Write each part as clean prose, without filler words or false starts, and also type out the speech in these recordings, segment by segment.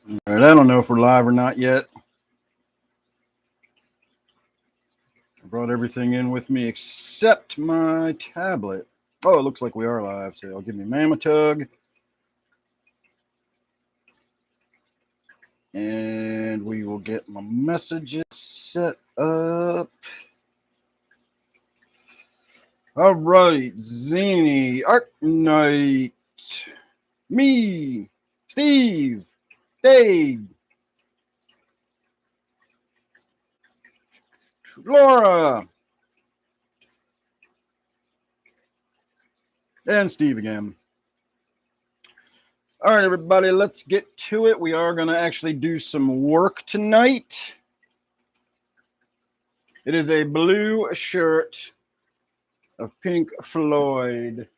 All right, I don't know if we're live or not yet. I brought everything in with me except my tablet. Oh, it looks like we are live, so I'll give me Mammoth Tug. And we will get my messages set up. All right, Zany, Arknight, me, Steve, Dave, Laura, and Steve again. All right, everybody, let's get to it. We are going to actually do some work tonight. It is a blue shirt of Pink Floyd.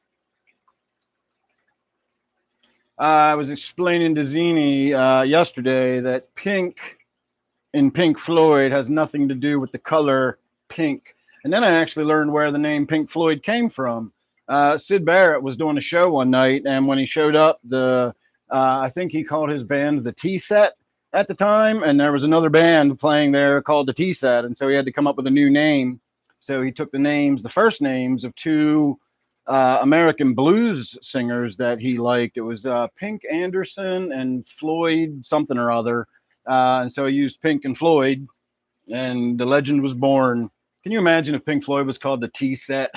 I was explaining to Zini yesterday that pink in Pink Floyd has nothing to do with the color pink. And then I actually learned where the name Pink Floyd came from. Sid Barrett was doing a show one night, and when he showed up, I think he called his band the Tea Set at the time, and there was another band playing there called the Tea Set, and so he had to come up with a new name. So he took the first names of two American blues singers that he liked. It was Pink Anderson and Floyd something or other. And so he used Pink and Floyd, and the legend was born. Can you imagine if Pink Floyd was called the Tea Set?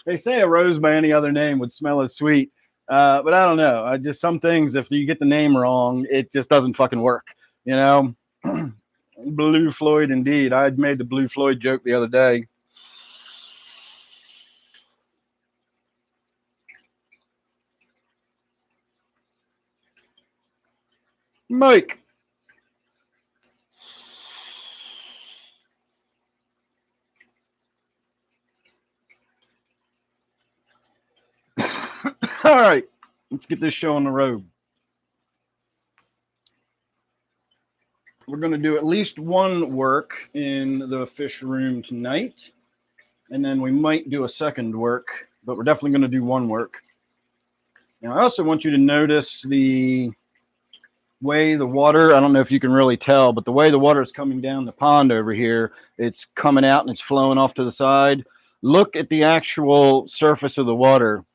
They say a rose by any other name would smell as sweet. But I don't know. Just some things, if you get the name wrong, it just doesn't fucking work. You know? Blue Floyd, indeed. I made the Blue Floyd joke the other day. Mike. All right, let's get this show on the road. We're going to do at least one work in the fish room tonight, and then we might do a second work, but we're definitely going to do one work. Now, I also want you to notice the way the water, I don't know if you can really tell, but the way the water is coming down the pond over here, it's coming out and it's flowing off to the side. Look at the actual surface of the water.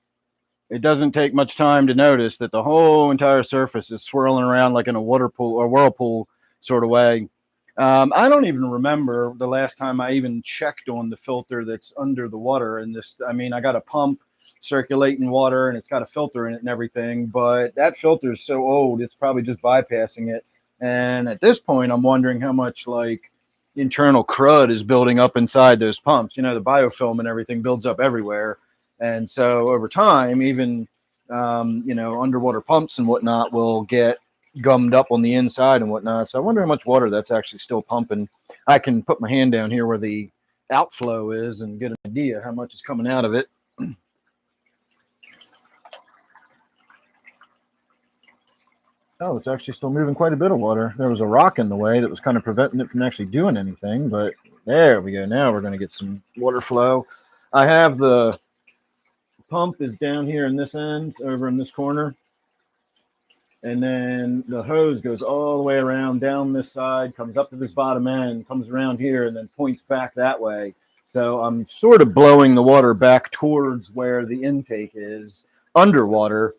It doesn't take much time to notice that the whole entire surface is swirling around like in a water pool or whirlpool sort of way. I don't even remember the last time I even checked on the filter that's under the water. And this, I mean, I got a pump circulating water and it's got a filter in it and everything, but that filter is so old, it's probably just bypassing it. And at this point, I'm wondering how much like internal crud is building up inside those pumps. You know, the biofilm and everything builds up everywhere. And so over time, even, underwater pumps and whatnot will get gummed up on the inside and whatnot. So I wonder how much water that's actually still pumping. I can put my hand down here where the outflow is and get an idea how much is coming out of it. Oh, it's actually still moving quite a bit of water. There was a rock in the way that was kind of preventing it from actually doing anything, but there we go. Now we're going to get some water flow. I have the pump is down here in this end, over in this corner. And then the hose goes all the way around down this side, comes up to this bottom end, comes around here, and then points back that way. So I'm sort of blowing the water back towards where the intake is underwater.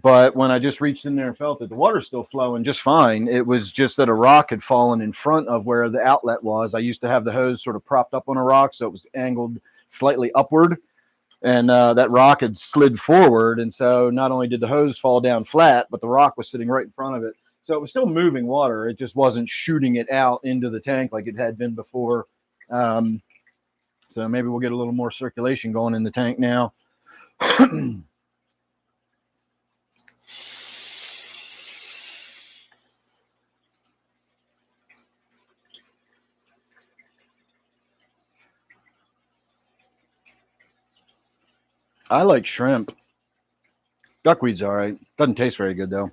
But when I just reached in there and felt that the water's still flowing just fine, it was just that a rock had fallen in front of where the outlet was. I used to have the hose sort of propped up on a rock, so it was angled slightly upward. And that rock had slid forward. And so not only did the hose fall down flat, but the rock was sitting right in front of it. So it was still moving water. It just wasn't shooting it out into the tank like it had been before. So maybe we'll get a little more circulation going in the tank now. I like shrimp. Duckweed's all right. Doesn't taste very good, though.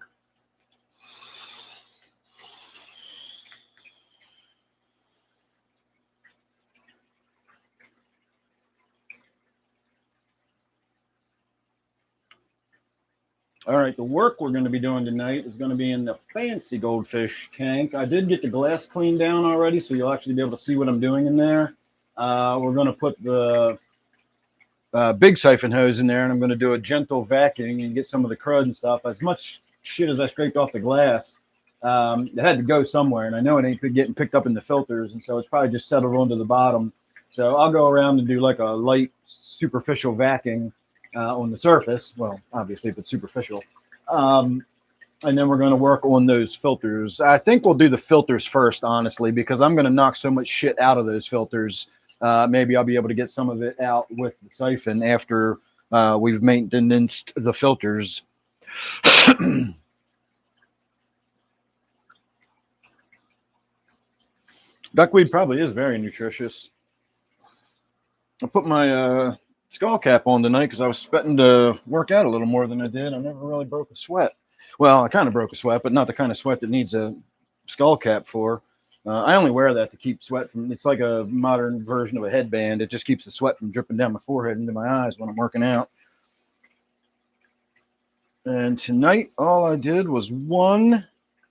All right, the work we're going to be doing tonight is going to be in the fancy goldfish tank. I did get the glass cleaned down already, so you'll actually be able to see what I'm doing in there. We're going to put the big siphon hose in there, and I'm going to do a gentle vacuuming and get some of the crud and stuff. As much shit as I scraped off the glass, it had to go somewhere, and I know it ain't getting picked up in the filters, and so it's probably just settled onto the bottom. So I'll go around and do like a light superficial vacuuming on the surface. Well, obviously, if it's superficial. And then we're going to work on those filters. I think we'll do the filters first, honestly, because I'm going to knock so much shit out of those filters. Maybe I'll be able to get some of it out with the siphon after we've maintained the filters. Duckweed probably is very nutritious. I put my skull cap on tonight because I was expecting to work out a little more than I did. I never really broke a sweat. Well, I kind of broke a sweat, but not the kind of sweat that needs a skull cap for. I only wear that to keep sweat from. It's like a modern version of a headband. It just keeps the sweat from dripping down my forehead into my eyes when I'm working out. And tonight, all I did was one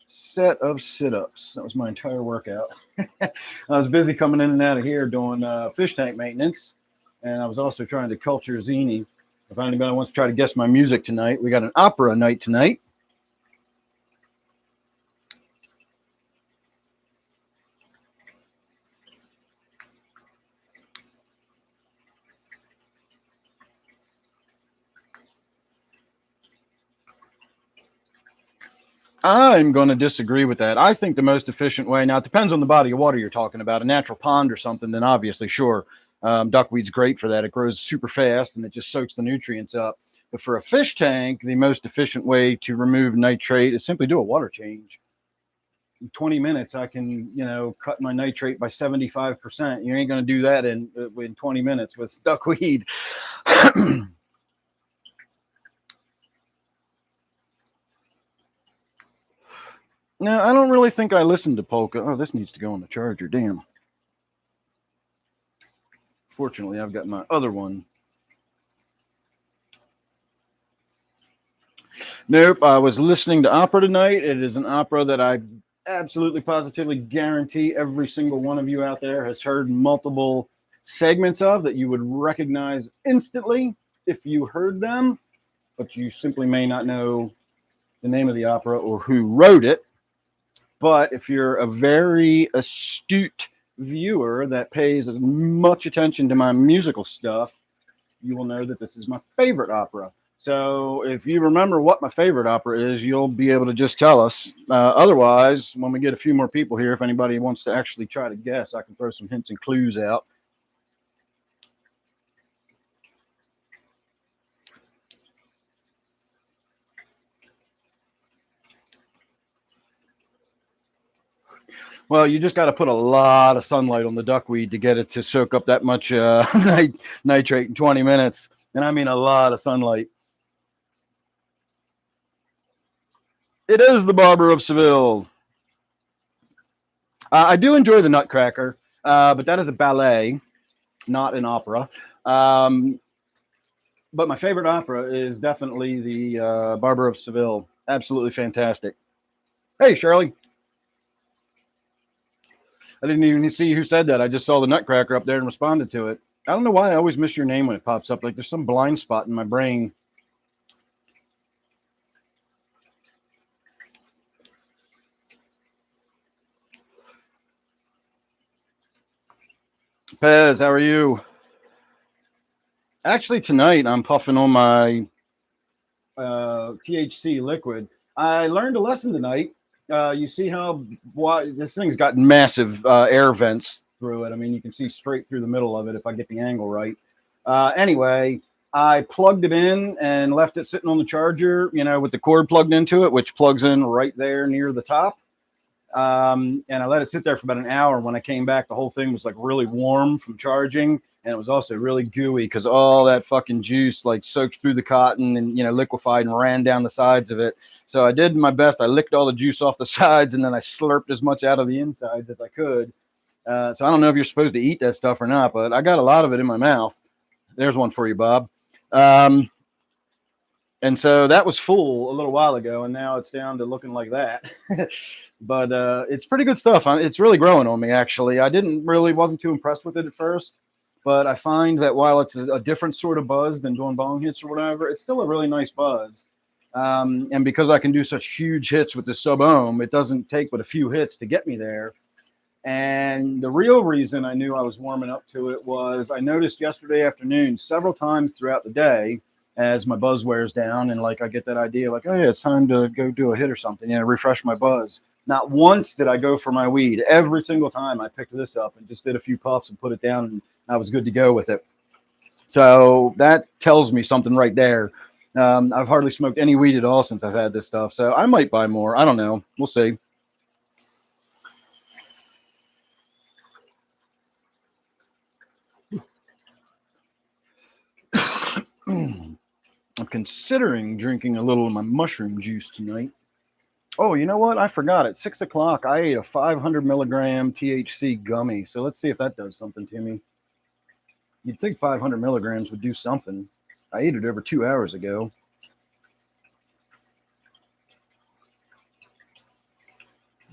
set of sit-ups. That was my entire workout. I was busy coming in and out of here doing fish tank maintenance, and I was also trying to culture zini. If anybody wants to try to guess my music tonight, we got an opera night tonight. I'm going to disagree with that. I think the most efficient way, now it depends on the body of water you're talking about, a natural pond or something, then obviously, sure, duckweed's great for that. It grows super fast and it just soaks the nutrients up. But for a fish tank, the most efficient way to remove nitrate is simply do a water change. In 20 minutes, I can, cut my nitrate by 75%. You ain't going to do that in 20 minutes with duckweed. No, I don't really think I listened to polka. Oh, this needs to go on the charger. Damn. Fortunately, I've got my other one. Nope, I was listening to opera tonight. It is an opera that I absolutely positively guarantee every single one of you out there has heard multiple segments of that you would recognize instantly if you heard them, but you simply may not know the name of the opera or who wrote it. But if you're a very astute viewer that pays as much attention to my musical stuff, you will know that this is my favorite opera. So if you remember what my favorite opera is, you'll be able to just tell us. Otherwise, when we get a few more people here, if anybody wants to actually try to guess, I can throw some hints and clues out. Well, you just got to put a lot of sunlight on the duckweed to get it to soak up that much nitrate in 20 minutes. And I mean a lot of sunlight. It is the Barber of Seville. I do enjoy the Nutcracker, but that is a ballet, not an opera. But my favorite opera is definitely the Barber of Seville. Absolutely fantastic. Hey, Shirley. I didn't even see who said that. I just saw the Nutcracker up there and responded to it. I don't know why I always miss your name when it pops up. Like there's some blind spot in my brain. Pez, how are you? Actually, tonight I'm puffing on my THC liquid. I learned a lesson tonight. You see how this thing's got massive air vents through it. I mean, you can see straight through the middle of it if I get the angle right. Anyway, I plugged it in and left it sitting on the charger, with the cord plugged into it, which plugs in right there near the top. And I let it sit there for about an hour. When I came back, the whole thing was like really warm from charging. And it was also really gooey because all that fucking juice like soaked through the cotton and, liquefied and ran down the sides of it. So I did my best. I licked all the juice off the sides and then I slurped as much out of the insides as I could. So I don't know if you're supposed to eat that stuff or not, but I got a lot of it in my mouth. There's one for you, Bob. And And so that was full a little while ago, and now it's down to looking like that. But it's pretty good stuff. It's really growing on me, actually. I wasn't too impressed with it at first, but I find that while it's a different sort of buzz than doing bong hits or whatever, it's still a really nice buzz. And because I can do such huge hits with the sub ohm, it doesn't take but a few hits to get me there. And the real reason I knew I was warming up to it was I noticed yesterday afternoon several times throughout the day as my buzz wears down and like I get that idea like, oh yeah, it's time to go do a hit or something, refresh my buzz. Not once did I go for my weed. Every single time I picked this up and just did a few puffs and put it down, and I was good to go with it. So that tells me something right there. I've hardly smoked any weed at all since I've had this stuff. So I might buy more. I don't know. We'll see. I'm considering drinking a little of my mushroom juice tonight. Oh, you know what? I forgot. At 6 o'clock, I ate a 500 milligram THC gummy. So let's see if that does something to me. You'd think 500 milligrams would do something. I ate it over 2 hours ago.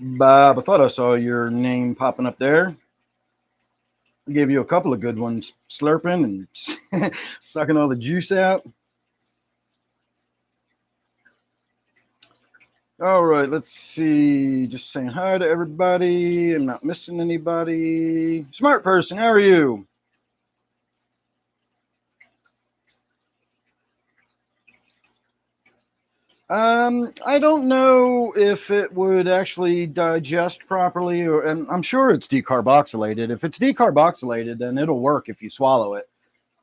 Bob, I thought I saw your name popping up there. I gave you a couple of good ones, slurping and sucking all the juice out. All right, let's see. Just saying hi to everybody. I'm not missing anybody. Smart person, how are you? I don't know if it would actually digest properly, and I'm sure it's decarboxylated. If it's decarboxylated, then it'll work if you swallow it.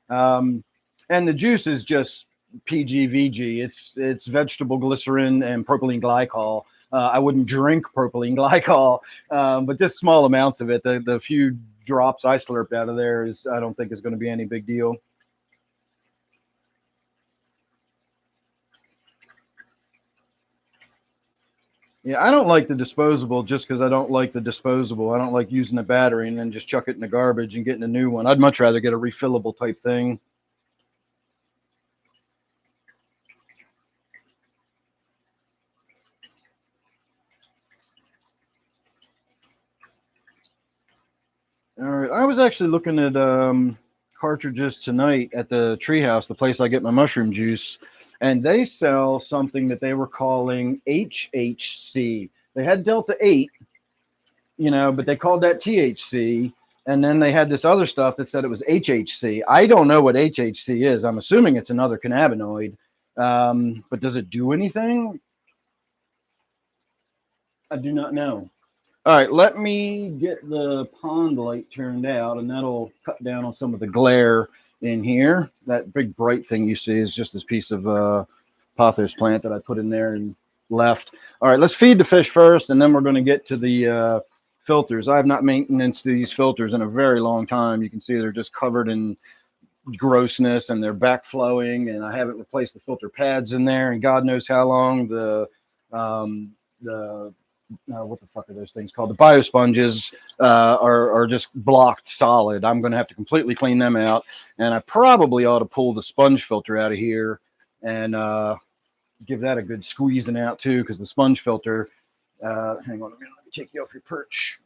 And the juice is just PGVG. It's vegetable glycerin and propylene glycol. I wouldn't drink propylene glycol, but just small amounts of it. The few drops I slurped out of there I don't think is going to be any big deal. Yeah, I don't like the disposable just because I don't like the disposable. I don't like using the battery and then just chuck it in the garbage and getting a new one. I'd much rather get a refillable type thing. All right. I was actually looking at cartridges tonight at the treehouse, the place I get my mushroom juice, and they sell something that they were calling HHC. They had Delta 8, but they called that THC. And then they had this other stuff that said it was HHC. I don't know what HHC is. I'm assuming it's another cannabinoid. But does it do anything? I do not know. All right, let me get the pond light turned out, and that'll cut down on some of the glare in here. That big bright thing you see is just this piece of pothos plant that I put in there and left. All right, let's feed the fish first, and then we're going to get to the filters. I have not maintained these filters in a very long time. You can see they're just covered in grossness, and they're backflowing, and I haven't replaced the filter pads in there, and God knows how long. What the fuck are those things called? The biosponges are just blocked solid. I'm going to have to completely clean them out, and I probably ought to pull the sponge filter out of here and give that a good squeezing out too, because the sponge filter. Hang on a minute. Let me take you off your perch.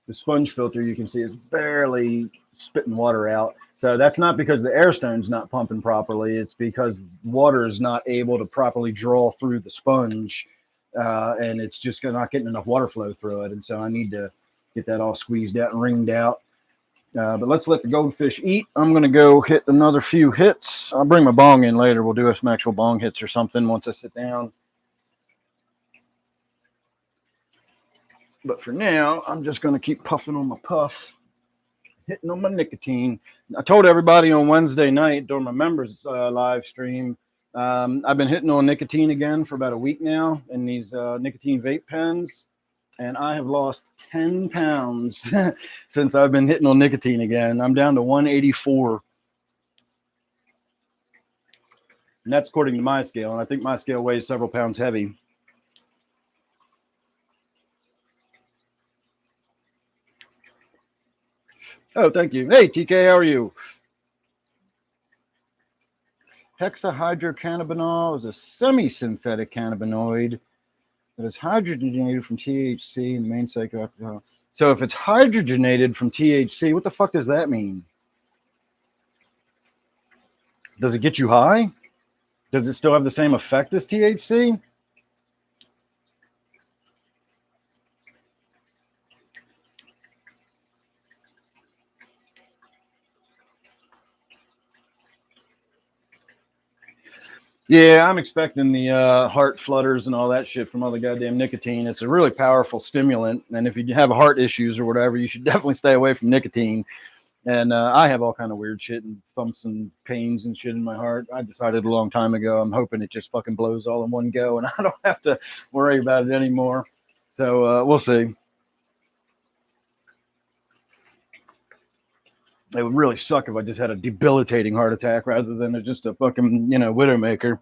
The sponge filter, you can see, is barely spitting water out. So that's not because the air stone's not pumping properly. It's because water is not able to properly draw through the sponge. And it's just not getting enough water flow through it. And so I need to get that all squeezed out and ringed out. But let's let the goldfish eat. I'm going to go hit another few hits. I'll bring my bong in later. We'll do some actual bong hits or something once I sit down. But for now, I'm just going to keep puffing on my puff, hitting on my nicotine. I told everybody on Wednesday night during my members live stream, I've been hitting on nicotine again for about a week now in these nicotine vape pens, and I have lost 10 pounds since I've been hitting on nicotine again. I'm down to 184. And that's according to my scale, and I think my scale weighs several pounds heavy. Oh, thank you. Hey, TK, how are you? Hexahydrocannabinol is a semi-synthetic cannabinoid that is hydrogenated from THC and the main psychoactive. So if it's hydrogenated from THC, what the fuck does that mean? Does it get you high? Does it still have the same effect as THC? Yeah, I'm expecting the heart flutters and all that shit from all the goddamn nicotine. It's a really powerful stimulant, and if you have heart issues or whatever, you should definitely stay away from nicotine. And I have all kind of weird shit and thumps and pains and shit in my heart. I decided a long time ago, I'm hoping it just fucking blows all in one go, and I don't have to worry about it anymore. So we'll see. It would really suck if I just had a debilitating heart attack rather than just a fucking, widowmaker.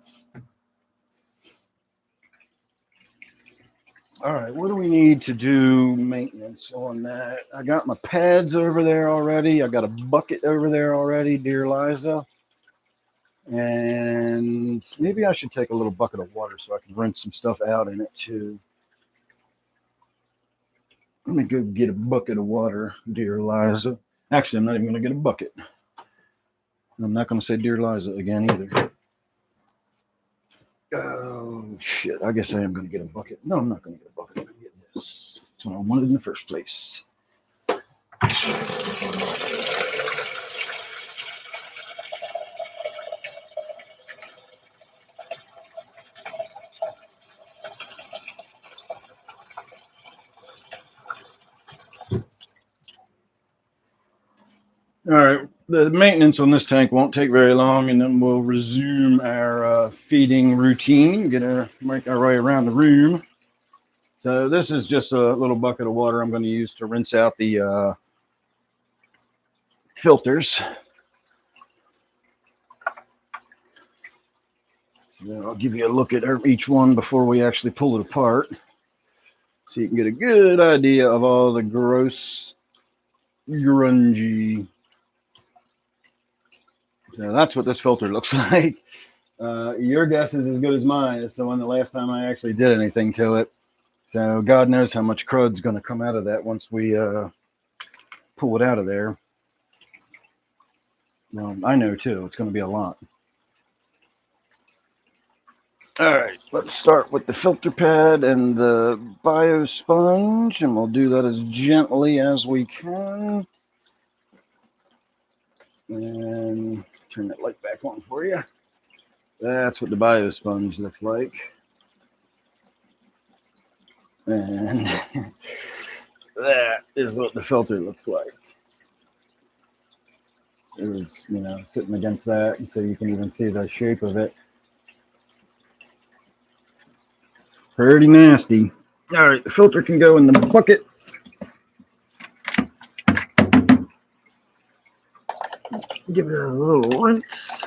All right, what do we need to do maintenance on that? I got my pads over there already. I got a bucket over there already, dear Liza. And maybe I should take a little bucket of water so I can rinse some stuff out in it too. Let me go get a bucket of water, dear Liza. Actually, I'm not even going to get a bucket. I'm not going to say dear Liza again either. Oh, shit. I guess I am going to get a bucket. No, I'm not going to get a bucket. I'm going to get this. That's what I wanted in the first place. All right, the maintenance on this tank won't take very long, and then we'll resume our feeding routine, make our way around the room. So this is just a little bucket of water I'm going to use to rinse out the filters. So I'll give you a look at each one before we actually pull it apart, so you can get a good idea of all the gross, grungy. So that's what this filter looks like. Your guess is as good as mine. It's the one the last time I actually did anything to it. So God knows how much crud's going to come out of that once we pull it out of there. Well, I know too. It's going to be a lot. All right, let's start with the filter pad and the bio sponge, and we'll do that as gently as we can. And turn that light back on for you. That's what the bio sponge looks like. And that is what the filter looks like. It was, sitting against that, so you can even see the shape of it. Pretty nasty. All right, the filter can go in the bucket. Give it a little rinse.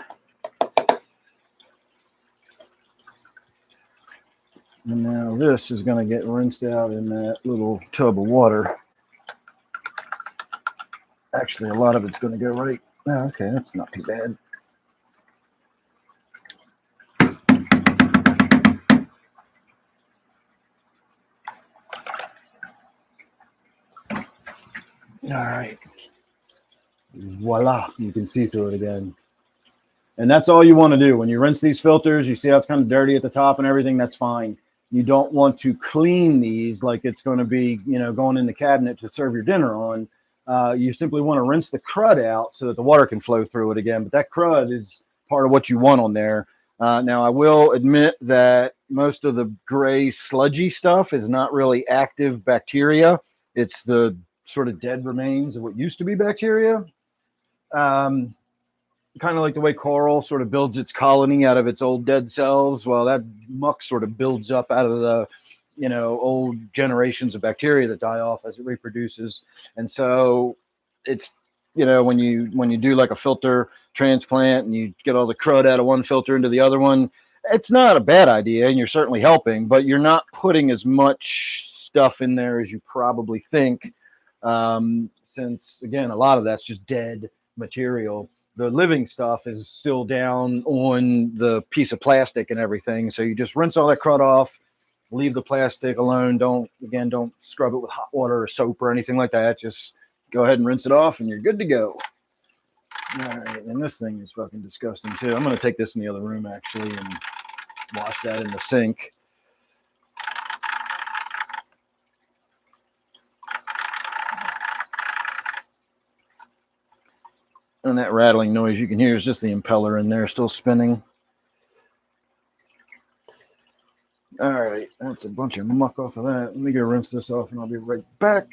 And now this is going to get rinsed out in that little tub of water. Actually, a lot of it's going to go right. Oh, okay, that's not too bad. All right. Voila, you can see through it again. And that's all you want to do. When you rinse these filters, you see how it's kind of dirty at the top and everything, that's fine. You don't want to clean these like it's going to be, going in the cabinet to serve your dinner on. You simply want to rinse the crud out so that the water can flow through it again. But that crud is part of what you want on there. Now, I will admit that most of the gray sludgy stuff is not really active bacteria. It's the sort of dead remains of what used to be bacteria. Kind of like the way coral sort of builds its colony out of its old dead cells. Well, that muck sort of builds up out of the, old generations of bacteria that die off as it reproduces. And so it's, when you do like a filter transplant and you get all the crud out of one filter into the other one, it's not a bad idea, and you're certainly helping, but you're not putting as much stuff in there as you probably think. Since, again, a lot of that's just dead material. the living stuff is still down on the piece of plastic and everything. So you just rinse all that crud off, leave the plastic alone. Don't scrub it with hot water or soap or anything like that. Just go ahead and rinse it off and you're good to go. All right, and this thing is fucking disgusting too. I'm going to take this in the other room actually and wash that in the sink. And that rattling noise you can hear is just the impeller in there still spinning. All right, that's a bunch of muck off of that. Let me go rinse this off and I'll be right back.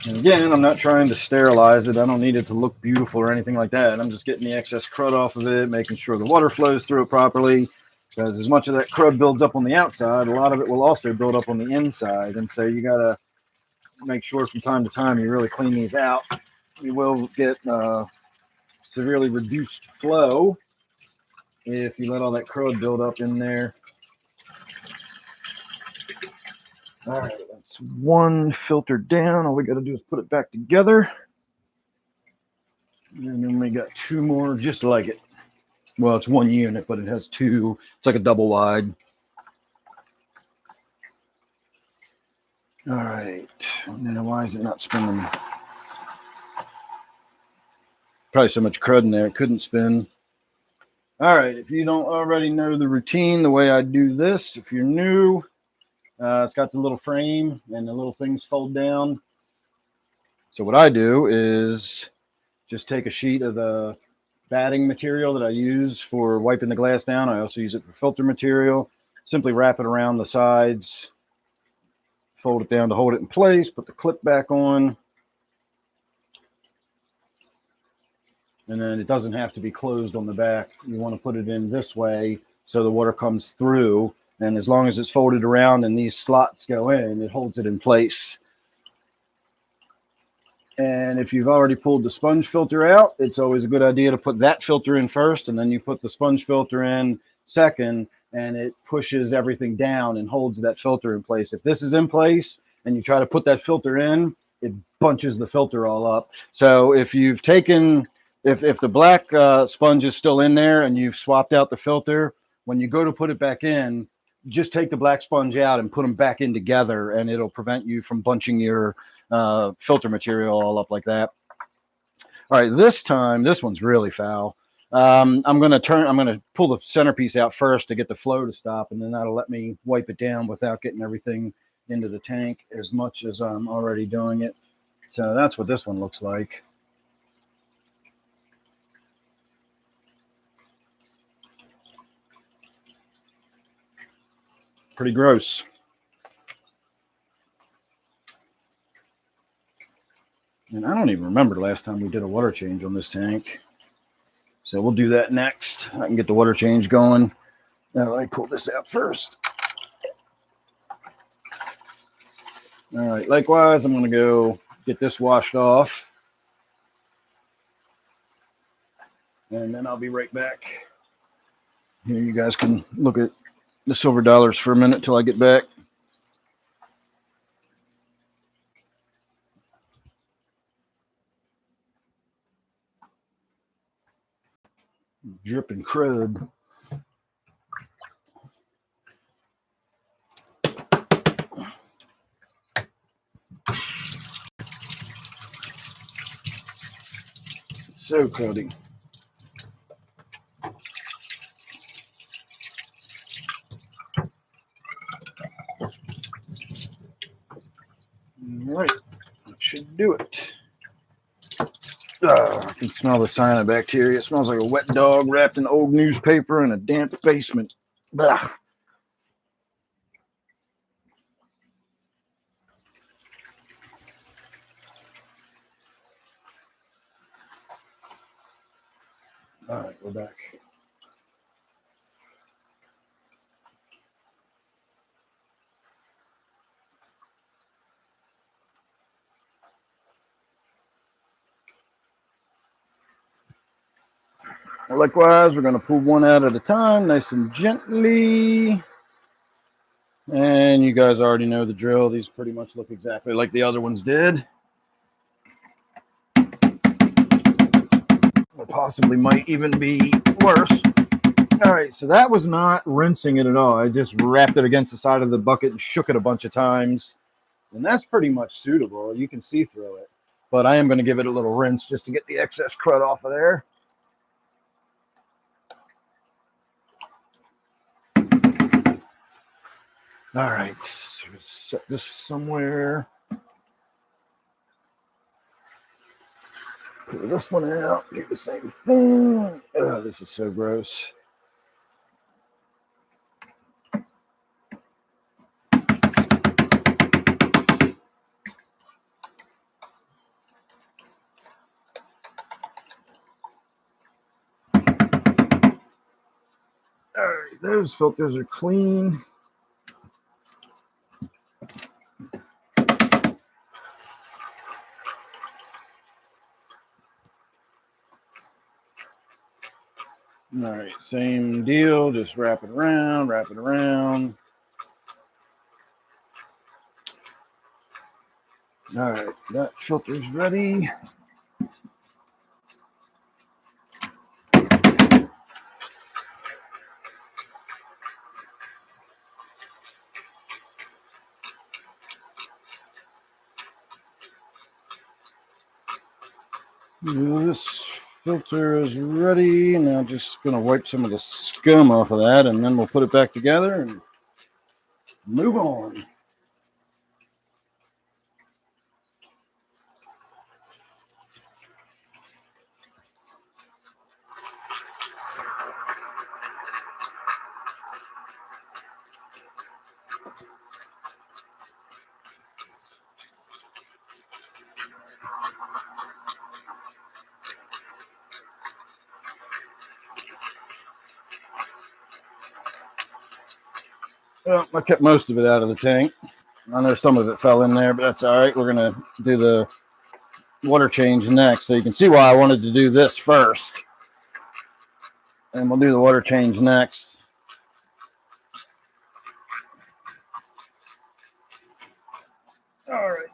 And again, I'm not trying to sterilize it. I don't need it to look beautiful or anything like that. I'm just getting the excess crud off of it, making sure the water flows through it properly. Because as much of that crud builds up on the outside, a lot of it will also build up on the inside. And so you got to make sure from time to time you really clean these out. You will get severely reduced flow if you let all that crud build up in there. All right, that's one filter down. All we got to do is put it back together. And then we got two more just like it. Well, it's one unit, but it has two. It's like a double wide. All right. Now, why is it not spinning? Probably so much crud in there, it couldn't spin. All right. If you don't already know the routine, the way I do this, if you're new, it's got the little frame and the little things fold down. So what I do is just take a sheet of the batting material that I use for wiping the glass down. I also use it for filter material. Simply wrap it around the sides, fold it down to hold it in place, put the clip back on. And then it doesn't have to be closed on the back. You want to put it in this way so the water comes through. And as long as it's folded around and these slots go in, it holds it in place. And if you've already pulled the sponge filter out, it's always a good idea to put that filter in first, and then you put the sponge filter in second, and it pushes everything down and holds that filter in place. If this is in place and you try to put that filter in, it bunches the filter all up. So if you've taken, if the black sponge is still in there and you've swapped out the filter, when you go to put it back in, just take the black sponge out and put them back in together, and it'll prevent you from bunching your filter material all up like that. All right, this time, this one's really foul. I'm going to pull the centerpiece out first to get the flow to stop, and then that'll let me wipe it down without getting everything into the tank as much as I'm already doing it. So that's what this one looks like. Pretty gross. And I don't even remember the last time we did a water change on this tank. So we'll do that next. I can get the water change going. Now let me pull this out first. All right, likewise, I'm going to go get this washed off. And then I'll be right back. Here, you guys can look at the silver dollars for a minute till I get back. Dripping crud. So cruddy. All right, that should do it. I can smell the cyanobacteria. It smells like a wet dog wrapped in old newspaper in a damp basement. Blah. All right, we're back. Likewise, we're going to pull one out at a time, nice and gently. And you guys already know the drill. These pretty much look exactly like the other ones did. Or possibly might even be worse. All right, so that was not rinsing it at all. I just wrapped it against the side of the bucket and shook it a bunch of times. And that's pretty much suitable. You can see through it. But I am going to give it a little rinse just to get the excess crud off of there. All right, so set this somewhere. Pull this one out, do the same thing. Oh, this is so gross. All right, those filters are clean. All right, same deal, just wrap it around, wrap it around. All right, that filter's ready. This filter is ready. Now just going to wipe some of the scum off of that, and then we'll put it back together and move on. Well, I kept most of it out of the tank. I know some of it fell in there, but that's all right. We're going to do the water change next. So you can see why I wanted to do this first. And we'll do the water change next. All right.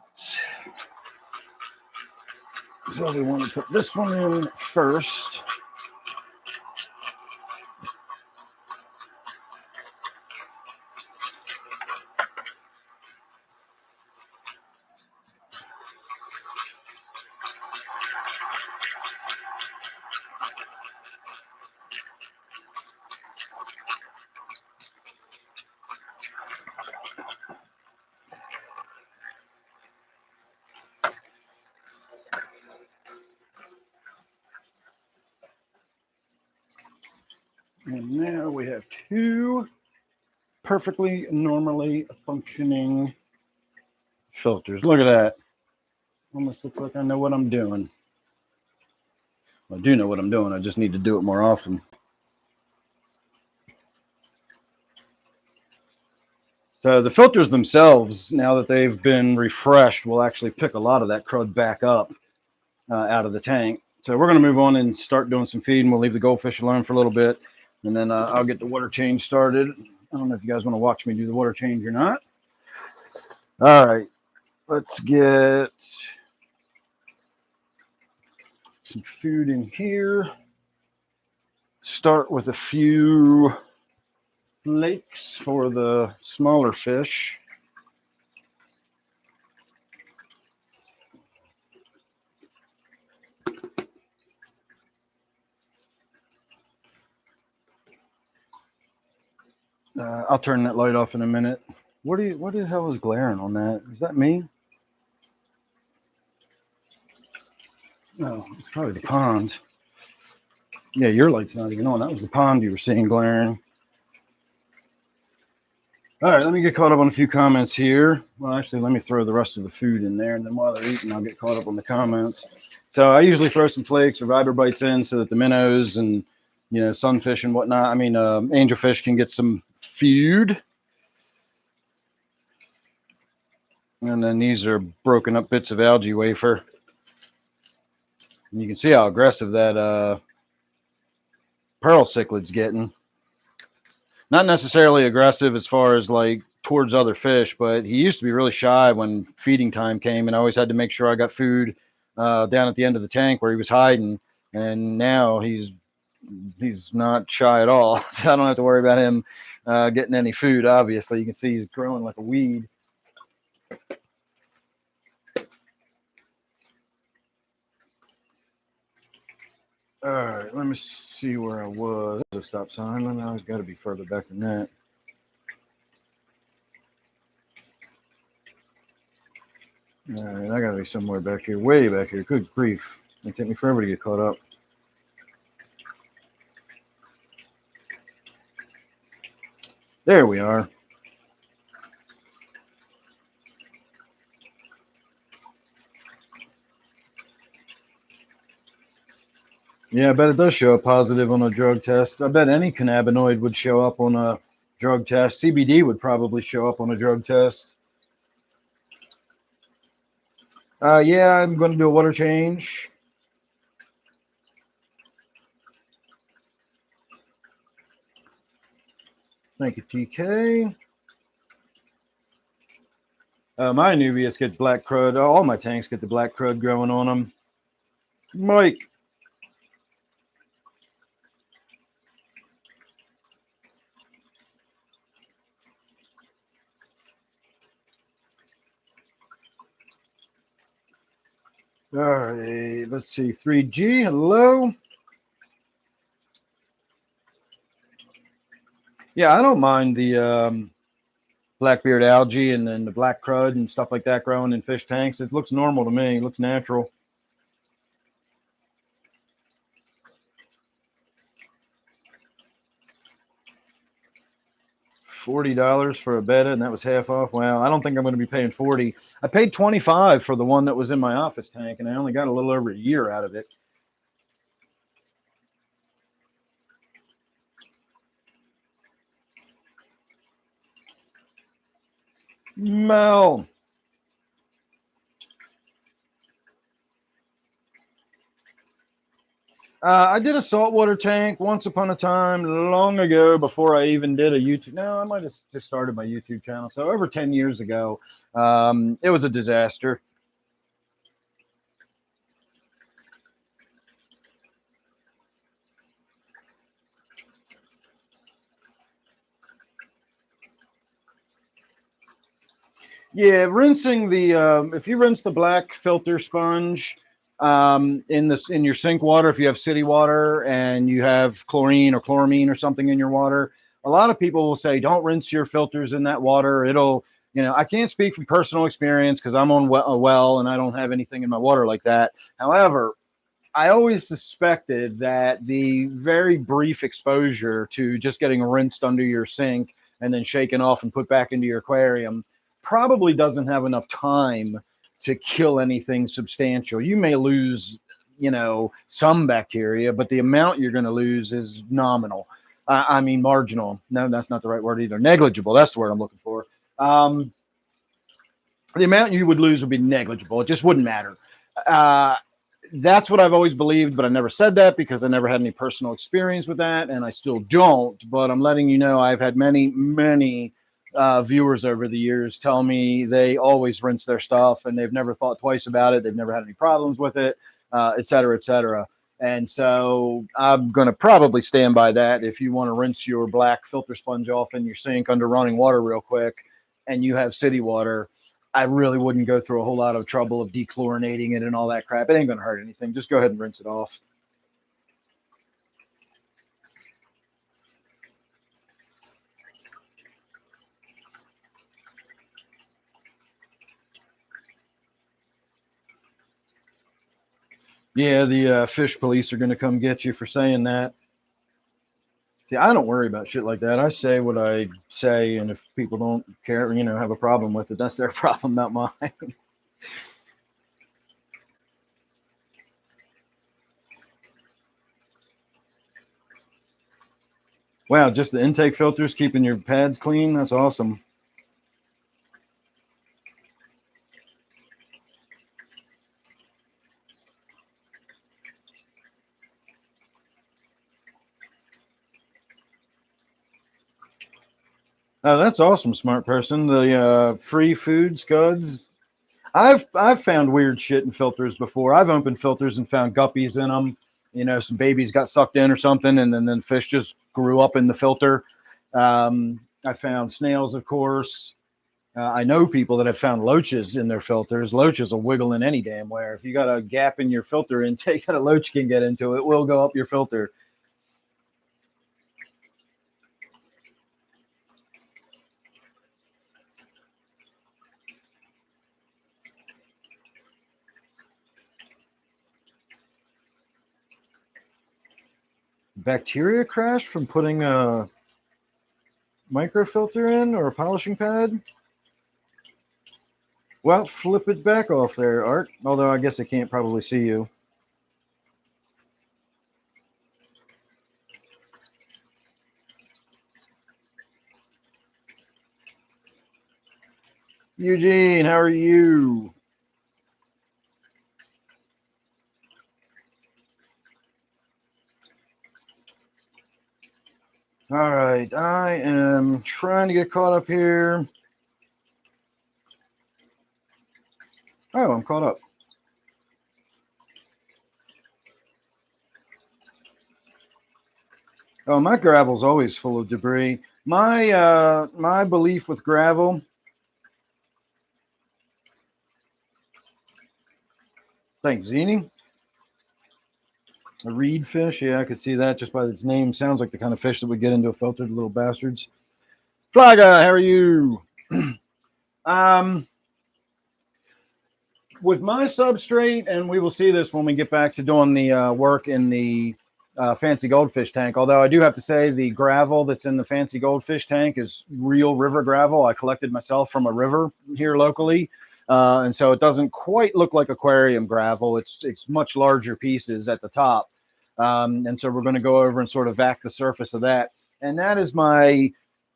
So we want to put this one in first. And now we have two perfectly normally functioning filters. Look at that. Almost looks like I know what I'm doing. I do know what I'm doing. I just need to do it more often. So the filters themselves, now that they've been refreshed, will actually pick a lot of that crud back up out of the tank. So we're going to move on and start doing some feeding. We'll leave the goldfish alone for a little bit, and then I'll get the water change started. I don't know if you guys want to watch me do the water change or not. All right, let's get some food in here. Start with a few flakes for the smaller fish. I'll turn that light off in a minute. What the hell is glaring on that? Is that me? No, it's probably the pond. Yeah, your light's not even on. That was the pond you were seeing glaring. All right, let me get caught up on a few comments here. Well, actually, let me throw the rest of the food in there, and then while they're eating, I'll get caught up on the comments. So I usually throw some flakes or vibra bites in so that the minnows and sunfish and whatnot, angelfish can get some food. And then these are broken up bits of algae wafer. And you can see how aggressive that pearl cichlid's getting. Not necessarily aggressive as far as like towards other fish, but he used to be really shy when feeding time came, and I always had to make sure I got food down at the end of the tank where he was hiding. And now he's not shy at all. So I don't have to worry about him getting any food. Obviously, you can see he's growing like a weed. All right, let me see where I was. There's a stop sign. I know it's got to be further back than that. All right, I got to be somewhere back here, way back here. Good grief. It'll take me forever to get caught up. There we are. Yeah, I bet it does show up positive on a drug test. I bet any cannabinoid would show up on a drug test. CBD would probably show up on a drug test. Yeah, I'm going to do a water change. Thank you, TK. My Anubias get black crud. All my tanks get the black crud growing on them. Mike. All right, let's see. 3G, hello. Yeah, I don't mind the blackbeard algae and then the black crud and stuff like that growing in fish tanks. It looks normal to me. It looks natural. $40 for a betta, and that was half off. Wow, I don't think I'm going to be paying 40. I paid 25 for the one that was in my office tank, and I only got a little over a year out of it. Mel. I did a saltwater tank once upon a time, long ago, before I even did a YouTube. No, I might have just started my YouTube channel. So over 10 years ago, it was a disaster. Yeah, rinsing the if you rinse the black filter sponge in your sink water, if you have city water and you have chlorine or chloramine or something in your water, a lot of people will say don't rinse your filters in that water. It'll, I can't speak from personal experience because I'm on a well and I don't have anything in my water like that. However, I always suspected that the very brief exposure to just getting rinsed under your sink and then shaken off and put back into your aquarium probably doesn't have enough time to kill anything substantial. You may lose, some bacteria, but the amount you're going to lose is nominal. I mean, marginal. No, that's not the right word either. Negligible. That's the word I'm looking for. The amount you would lose would be negligible. It just wouldn't matter. That's what I've always believed, but I never said that because I never had any personal experience with that, and I still don't. But I'm letting you know I've had many, many viewers over the years tell me they always rinse their stuff and they've never thought twice about it. They've never had any problems with it, et cetera, et cetera. And so I'm going to probably stand by that. If you want to rinse your black filter sponge off in your sink under running water real quick and you have city water, I really wouldn't go through a whole lot of trouble of dechlorinating it and all that crap. It ain't going to hurt anything. Just go ahead and rinse it off. Yeah, the fish police are going to come get you for saying that. See, I don't worry about shit like that. I say what I say, and if people don't care, have a problem with it, that's their problem, not mine. Wow, just the intake filters keeping your pads clean. That's awesome. Oh, that's awesome, smart person. The free food scuds. I've found weird shit in filters before. I've opened filters and found guppies in them. You know, some babies got sucked in or something, and then fish just grew up in the filter. I found snails, of course. I know people that have found loaches in their filters. Loaches will wiggle in any damn where. If you got a gap in your filter intake that a loach can get into, it will go up your filter. Bacteria crash from putting a microfilter in or a polishing pad? Well, flip it back off there, Art. Although I guess I can't probably see you. Eugene, how are you? All right, I am trying to get caught up here. Oh, I'm caught up. Oh, my gravel's always full of debris. My belief with gravel. Thanks, Zini. A reed fish, yeah, I could see that just by its name. Sounds like the kind of fish that would get into a filter, the little bastards. Fly guy, how are you? With my substrate, and we will see this when we get back to doing the work in the fancy goldfish tank. Although I do have to say the gravel that's in the fancy goldfish tank is real river gravel. I collected myself from a river here locally. And so it doesn't quite look like aquarium gravel. It's much larger pieces at the top. And so we're going to go over and sort of vac the surface of that. And that is my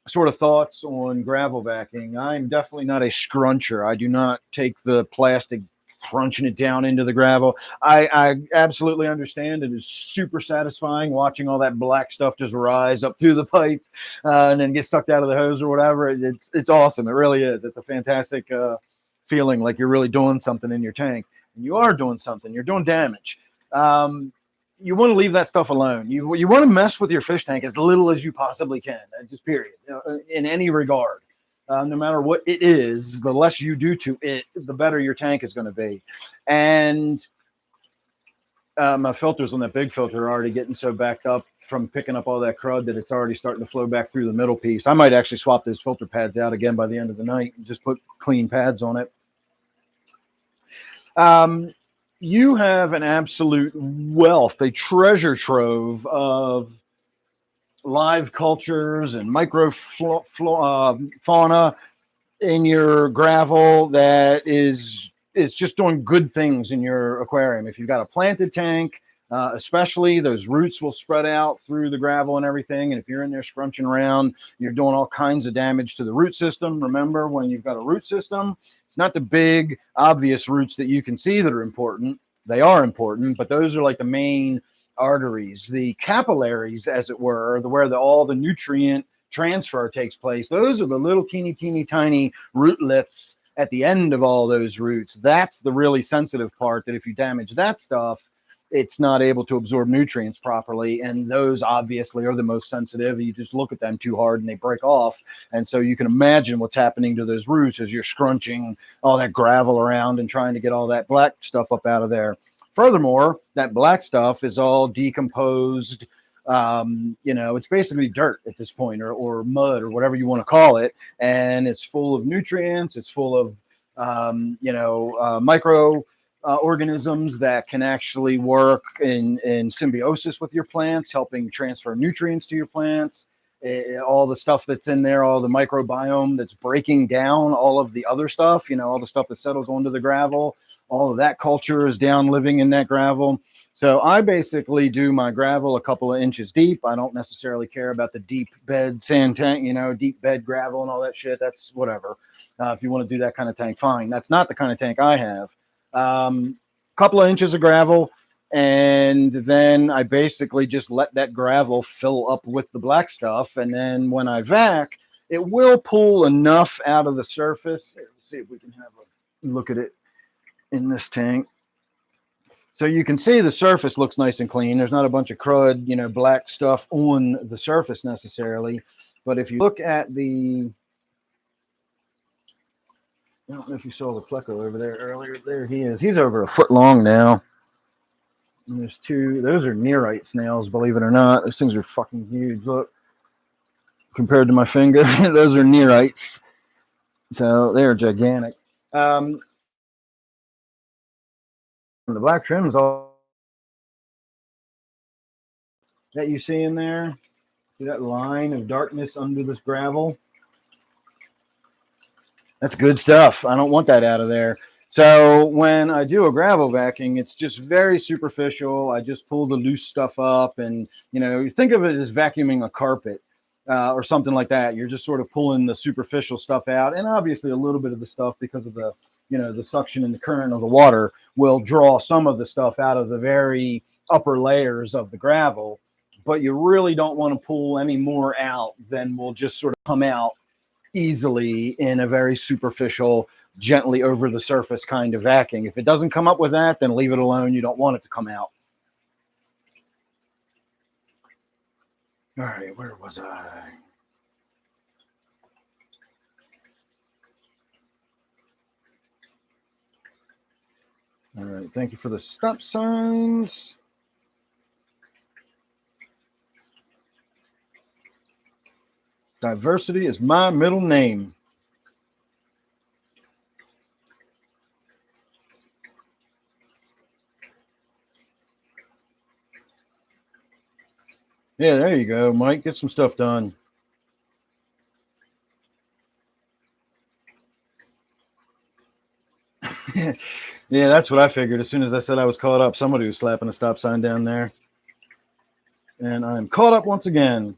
sort of thoughts on gravel vacuuming. I'm definitely not a scruncher. I do not take the plastic crunching it down into the gravel. I absolutely understand. It is super satisfying watching all that black stuff just rise up through the pipe and then get sucked out of the hose or whatever. It's awesome. It really is. It's a fantastic feeling like you're really doing something in your tank. And you are doing something. You're doing damage. You want to leave that stuff alone. You want to mess with your fish tank as little as you possibly can, just period, in any regard. No matter what it is, the less you do to it, the better your tank is going to be. And my filters on that big filter are already getting so backed up from picking up all that crud that it's already starting to flow back through the middle piece. I might actually swap those filter pads out again by the end of the night and just put clean pads on it. You have an absolute wealth, a treasure trove of live cultures and fauna in your gravel that is just doing good things in your aquarium. If you've got a planted tank, especially, those roots will spread out through the gravel and everything. And if you're in there scrunching around, you're doing all kinds of damage to the root system. Remember, when you've got a root system, it's not the big, obvious roots that you can see that are important. They are important, but those are like the main arteries, the capillaries, as it were, where all the nutrient transfer takes place. Those are the little teeny tiny rootlets at the end of all those roots. That's the really sensitive part, that if you damage that stuff, it's not able to absorb nutrients properly. And those obviously are the most sensitive. You just look at them too hard and they break off. And so you can imagine what's happening to those roots as you're scrunching all that gravel around and trying to get all that black stuff up out of there. Furthermore, that black stuff is all decomposed. It's basically dirt at this point, or mud, or whatever you want to call it. And it's full of nutrients. It's full of, micro organisms that can actually work in symbiosis with your plants, helping transfer nutrients to your plants. All the stuff that's in there, all the microbiome that's breaking down all of the other stuff, all the stuff that settles onto the gravel, all of that culture is down living in that gravel. So I basically do my gravel a couple of inches deep. I don't necessarily care about the deep bed sand tank, deep bed gravel and all that shit. That's whatever. If you want to do that kind of tank, fine. That's not the kind of tank I have. Couple of inches of gravel, and then I basically just let that gravel fill up with the black stuff. And then when I vac, It will pull enough out of the surface. Here, let's see if we can have a look at it in this tank. So you can see the surface looks nice and clean. There's not a bunch of crud, you know, black stuff on the surface necessarily. But if you look at the, I don't know if you saw the pleco over there earlier. There he is. He's over a foot long now. And there's two. Those are nearite snails, believe it or not. Those things are fucking huge. Look, compared to my finger, those are nearites. So they're gigantic. The black trims all that you see in there. See that line of darkness under this gravel? That's good stuff. I don't want that out of there. So when I do a gravel vacuum, it's just very superficial. I just pull the loose stuff up, and you know, think of it as vacuuming a carpet or something like that. You're just sort of pulling the superficial stuff out, and obviously a little bit of the stuff, because of the, you know, the suction and the current of the water will draw some of the stuff out of the very upper layers of the gravel. But you really don't want to pull any more out than will just sort of come out easily in a very superficial, gently over the surface kind of vacuum. If it doesn't come up with that, then leave it alone. You don't want it to come out. All right, where was I? All right, thank you for the stop signs. Diversity is my middle name. Yeah, there you go, Mike. Get some stuff done. Yeah, that's what I figured. As soon as I said I was caught up, somebody was slapping a stop sign down there. And I'm caught up once again.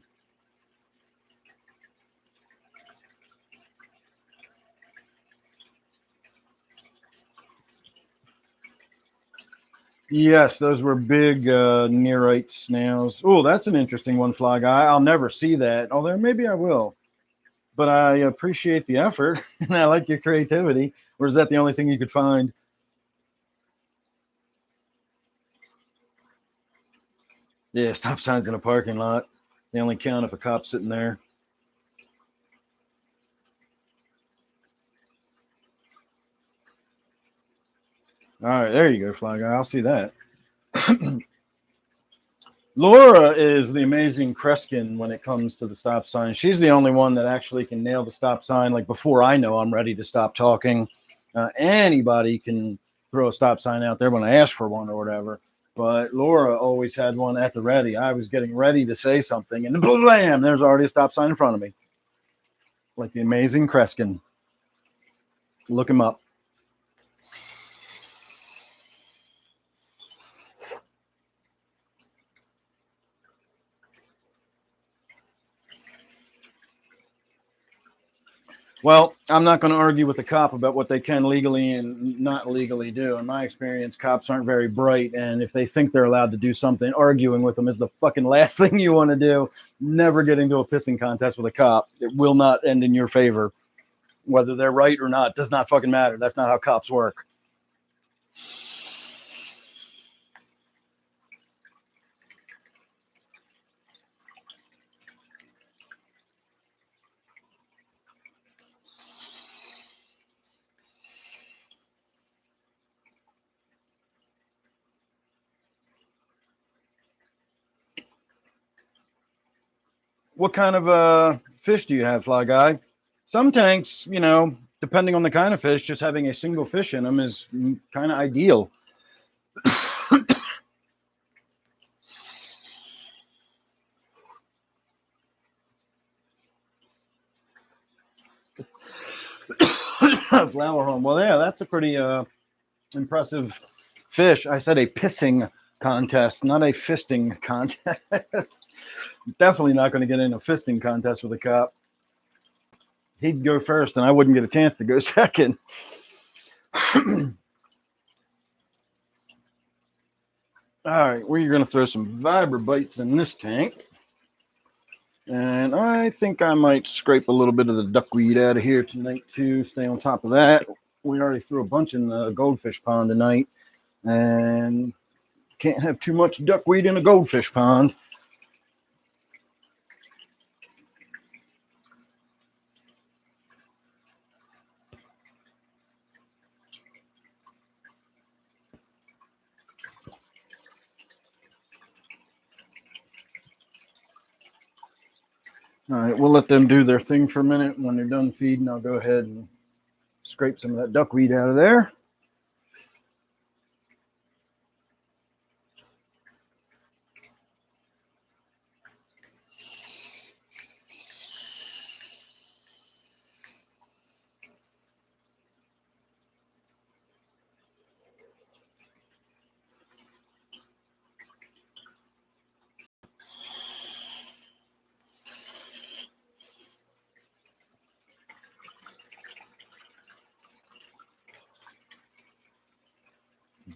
Yes, those were big nearite snails. Oh, that's an interesting one, Fly Guy. I'll never see that. Although maybe I will. But I appreciate the effort, and I like your creativity. Or is that the only thing you could find? Yeah, stop signs in a parking lot. They only count if a cop's sitting there. All right, there you go, Fly Guy. I'll see that. Laura is the amazing Kreskin when it comes to the stop sign. She's the only one that actually can nail the stop sign, like before I know I'm ready to stop talking. Anybody can throw a stop sign out there when I ask for one or whatever. But Laura always had one at the ready. I was getting ready to say something, and blam, there's already a stop sign in front of me. Like the amazing Kreskin. Look him up. Well, I'm not going to argue with the cop about what they can legally and not legally do. In my experience, cops aren't very bright, and if they think they're allowed to do something, arguing with them is the fucking last thing you want to do. Never get into a pissing contest with a cop. It will not end in your favor. Whether they're right or not does not fucking matter. That's not how cops work. What kind of fish do you have, Fly Guy? Some tanks, you know, depending on the kind of fish, just having a single fish in them is kind of ideal. Flower home. Well, yeah, that's a pretty impressive fish. I said a pissing contest, not a fisting contest. Definitely not going to get in a fisting contest with a cop. He'd go first, and I wouldn't get a chance to go second. All right, we're going to throw some vibra bites in this tank. And I think I might scrape a little bit of the duckweed out of here tonight too. Stay on top of that. We already threw a bunch in the goldfish pond tonight, and can't have too much duckweed in a goldfish pond. All right, we'll let them do their thing for a minute. When they're done feeding, I'll go ahead and scrape some of that duckweed out of there.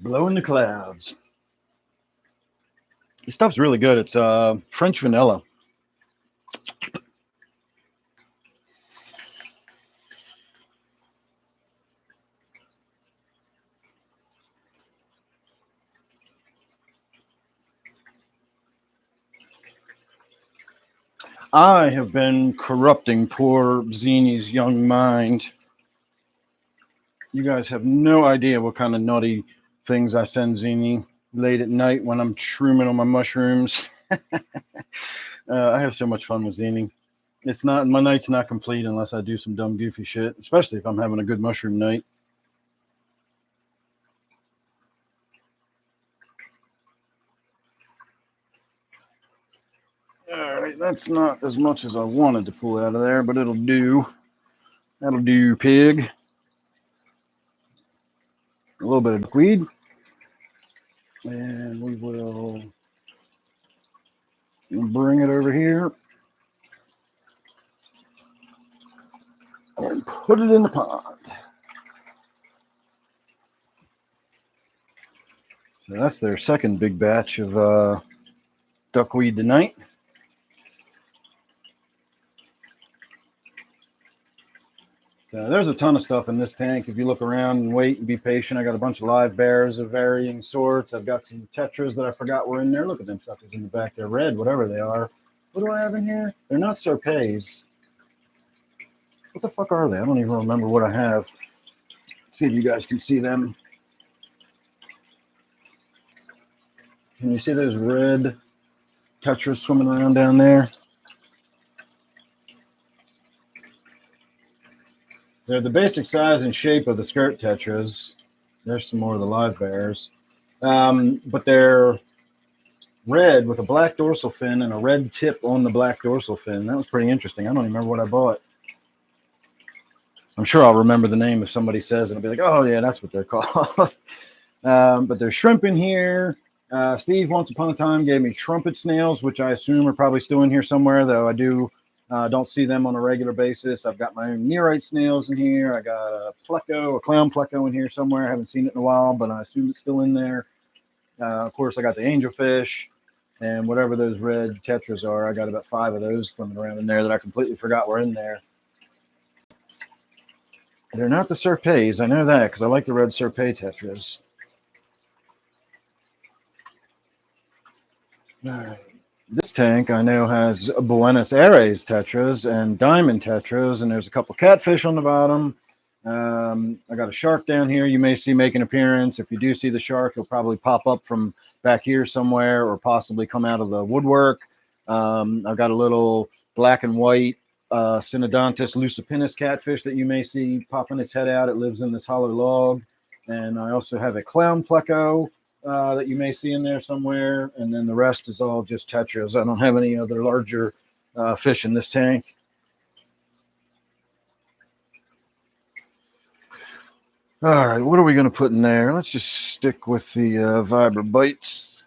Blowing the clouds. This stuff's really good. It's French vanilla. I have been corrupting poor Zini's young mind. You guys have no idea what kind of naughty things I send Zini late at night when I'm shrooming on my mushrooms. I have so much fun with Zini. It's not, my night's not complete unless I do some dumb goofy shit, especially if I'm having a good mushroom night. All right, that's not as much as I wanted to pull out of there, but it'll do. That'll do, pig. A little bit of weed. And we will bring it over here and put it in the pond. So that's their second big batch of duckweed tonight. So there's a ton of stuff in this tank. If you look around and wait and be patient, I got a bunch of live bears of varying sorts. I've got some tetras that I forgot were in there. Look at them suckers in the back. They're red, whatever they are. What do I have in here? They're not serpes. What the fuck are they? I don't even remember what I have. Let's see if you guys can see them. Can you see those red tetras swimming around down there? They're the basic size and shape of the skirt tetras. There's some more of the live bears. But they're red with a black dorsal fin and a red tip on the black dorsal fin. That was pretty interesting. I don't even remember what I bought. I'm sure I'll remember the name if somebody says it. I'll be like, oh, yeah, that's what they're called. But there's shrimp in here. Steve, once upon a time, gave me trumpet snails, which I assume are probably still in here somewhere, though I don't see them on a regular basis. I've got my own nearite snails in here. I got a pleco, a clown pleco in here somewhere. I haven't seen it in a while, but I assume it's still in there. Of course, I got the angelfish and whatever those red tetras are. I got about 5 of those swimming around in there that I completely forgot were in there. They're not the serpes. I know that because I like the red serpe tetras. All right. This tank I know has Buenos Aires tetras and diamond tetras, and there's a couple catfish on the bottom. I got a shark down here you may see make an appearance. If you do see the shark, he'll probably pop up from back here somewhere or possibly come out of the woodwork. I've got a little black and white Synodontis lucipinus catfish that you may see popping its head out. It lives in this hollow log. And I also have a clown pleco that you may see in there somewhere. And then the rest is all just tetras. I don't have any other larger fish in this tank. All right, what are we going to put in there? Let's just stick with the Vibra Bites.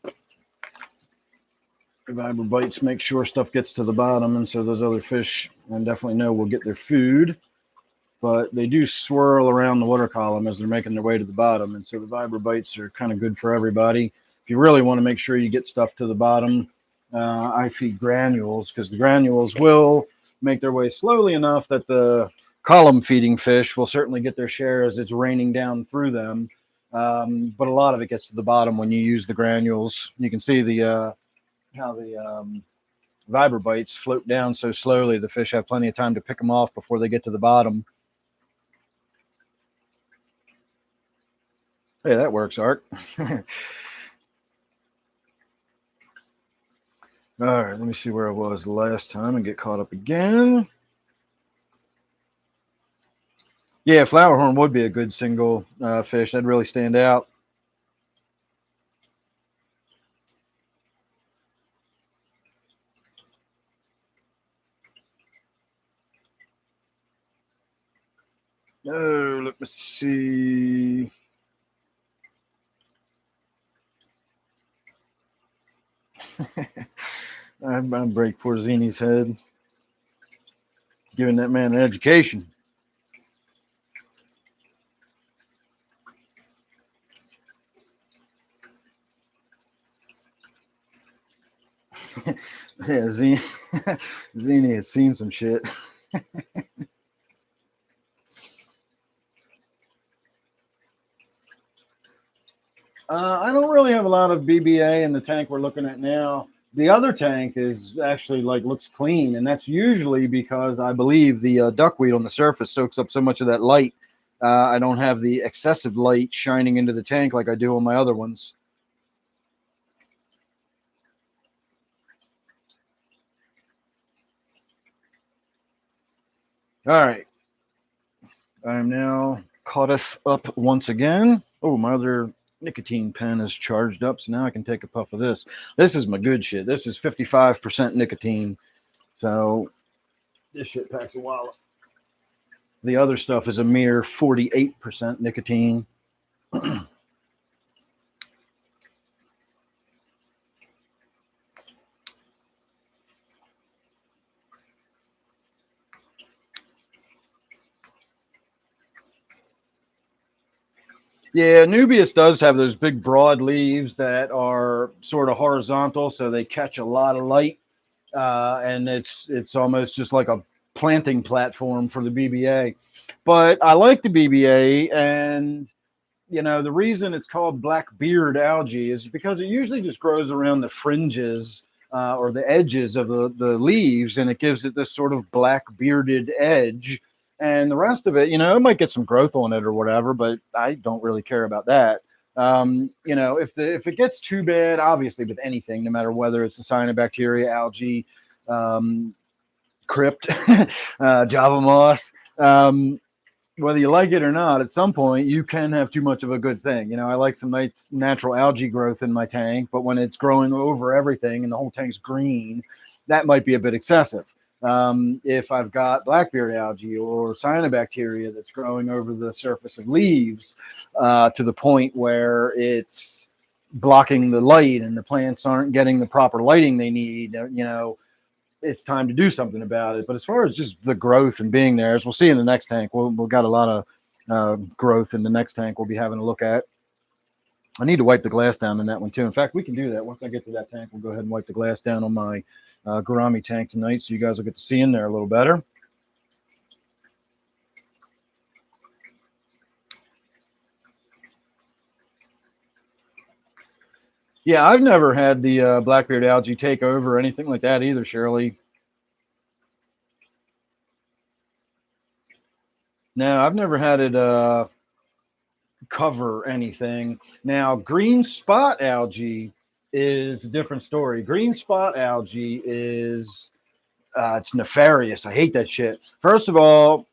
The Vibra Bites make sure stuff gets to the bottom, and so those other fish, I definitely know, will get their food. But they do swirl around the water column as they're making their way to the bottom, and so the Vibra Bites are kind of good for everybody. If you really want to make sure you get stuff to the bottom, I feed granules because the granules will make their way slowly enough that the column feeding fish will certainly get their share as it's raining down through them. But a lot of it gets to the bottom when you use the granules. You can see the how the vibrobites float down so slowly. The fish have plenty of time to pick them off before they get to the bottom. Hey, that works, Art. All right, let me see where I was last time and get caught up again. Yeah, flowerhorn would be a good single fish. That'd really stand out. Oh, let me see. I break poor Zini's head, giving that man an education. Yeah, Zini has seen some shit. I don't really have a lot of BBA in the tank we're looking at now. The other tank is actually looks clean, and that's usually because I believe the duckweed on the surface soaks up so much of that light. I don't have the excessive light shining into the tank like I do on my other ones. All right. I am now caughteth up once again. Oh, my other nicotine pen is charged up, so now I can take a puff of this. This is my good shit. This is 55% nicotine. So this shit packs a wallet. The other stuff is a mere 48% nicotine. Yeah, Nubius does have those big broad leaves that are sort of horizontal, so they catch a lot of light, and it's almost just like a planting platform for the BBA. But I like the BBA, and the reason it's called black beard algae is because it usually just grows around the fringes or the edges of the leaves, and it gives it this sort of black bearded edge. And the rest of it, it might get some growth on it or whatever, but I don't really care about that. If it gets too bad, obviously with anything, no matter whether it's a cyanobacteria, algae, crypt, Java moss, whether you like it or not, at some point you can have too much of a good thing. I like some nice natural algae growth in my tank, but when it's growing over everything and the whole tank's green, that might be a bit excessive. If I've got blackbeard algae or cyanobacteria that's growing over the surface of leaves to the point where it's blocking the light and the plants aren't getting the proper lighting they need, it's time to do something about it. But as far as just the growth and being there, as we'll see in the next tank, we've got a lot of growth in the next tank we'll be having a look at. I need to wipe the glass down in that one too. In fact, we can do that. Once I get to that tank, we'll go ahead and wipe the glass down on my gourami tank tonight so you guys will get to see in there a little better. Yeah, I've never had the blackbeard algae take over or anything like that either, Shirley. No, I've never had it cover anything. Now, green spot algae is a different story. Green spot algae is it's nefarious. I hate that shit. First of all,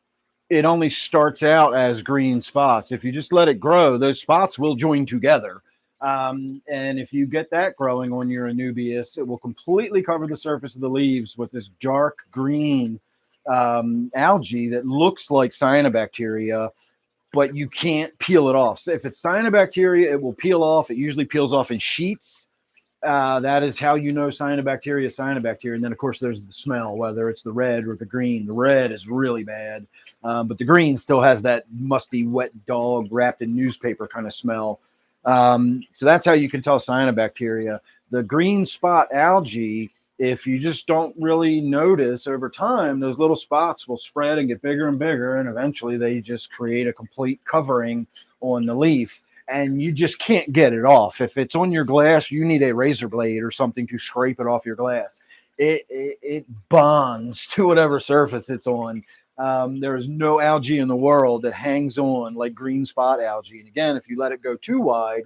it only starts out as green spots. If you just let it grow, those spots will join together. And if you get that growing on your Anubias, it will completely cover the surface of the leaves with this dark green algae that looks like cyanobacteria, but you can't peel it off. So if it's cyanobacteria, it will peel off. It usually peels off in sheets. That is how you know cyanobacteria is cyanobacteria. And then, of course, there's the smell, whether it's the red or the green. The red is really bad, but the green still has that musty, wet dog wrapped in newspaper kind of smell. So that's how you can tell cyanobacteria. The green spot algae, if you just don't really notice over time, those little spots will spread and get bigger and bigger, and eventually they just create a complete covering on the leaf, and you just can't get it off. If it's on your glass, you need a razor blade or something to scrape it off your glass. It bonds to whatever surface it's on. There is no algae in the world that hangs on like green spot algae. And again, if you let it go too wide,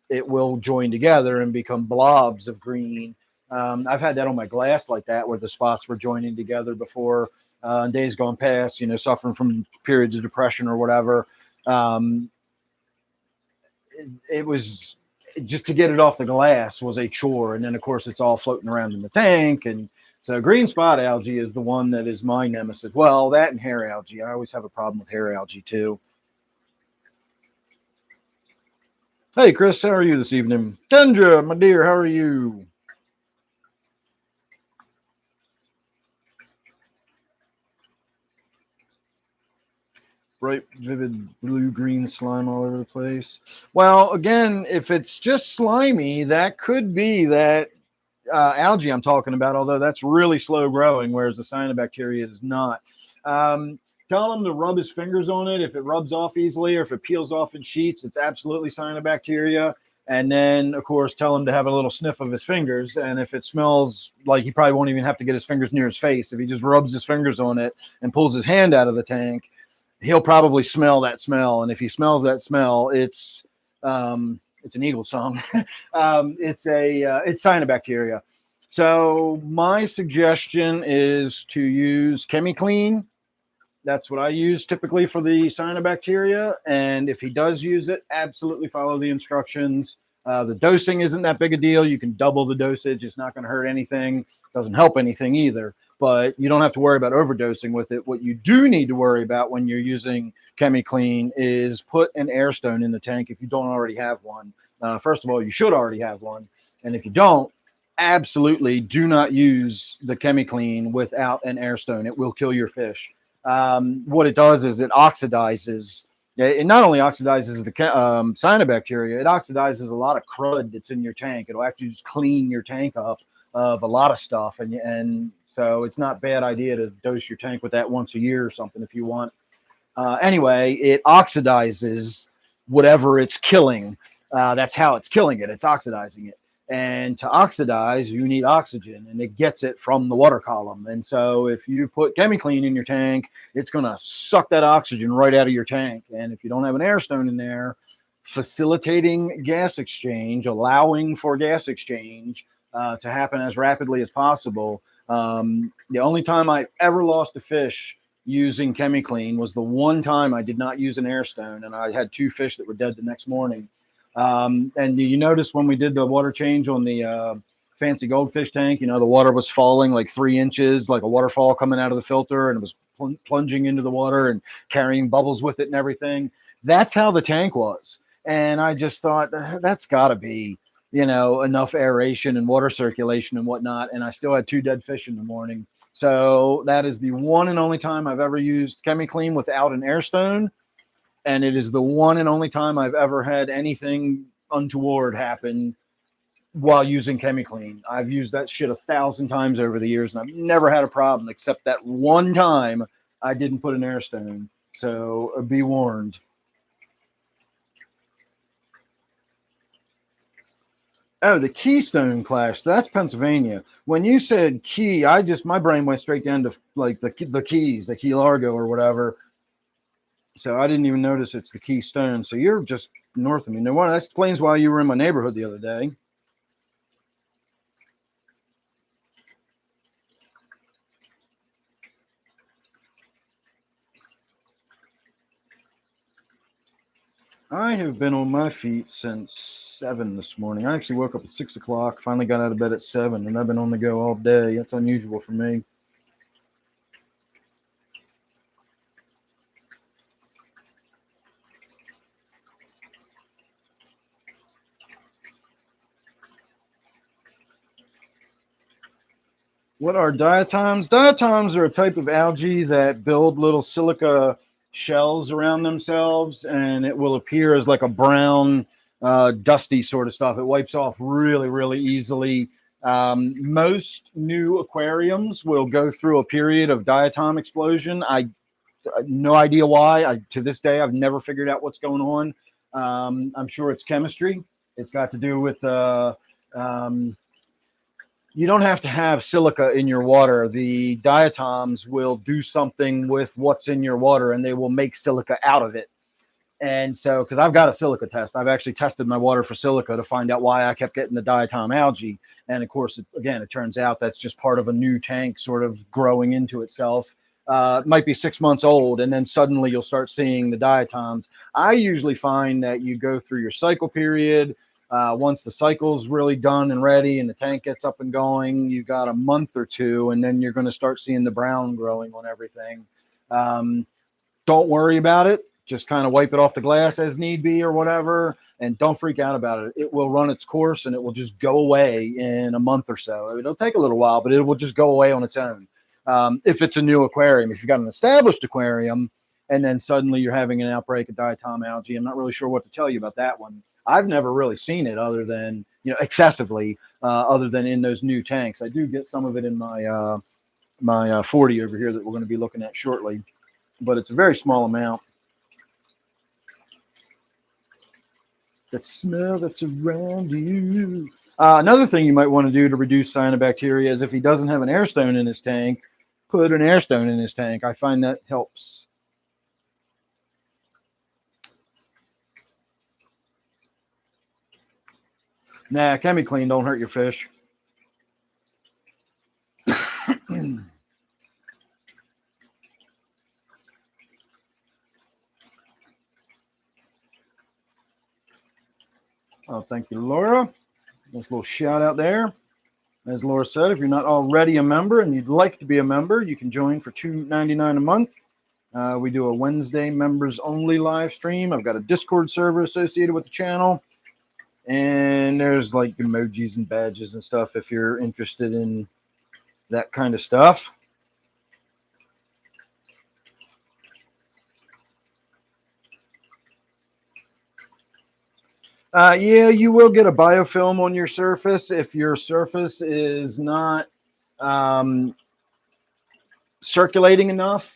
it will join together and become blobs of green. I've had that on my glass like that, where the spots were joining together before, days gone past, suffering from periods of depression or whatever. It was just to get it off the glass was a chore. And then, of course, it's all floating around in the tank. And so green spot algae is the one that is my nemesis. Well, that and hair algae. I always have a problem with hair algae, too. Hey, Chris, how are you this evening? Kendra, my dear, how are you? Bright, vivid blue-green slime all over the place. Well, again, if it's just slimy, that could be that algae I'm talking about, although that's really slow growing, whereas the cyanobacteria is not. Tell him to rub his fingers on it. If it rubs off easily or if it peels off in sheets, it's absolutely cyanobacteria. And then, of course, tell him to have a little sniff of his fingers. And if it smells like, he probably won't even have to get his fingers near his face. If he just rubs his fingers on it and pulls his hand out of the tank, he'll probably smell that smell. And if he smells that smell, it's an eagle song. It's cyanobacteria. So my suggestion is to use ChemiClean. That's what I use typically for the cyanobacteria. And if he does use it, absolutely follow the instructions. The dosing isn't that big a deal. You can double the dosage. It's not going to hurt anything. Doesn't help anything either. But you don't have to worry about overdosing with it. What you do need to worry about when you're using ChemiClean is put an air stone in the tank if you don't already have one. First of all, you should already have one. And if you don't, absolutely do not use the ChemiClean without an air stone. It will kill your fish. What it does is it oxidizes. It not only oxidizes the cyanobacteria, it oxidizes a lot of crud that's in your tank. It'll actually just clean your tank up of a lot of stuff. And so it's not a bad idea to dose your tank with that once a year or something if you want. Anyway, it oxidizes whatever it's killing. That's how it's killing it. It's oxidizing it. And to oxidize, you need oxygen, and it gets it from the water column. And so if you put ChemiClean in your tank, it's going to suck that oxygen right out of your tank. And if you don't have an air stone in there, facilitating gas exchange, allowing for gas exchange to happen as rapidly as possible. The only time I ever lost a fish using ChemiClean was the one time I did not use an air stone, and I had 2 fish that were dead the next morning. And you notice when we did the water change on the fancy goldfish tank, the water was falling like 3 inches, like a waterfall coming out of the filter, and it was plunging into the water and carrying bubbles with it and everything. That's how the tank was. And I just thought that's got to be, enough aeration and water circulation and whatnot. And I still had 2 dead fish in the morning. So that is the one and only time I've ever used ChemiClean without an air stone. And it is the one and only time I've ever had anything untoward happen while using ChemiClean. I've used that shit 1,000 times over the years, and I've never had a problem except that one time I didn't put an air stone. So be warned. Oh, the Keystone Clash. That's Pennsylvania. When you said key, my brain went straight down to like the Keys, the Key Largo or whatever. So I didn't even notice it's the Keystone. So you're just north of me. No, that explains why you were in my neighborhood the other day. I have been on my feet since 7 this morning. I actually woke up at 6 o'clock, finally got out of bed at 7, and I've been on the go all day. That's unusual for me. What are diatoms? Diatoms are a type of algae that build little silica shells around themselves, and it will appear as like a brown dusty sort of stuff. It wipes off really, really easily. Most new aquariums will go through a period of diatom explosion. I no idea why. To this day, I've never figured out what's going on. I'm sure it's chemistry. It's got to do with you don't have to have silica in your water. The diatoms will do something with what's in your water, and they will make silica out of it. And so, because I've got a silica test, I've actually tested my water for silica to find out why I kept getting the diatom algae. And of course, it turns out that's just part of a new tank sort of growing into itself. It might be 6 months old, and then suddenly you'll start seeing the diatoms. I usually find that you go through your cycle period. Once the cycle's really done and ready and the tank gets up and going, you got a month or two, and then you're going to start seeing the brown growing on everything. Don't worry about it. Just kind of wipe it off the glass as need be or whatever, and don't freak out about it. It will run its course, and it will just go away in a month or so. It'll take a little while, but it will just go away on its own. If it's a new aquarium, if you've got an established aquarium, and then suddenly you're having an outbreak of diatom algae, I'm not really sure what to tell you about that one. I've never really seen it other than, excessively, other than in those new tanks. I do get some of it in my my 40 over here that we're going to be looking at shortly, but it's a very small amount. That smell that's around you. Another thing you might want to do to reduce cyanobacteria is if he doesn't have an air stone in his tank, put an air stone in his tank. I find that helps. Nah, ChemiClean don't hurt your fish. Oh, thank you, Laura. Nice little shout out there. As Laura said, if you're not already a member and you'd like to be a member, you can join for $2.99 a month. We do a Wednesday members only live stream. I've got a Discord server associated with the channel. And there's like emojis and badges and stuff if you're interested in that kind of stuff. Yeah, you will get a biofilm on your surface if your surface is not circulating enough.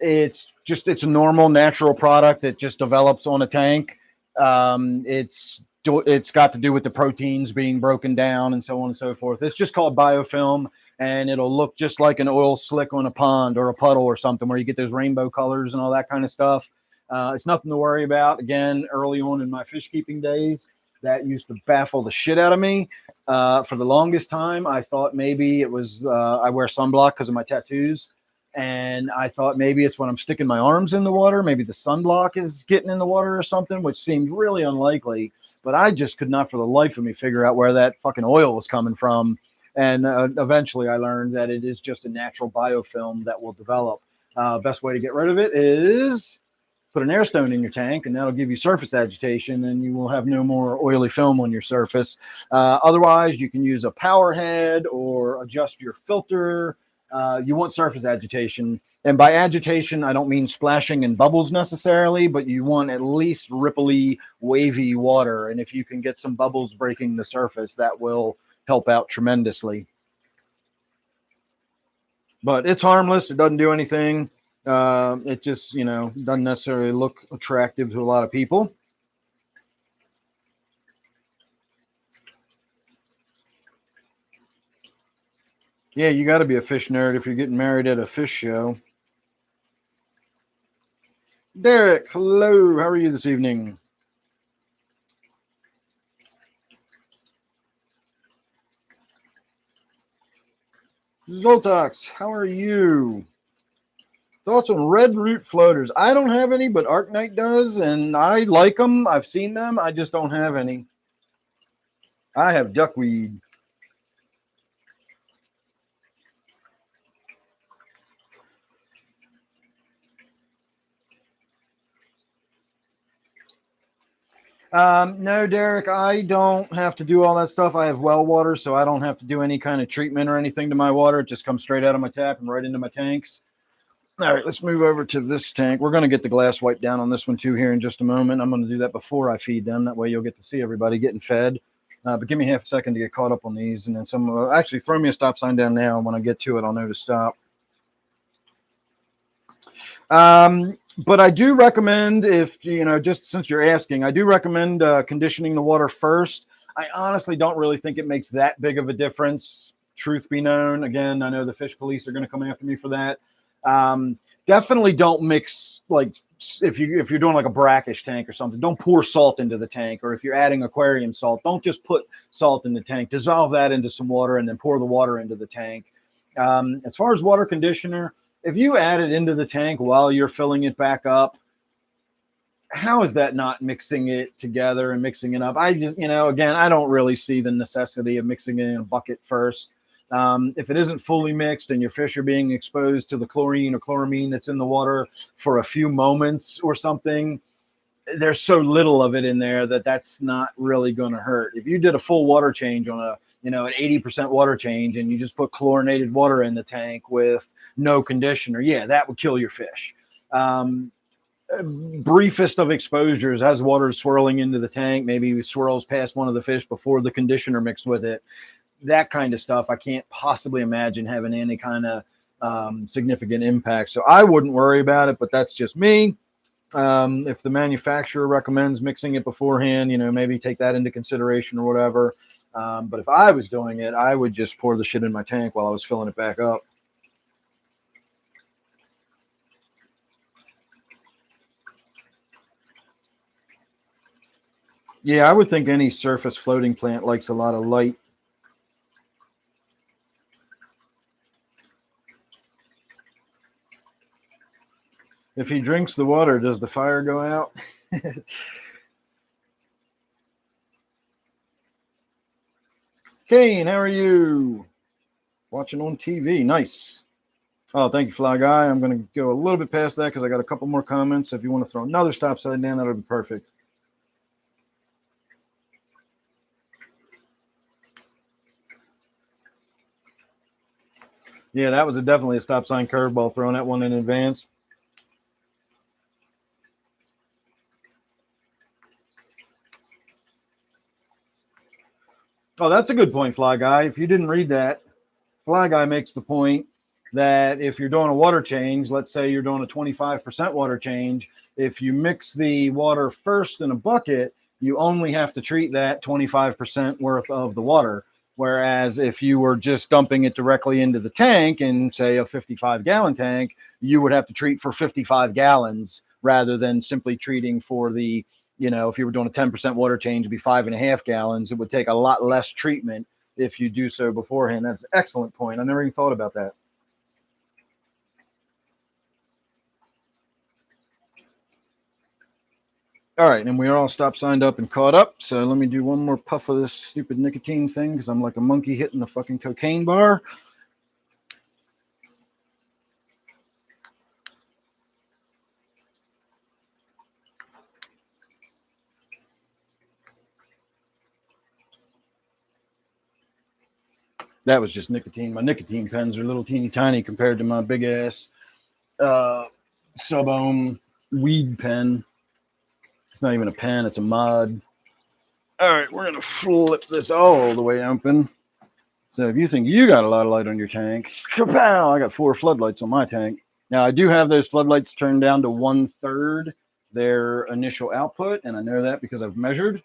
It's a normal natural product that just develops on a tank. It's got to do with the proteins being broken down and so on and so forth. It's just called biofilm, and it'll look just like an oil slick on a pond or a puddle or something where you get those rainbow colors and all that kind of stuff. It's nothing to worry about. Again, early on in my fish keeping days, that used to baffle the shit out of me. For the longest time, I thought maybe it was I wear sunblock because of my tattoos. And I thought maybe it's when I'm sticking my arms in the water. Maybe the sunblock is getting in the water or something, which seemed really unlikely. But I just could not for the life of me figure out where that fucking oil was coming from. And eventually I learned that it is just a natural biofilm that will develop. Best way to get rid of it is put an air stone in your tank, and that'll give you surface agitation, and you will have no more oily film on your surface. Otherwise, you can use a power head or adjust your filter. You want surface agitation. And by agitation, I don't mean splashing and bubbles necessarily, but you want at least ripply, wavy water. And if you can get some bubbles breaking the surface, that will help out tremendously. But it's harmless. It doesn't do anything. It just, doesn't necessarily look attractive to a lot of people. Yeah, you got to be a fish nerd if you're getting married at a fish show. Derek, hello. How are you this evening? Zoltax, how are you? Thoughts on red root floaters? I don't have any, but Arknight does, and I like them. I've seen them. I just don't have any. I have duckweed. No, Derek, I don't have to do all that stuff. I have well water, so I don't have to do any kind of treatment or anything to my water. It just comes straight out of my tap and right into my tanks. All right, let's move over to this tank. We're going to get the glass wiped down on this one too here in just a moment. I'm going to do that before I feed them. That way you'll get to see everybody getting fed. But give me half a second to get caught up on these. And then actually throw me a stop sign down now. When I get to it, I'll know to stop. But I do recommend, if, just since you're asking, I do recommend conditioning the water first. I honestly don't really think it makes that big of a difference. Truth be known. Again, I know the fish police are going to come after me for that. Definitely don't mix, like if you're doing like a brackish tank or something, don't pour salt into the tank. Or if you're adding aquarium salt, don't just put salt in the tank. Dissolve that into some water and then pour the water into the tank. As far as water conditioner, if you add it into the tank while you're filling it back up, how is that not mixing it together and mixing it up? I just, again, I don't really see the necessity of mixing it in a bucket first. If it isn't fully mixed and your fish are being exposed to the chlorine or chloramine that's in the water for a few moments or something, there's so little of it in there that's not really going to hurt. If you did a full water change on an 80% water change and you just put chlorinated water in the tank with no conditioner, yeah, that would kill your fish. Briefest of exposures as water is swirling into the tank, maybe it swirls past one of the fish before the conditioner mixed with it. That kind of stuff, I can't possibly imagine having any kind of significant impact. So I wouldn't worry about it, but that's just me. If the manufacturer recommends mixing it beforehand, maybe take that into consideration or whatever. But if I was doing it, I would just pour the shit in my tank while I was filling it back up. Yeah, I would think any surface floating plant likes a lot of light. If he drinks the water, does the fire go out? Kane, how are you? Watching on TV. Nice. Oh, thank you, Fly Guy. I'm going to go a little bit past that because I got a couple more comments. If you want to throw another stop sign down, that'll be perfect. Yeah, that was definitely a stop sign curveball, throwing that one in advance. Oh, that's a good point, Fly Guy. If you didn't read that, Fly Guy makes the point that if you're doing a water change, let's say you're doing a 25% water change, if you mix the water first in a bucket, you only have to treat that 25% worth of the water. Whereas if you were just dumping it directly into the tank in, say, a 55-gallon tank, you would have to treat for 55 gallons rather than simply treating for the, if you were doing a 10% water change, it'd be 5.5 gallons. It would take a lot less treatment if you do so beforehand. That's an excellent point. I never even thought about that. All right, and we are all stop signed up and caught up. So let me do one more puff of this stupid nicotine thing because I'm like a monkey hitting the fucking cocaine bar. That was just nicotine. My nicotine pens are little teeny tiny compared to my big ass sub-ohm weed pen. It's not even a pen, it's a mod. All right, we're gonna flip this all the way open. So if you think you got a lot of light on your tank, kapow, I got 4 floodlights on my tank. Now I do have those floodlights turned down to 1/3 their initial output, and I know that because I've measured.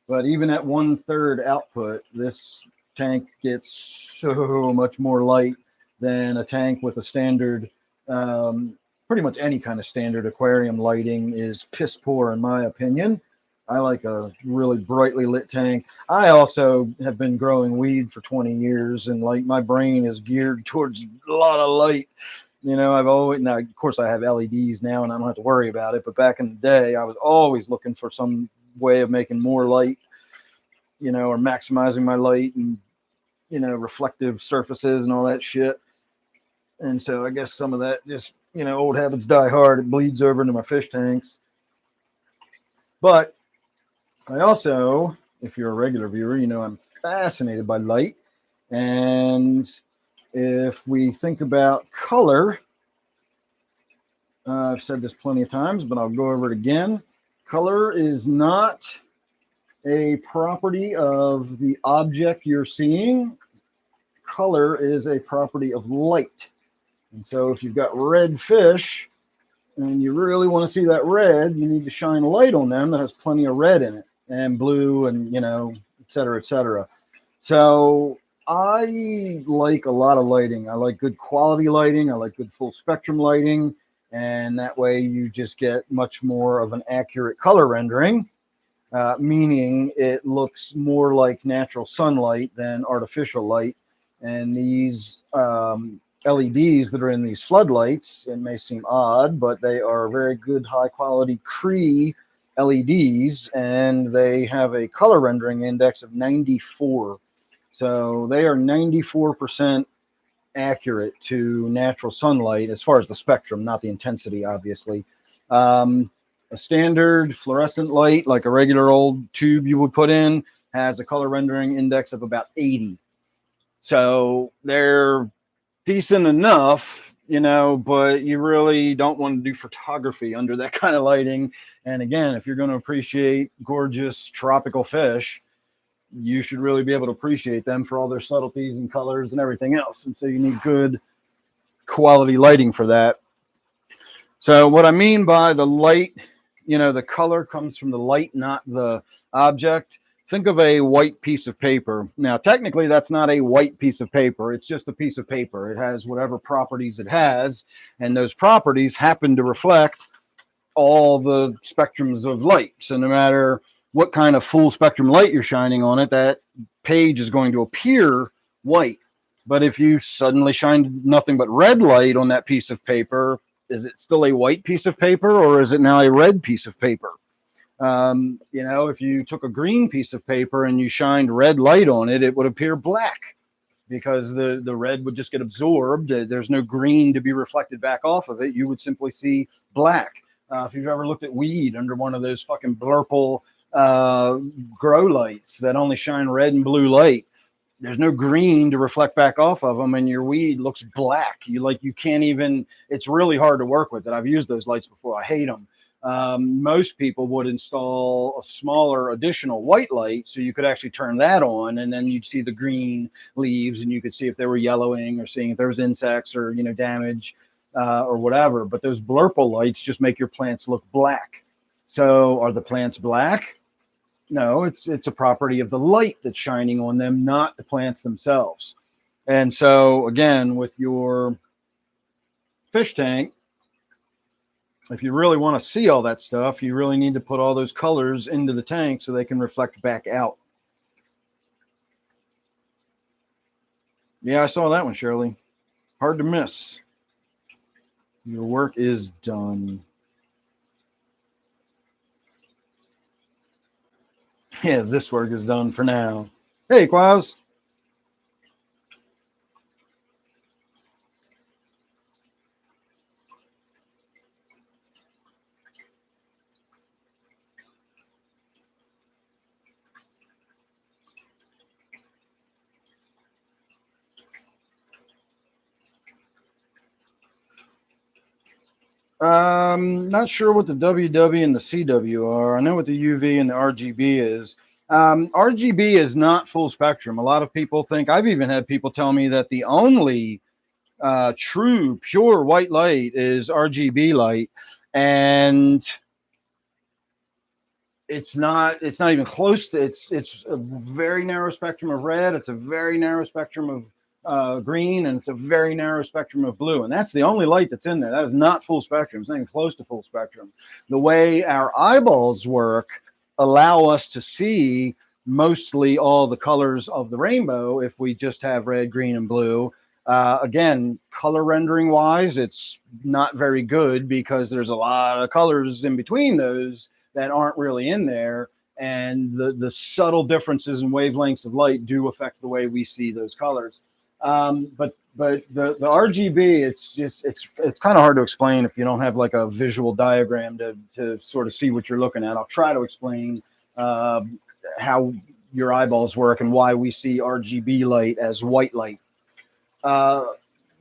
But even at 1/3 output, this tank gets so much more light than a tank with a standard, pretty much any kind of standard aquarium lighting is piss poor in my opinion. I like a really brightly lit tank. I also have been growing weed for 20 years and like my brain is geared towards a lot of light. I've always, now of course I have LEDs now and I don't have to worry about it. But back in the day, I was always looking for some way of making more light, or maximizing my light and, reflective surfaces and all that shit. And so I guess some of that just, old habits die hard. It bleeds over into my fish tanks. But I also, if you're a regular viewer, I'm fascinated by light. And if we think about color, I've said this plenty of times, but I'll go over it again. Color is not a property of the object you're seeing. Color is a property of light. And so if you've got red fish and you really want to see that red, you need to shine a light on them that has plenty of red in it, and blue, and, you know, et cetera, et cetera. So I like a lot of lighting. I like good quality lighting. I like good full spectrum lighting. And that way you just get much more of an accurate color rendering, meaning it looks more like natural sunlight than artificial light. And these LEDs that are in these floodlights, it may seem odd, but they are very good, high quality Cree LEDs, and they have a color rendering index of 94. So they are 94% accurate to natural sunlight as far as the spectrum, not the intensity, obviously. A standard fluorescent light, like a regular old tube you would put in, has a color rendering index of about 80. So they're decent enough, you know, but you really don't want to do photography under that kind of lighting. And again, if you're going to appreciate gorgeous tropical fish, you should really be able to appreciate them for all their subtleties and colors and everything else. And so you need good quality lighting for that. So what I mean by the light, you know, the color comes from the light, not the object. Think of a white piece of paper. Now, technically, that's not a white piece of paper. It's just a piece of paper. It has whatever properties it has, and those properties happen to reflect all the spectrums of light. So no matter what kind of full spectrum light you're shining on it, that page is going to appear white. But if you suddenly shine nothing but red light on that piece of paper, is it still a white piece of paper, or is it now a red piece of paper? You know, if you took a green piece of paper and you shined red light on it, it would appear black because the red would just get absorbed. There's no green to be reflected back off of it. You would simply see black. If you've ever looked at weed under one of those fucking blurple grow lights that only shine red and blue light, there's no green to reflect back off of them, and your weed looks black. You can't even, it's really hard to work with it. I've used those lights before. I hate them. Most people would install a smaller additional white light so you could actually turn that on, and then you'd see the green leaves and you could see if they were yellowing or seeing if there was insects or, you know, damage or whatever. But those blurple lights just make your plants look black. So are the plants black? No, it's a property of the light that's shining on them, not the plants themselves. And so again, with your fish tank, if you really want to see all that stuff, you really need to put all those colors into the tank so they can reflect back out. Yeah, I saw that one, Shirley. Hard to miss. Your work is done. Yeah, this work is done for now. Hey, Quaz. Not sure what the WW and the CW are. I know what the UV and the RGB is. RGB is not full spectrum. A lot of people think, I've even had people tell me that the only true, pure white light is RGB light. And it's not even close to, it's a very narrow spectrum of red. It's a very narrow spectrum of green, and it's a very narrow spectrum of blue, and that's the only light that's in there. That is not full spectrum. It's not even close to full spectrum. The way our eyeballs work allow us to see mostly all the colors of the rainbow if we just have red, green, and blue. Again, color rendering wise, it's not very good because there's a lot of colors in between those that aren't really in there, and the subtle differences in wavelengths of light do affect the way we see those colors. But the RGB, it's kind of hard to explain if you don't have like a visual diagram to sort of see what you're looking at. I'll try to explain how your eyeballs work and why we see RGB light as white light. Uh,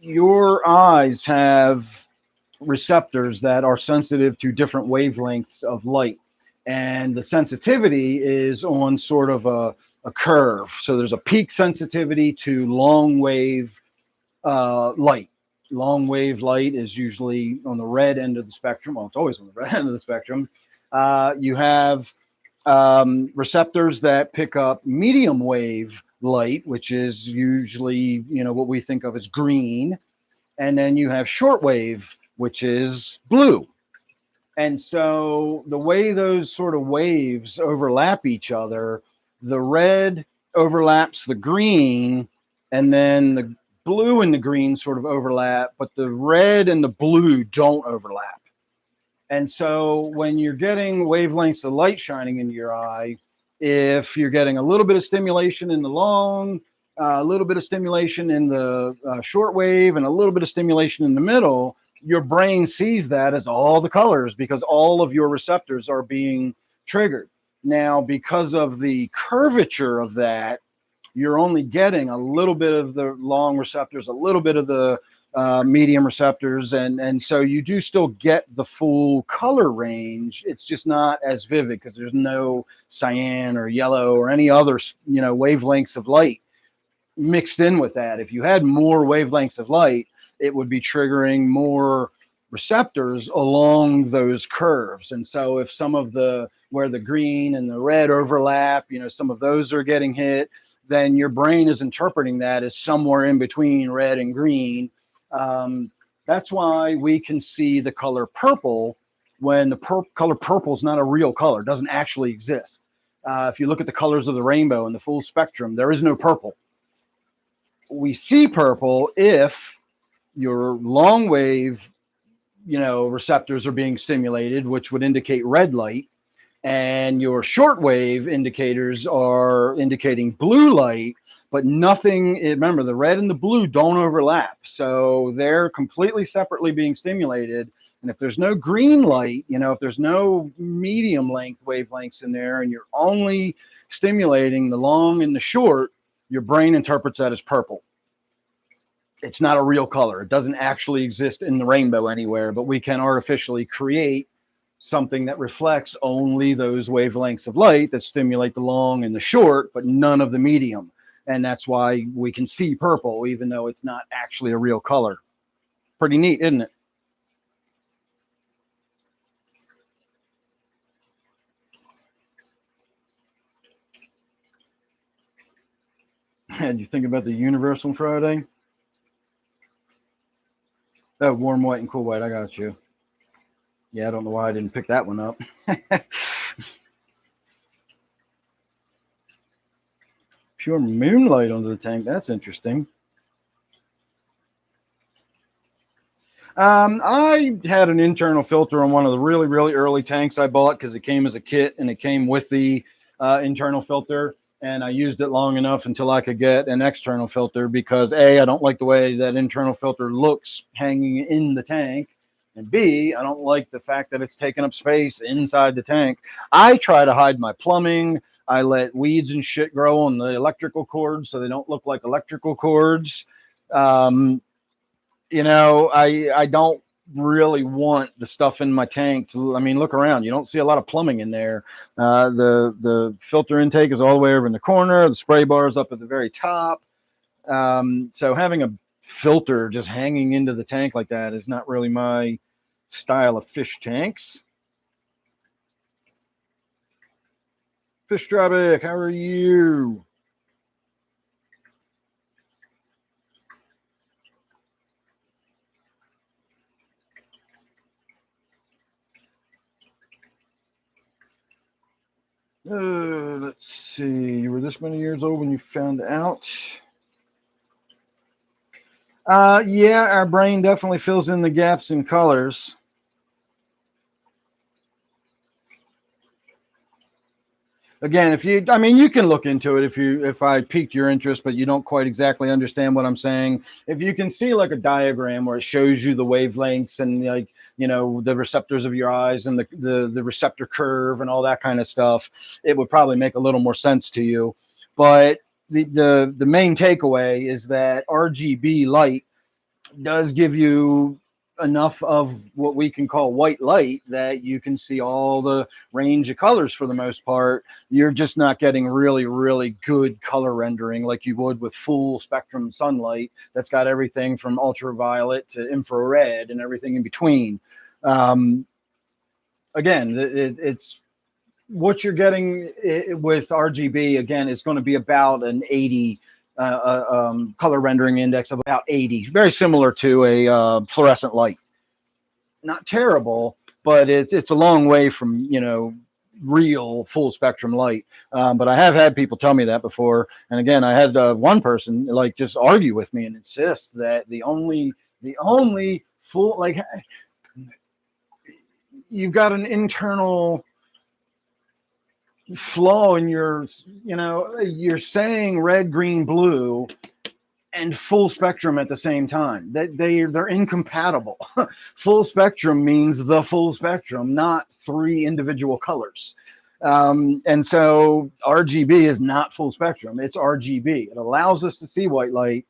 your eyes have receptors that are sensitive to different wavelengths of light. And the sensitivity is on sort of a curve. So there's a peak sensitivity to long wave light. Long wave light is usually on the red end of the spectrum. Well, it's always on the red end of the spectrum. You have receptors that pick up medium wave light, which is usually, what we think of as green. And then you have shortwave, which is blue. And so the way those sort of waves overlap each other, the red overlaps the green, and then the blue and the green sort of overlap, but the red and the blue don't overlap. And so when you're getting wavelengths of light shining into your eye, if you're getting a little bit of stimulation in the long, a little bit of stimulation in the short wave, and a little bit of stimulation in the middle, your brain sees that as all the colors because all of your receptors are being triggered. Now, because of the curvature of that, you're only getting a little bit of the long receptors, a little bit of the medium receptors, and so you do still get the full color range. It's just not as vivid because there's no cyan or yellow or any other wavelengths of light mixed in with that. If you had more wavelengths of light, it would be triggering more receptors along those curves. And so if some of where the green and the red overlap, some of those are getting hit, then your brain is interpreting that as somewhere in between red and green. That's why we can see the color purple when the color purple is not a real color, doesn't actually exist. If you look at the colors of the rainbow and the full spectrum, there is no purple. We see purple if your long wave, receptors are being stimulated, which would indicate red light, and your shortwave indicators are indicating blue light, but nothing. Remember, the red and the blue don't overlap, so they're completely separately being stimulated. And if there's no green light, if there's no medium length wavelengths in there, and you're only stimulating the long and the short, your brain interprets that as purple. It's not a real color. It doesn't actually exist in the rainbow anywhere, but we can artificially create something that reflects only those wavelengths of light that stimulate the long and the short, but none of the medium. And that's why we can see purple, even though it's not actually a real color. Pretty neat, isn't it? Did you think about the universe on Friday? Oh, warm white and cool white. I got you. Yeah, I don't know why I didn't pick that one up. Pure moonlight under the tank. That's interesting. I had an internal filter on one of the really, really early tanks I bought because it came as a kit and it came with the internal filter. And I used it long enough until I could get an external filter because A, I don't like the way that internal filter looks hanging in the tank. And B, I don't like the fact that it's taking up space inside the tank. I try to hide my plumbing. I let weeds and shit grow on the electrical cords so they don't look like electrical cords. I don't really want the stuff in my tank to, look around. You don't see a lot of plumbing in there. The filter intake is all the way over in the corner. The spray bar is up at the very top. So having a filter just hanging into the tank like that is not really my style of fish tanks. Fish Tropic, how are you? Let's see. You were this many years old when you found out. Yeah, our brain definitely fills in the gaps in colors. Again, you can look into it if I piqued your interest, but you don't quite exactly understand what I'm saying. If you can see like a diagram where it shows you the wavelengths and the receptors of your eyes and the receptor curve and all that kind of stuff, it would probably make a little more sense to you. But the main takeaway is that RGB light does give you enough of what we can call white light that you can see all the range of colors for the most part. You're just not getting really, really good color rendering like you would with full spectrum sunlight that's got everything from ultraviolet to infrared and everything in between. Again, it's what you're getting with RGB. Again, is going to be about an 80 color rendering index of about 80, very similar to a fluorescent light. Not terrible, but it's a long way from, you know, real full spectrum light. But I have had people tell me that before. And again, I had one person like just argue with me and insist that the only full, like, you've got an internal flaw in your, you know, you're saying red, green, blue and full spectrum at the same time. They're incompatible. Full spectrum means the full spectrum, not 3 individual colors. And so RGB is not full spectrum. It's RGB. It allows us to see white light,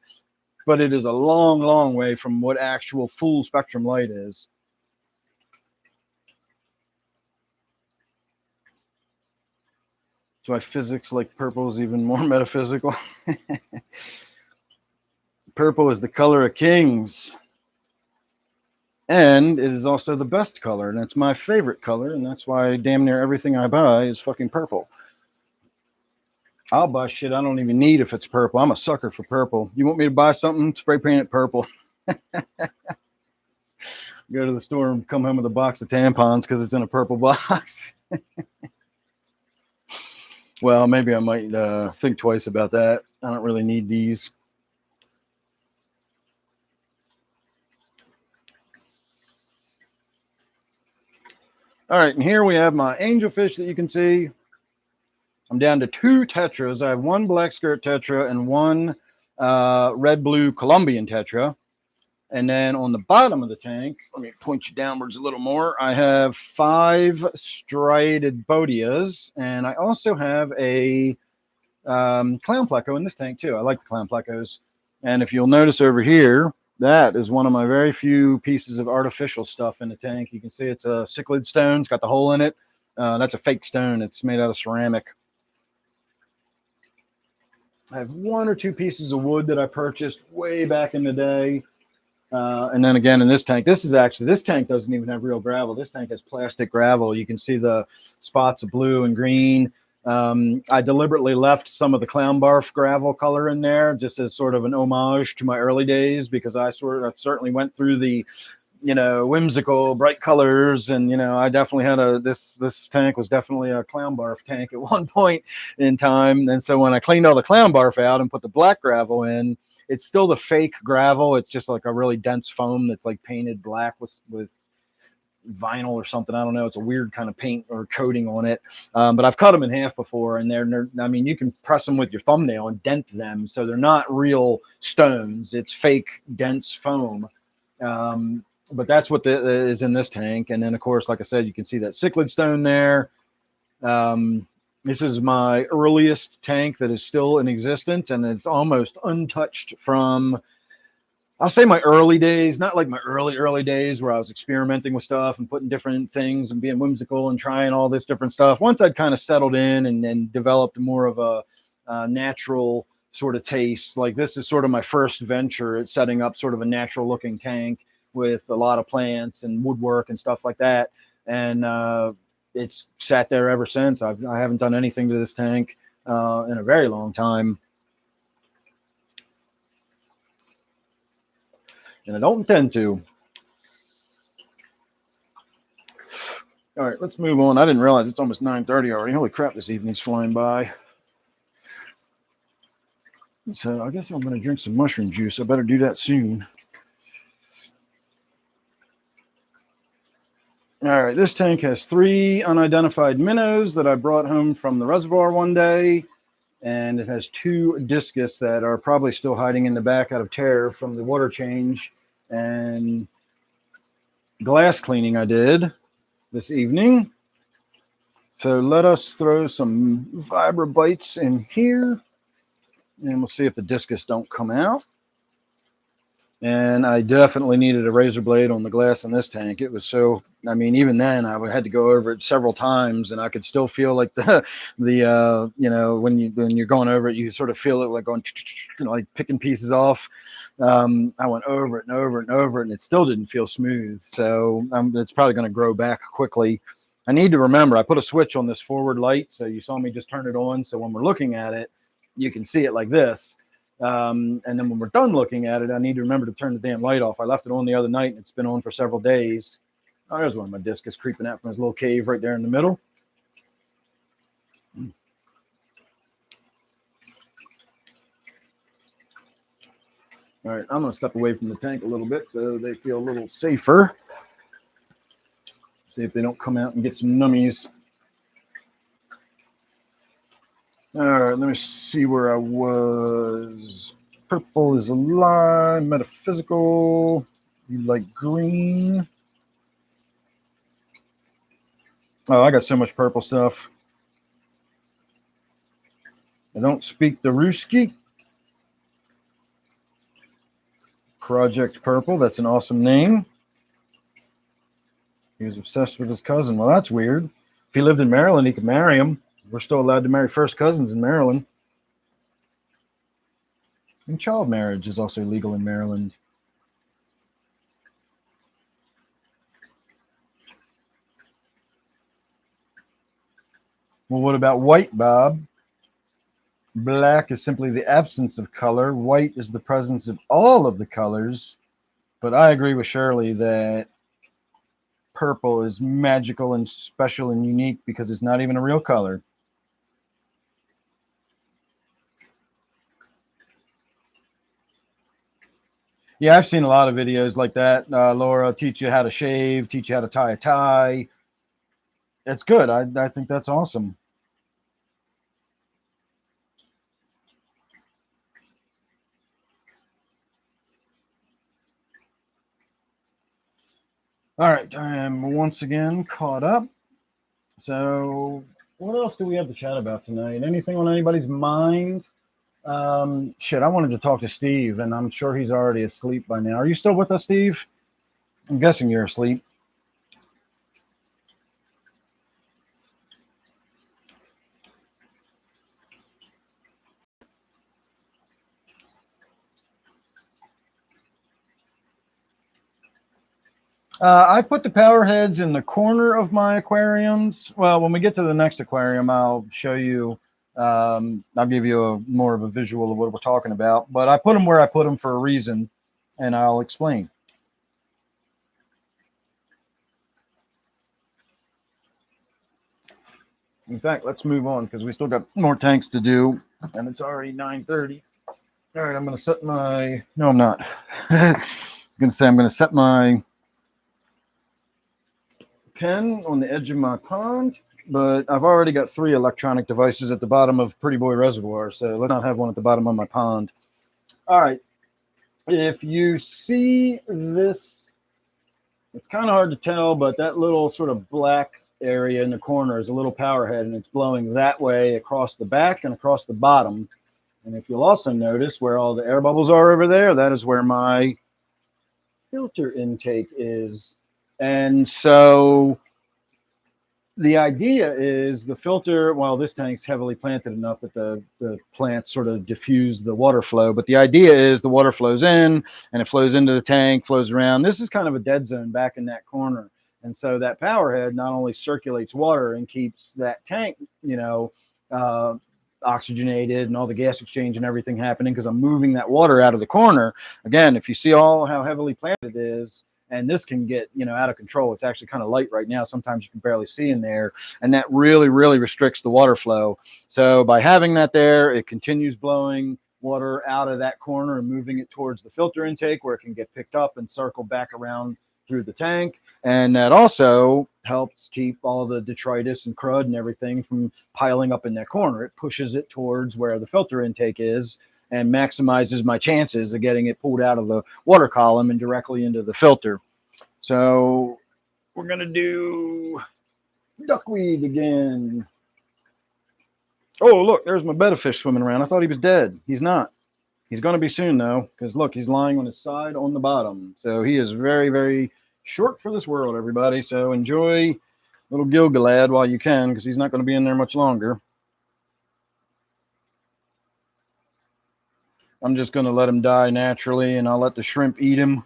but it is a long, long way from what actual full spectrum light is. So why physics like purple is even more metaphysical. Purple is the color of kings. And it is also the best color, and it's my favorite color, and that's why damn near everything I buy is fucking purple. I'll buy shit I don't even need if it's purple. I'm a sucker for purple. You want me to buy something? Spray paint it purple. Go to the store and come home with a box of tampons because it's in a purple box. Well, maybe I might think twice about that. I don't really need these. All right, and here we have my angelfish that you can see. I'm down to 2 tetras. I have 1 black skirt tetra and 1 red-blue Colombian tetra. And then on the bottom of the tank, let me point you downwards a little more. I have 5 striated bodias, and I also have a clown pleco in this tank too. I like the clown plecos. And if you'll notice over here, that is one of my very few pieces of artificial stuff in the tank. You can see it's a cichlid stone. It's got the hole in it. That's a fake stone. It's made out of ceramic. I have 1 or 2 pieces of wood that I purchased way back in the day. And then again, in this tank, this tank doesn't even have real gravel. This tank has plastic gravel. You can see the spots of blue and green. I deliberately left some of the clown barf gravel color in there just as sort of an homage to my early days, because I certainly went through the, you know, whimsical bright colors. And, you know, I definitely had this tank was definitely a clown barf tank at one point in time. And so when I cleaned all the clown barf out and put the black gravel in, it's still the fake gravel. It's just like a really dense foam that's like painted black with vinyl or something. I don't know. It's a weird kind of paint or coating on it. But I've cut them in half before, and I mean, you can press them with your thumbnail and dent them. So they're not real stones. It's fake dense foam. But that's what is in this tank. And then, of course, like I said, you can see that cichlid stone there. This is my earliest tank that is still in existence, and it's almost untouched from, I'll say, my early days. Not like my early days where I was experimenting with stuff and putting different things and being whimsical and trying all this different stuff. Once I'd kind of settled in and developed more of a natural sort of taste, like this is sort of my first venture at setting up sort of a natural looking tank with a lot of plants and woodwork and stuff like that. And it's sat there ever since. I haven't done anything to this tank in a very long time. And I don't intend to. All right, let's move on. I didn't realize it's almost 9:30 already. Holy crap, this evening's flying by. So I guess I'm going to drink some mushroom juice. I better do that soon. All right, this tank has 3 unidentified minnows that I brought home from the reservoir one day. And it has 2 discus that are probably still hiding in the back out of terror from the water change and glass cleaning I did this evening. So let us throw some Vibra Bites in here. And we'll see if the discus don't come out. And I definitely needed a razor blade on the glass in this tank. It was so, I mean, even then I had to go over it several times, and I could still feel like you know, when you're going over it, you sort of feel it like going, you know, like picking pieces off. I went over it and over it and over it, and it still didn't feel smooth. So it's probably going to grow back quickly. I need to remember, I put a switch on this forward light. So you saw me just turn it on. So when we're looking at it, you can see it like this. And then when we're done looking at it, I need to remember to turn the damn light off. I left it on the other night, and it's been on for several days. Oh, there's one of my discus creeping out from his little cave right there in the middle. All right, I'm going to step away from the tank a little bit so they feel a little safer. See if they don't come out and get some nummies. All right, let me see where I was. Purple is alive. Metaphysical. You like green. Oh, I got so much purple stuff. I don't speak the Ruski. Project Purple. That's an awesome name. He was obsessed with his cousin. Well, that's weird. If he lived in Maryland, he could marry him. We're still allowed to marry first cousins in Maryland. And child marriage is also legal in Maryland. Well, what about white, Bob? Black is simply the absence of color. White is the presence of all of the colors. But I agree with Shirley that purple is magical and special and unique because it's not even a real color. Yeah, I've seen a lot of videos like that. Laura, teach you how to shave, teach you how to tie a tie. It's good. I think that's awesome. All right, I'm once again caught up. So what else do we have to chat about tonight? Anything on anybody's mind? Shit, I wanted to talk to Steve, and I'm sure he's already asleep by now. Are you still with us, Steve? I'm guessing you're asleep. I put the power heads in the corner of my aquariums. Well, when we get to the next aquarium, I'll show you. I'll give you more of a visual of what we're talking about. But I put them where I put them for a reason, and I'll explain. In fact, let's move on because we still got more tanks to do, and it's already 9:30. All right, I'm going to set my. No, I'm not. I'm going to say I'm going to set my pen on the edge of my pond, but I've already got 3 electronic devices at the bottom of Pretty Boy Reservoir, so let's not have one at the bottom of my pond. All right. If you see this, it's kind of hard to tell, but that little sort of black area in the corner is a little power head, and it's blowing that way across the back and across the bottom. And if you'll also notice where all the air bubbles are over there, that is where my filter intake is. And so the idea is the filter, well, this tank's heavily planted enough that the plants sort of diffuse the water flow. But the idea is the water flows in and it flows into the tank, flows around. This is kind of a dead zone back in that corner. And so that power head not only circulates water and keeps that tank, you know, oxygenated and all the gas exchange and everything happening because I'm moving that water out of the corner. Again, if you see all how heavily planted it is, and this can get, you know, out of control. It's actually kind of light right now. Sometimes you can barely see in there, and that really, really restricts the water flow. So by having that there, it continues blowing water out of that corner and moving it towards the filter intake where it can get picked up and circle back around through the tank. And that also helps keep all the detritus and crud and everything from piling up in that corner. It pushes it towards where the filter intake is and maximizes my chances of getting it pulled out of the water column and directly into the filter. So we're going to do duckweed again. Oh, look, there's my betta fish swimming around. I thought he was dead. He's not. He's going to be soon, though, because look, he's lying on his side on the bottom. So he is very, very short for this world, everybody. So enjoy little Gilgalad while you can, because he's not going to be in there much longer. I'm just going to let him die naturally, and I'll let the shrimp eat him.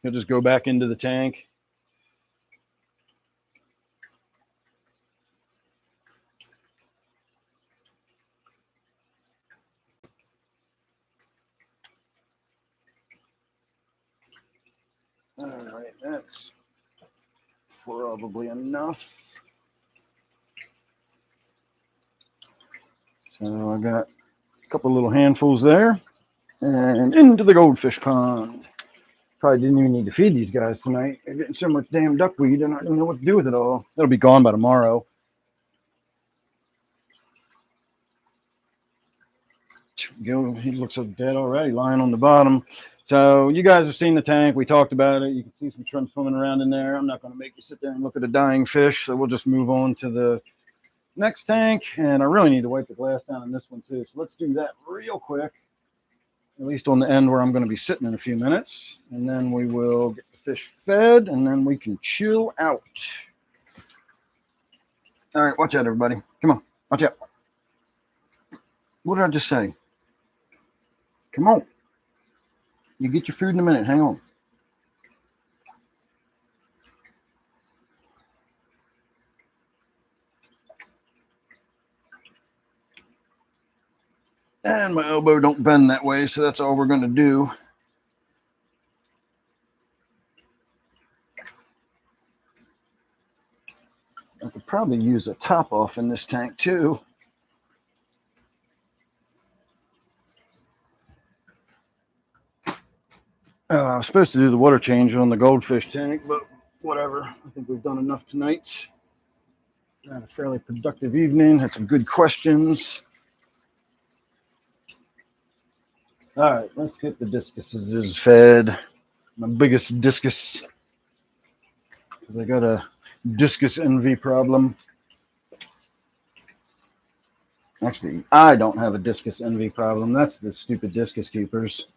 He'll just go back into the tank. All right, that's probably enough. So I got a couple little handfuls there, and into the goldfish pond. Probably didn't even need to feed these guys tonight. They're getting so much damn duckweed, and I don't know what to do with it all. It'll be gone by tomorrow. He looks so dead already, lying on the bottom. So you guys have seen the tank. We talked about it. You can see some shrimp swimming around in there. I'm not going to make you sit there and look at a dying fish, so we'll just move on to the next tank. And I really need to wipe the glass down on this one too. So let's do that real quick, at least on the end where I'm going to be sitting in a few minutes. And then we will get the fish fed, and then we can chill out. All right, watch out, everybody. Come on, watch out. What did I just say? Come on. You get your food in a minute. Hang on. And my elbow don't bend that way, so that's all we're going to do. I could probably use a top off in this tank too. I was supposed to do the water change on the goldfish tank, but whatever. I think we've done enough tonight. Had a fairly productive evening. Had some good questions. All right, let's get the discuses fed. My biggest discus, because I got a discus envy problem. Actually, I don't have a discus envy problem. That's the stupid discus keepers.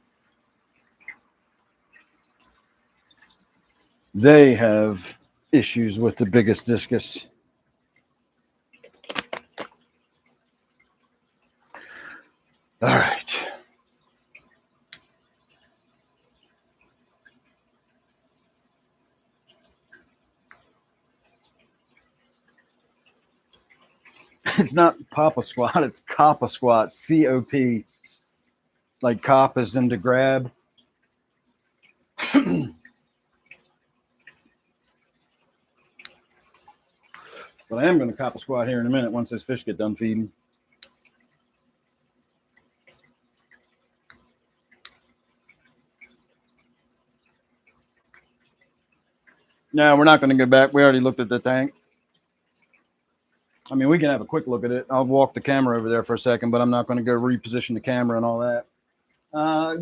They have issues with the biggest discus. All right. It's not Papa Squat, it's Coppa Squat, C-O-P. Like cop is into grab. But I am going to Coppa Squat here in a minute once those fish get done feeding. No, we're not going to go back. We already looked at the tank. I mean, we can have a quick look at it. I'll walk the camera over there for a second, but I'm not going to go reposition the camera and all that.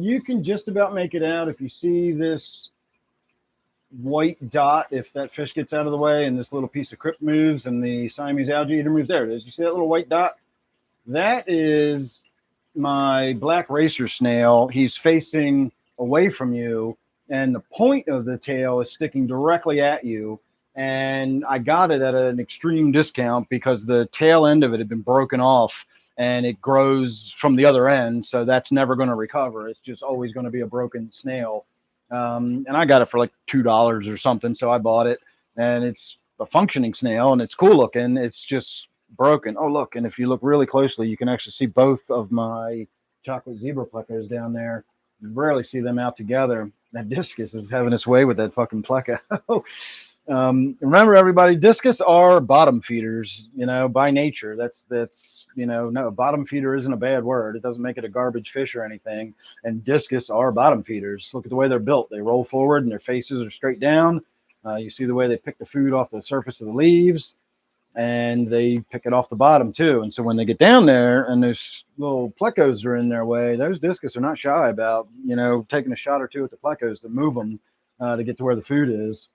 You can just about make it out if you see this white dot, if that fish gets out of the way and this little piece of crypt moves and the Siamese algae eater moves. There it is. You see that little white dot? That is my black racer snail. He's facing away from you, and the point of the tail is sticking directly at you. And I got it at an extreme discount because the tail end of it had been broken off and it grows from the other end. So that's never going to recover. It's just always going to be a broken snail. And I got it for like $2 or something. So I bought it, and it's a functioning snail and it's cool looking. It's just broken. Oh, look. And if you look really closely, you can actually see both of my chocolate zebra plecos down there. You rarely see them out together. That discus is having its way with that fucking pleco. Remember, everybody, discus are bottom feeders, by nature. That's no, bottom feeder isn't a bad word. It doesn't make it a garbage fish or anything. And discus are bottom feeders. Look at the way they're built. They roll forward and their faces are straight down. You see the way they pick the food off the surface of the leaves, and they pick it off the bottom too. And so when they get down there and those little plecos are in their way, those discus are not shy about, taking a shot or two at the plecos to move them to get to where the food is.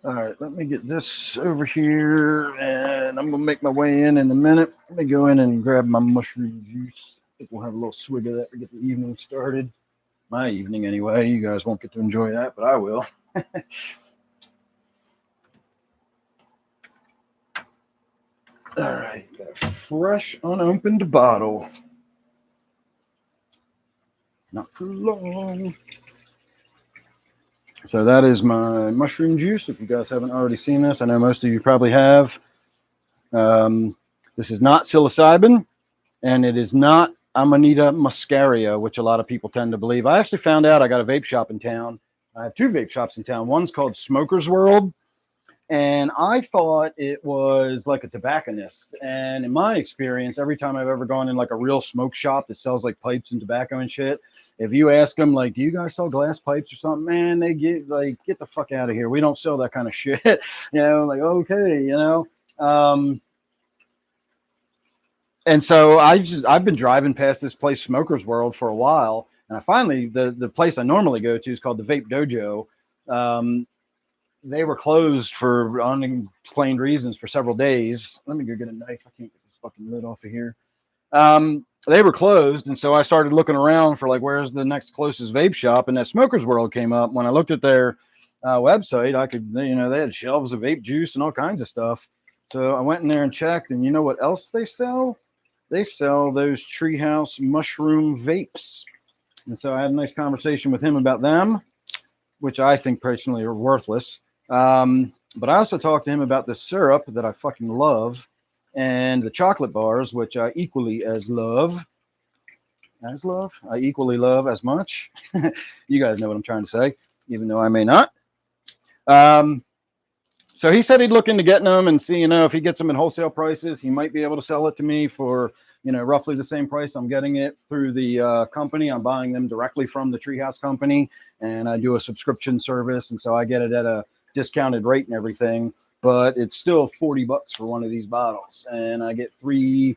All right, let me get this over here, and I'm gonna make my way in a minute. Let me go in and grab my mushroom juice. I think we'll have a little swig of that to get the evening started. My evening, anyway. You guys won't get to enjoy that, but I will. All right, got a fresh, unopened bottle. Not for long. So that is my mushroom juice. If you guys haven't already seen this, I know most of you probably have. This is not psilocybin, and it is not Amanita muscaria, which a lot of people tend to believe. I actually found out I got a vape shop in town. I have two vape shops in town. One's called Smoker's World, and I thought it was like a tobacconist. And in my experience, every time I've ever gone in like a real smoke shop that sells like pipes and tobacco and shit, if you ask them, like, do you guys sell glass pipes or something, man, they get like, get the fuck out of here. We don't sell that kind of shit. Like, okay, and so I've been driving past this place, Smoker's World, for a while. And I finally, the place I normally go to is called the Vape Dojo. They were closed for unexplained reasons for several days. Let me go get a knife. I can't get this fucking lid off of here. They were closed, and so I started looking around for like, where's the next closest vape shop, and that Smoker's World came up. When I looked at their website, I could, they had shelves of vape juice and all kinds of stuff. So I went in there and checked, and you know what else they sell? They sell those Treehouse mushroom vapes. And so I had a nice conversation with him about them, which I think personally are worthless. But I also talked to him about the syrup that I fucking love, and the chocolate bars, which I equally love. I equally love as much. You guys know what I'm trying to say, even though I may not. So he said he'd look into getting them and see, if he gets them at wholesale prices, he might be able to sell it to me for, roughly the same price I'm getting it through the company. I'm buying them directly from the Treehouse company, and I do a subscription service, and so I get it at a discounted rate and everything. But it's still $40 for one of these bottles, and I get 3,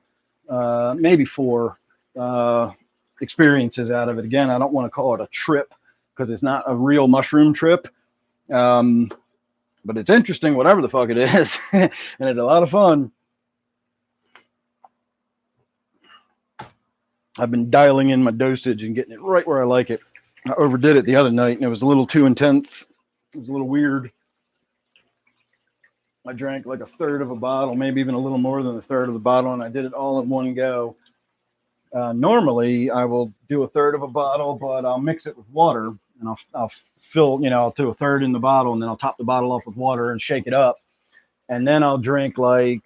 maybe 4 experiences out of it. Again, I don't want to call it a trip because it's not a real mushroom trip, but it's interesting, whatever the fuck it is, and it's a lot of fun. I've been dialing in my dosage and getting it right where I like it. I overdid it the other night, and it was a little too intense. It was a little weird. I drank like a third of a bottle, maybe even a little more than a third of the bottle, and I did it all in one go. Normally, I will do a third of a bottle, but I'll mix it with water, and I'll fill, I'll do a third in the bottle, and then I'll top the bottle off with water and shake it up. And then I'll drink like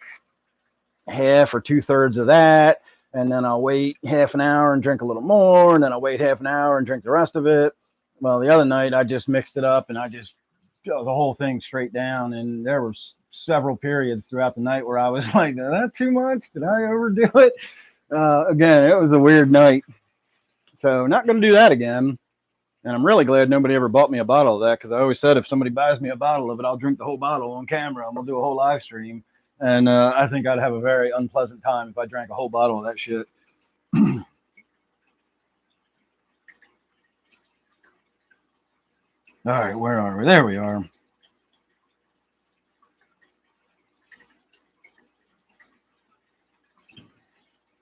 half or 2/3 of that, and then I'll wait half an hour and drink a little more, and then I'll wait half an hour and drink the rest of it. Well, the other night, I just mixed it up, and I just the whole thing straight down, and there were several periods throughout the night where I was like, is that too much? Did I overdo it? Again, it was a weird night. So not going to do that again. And I'm really glad nobody ever bought me a bottle of that, because I always said if somebody buys me a bottle of it, I'll drink the whole bottle on camera, and we'll do a whole live stream. And I think I'd have a very unpleasant time if I drank a whole bottle of that shit. All right, where are we? There we are.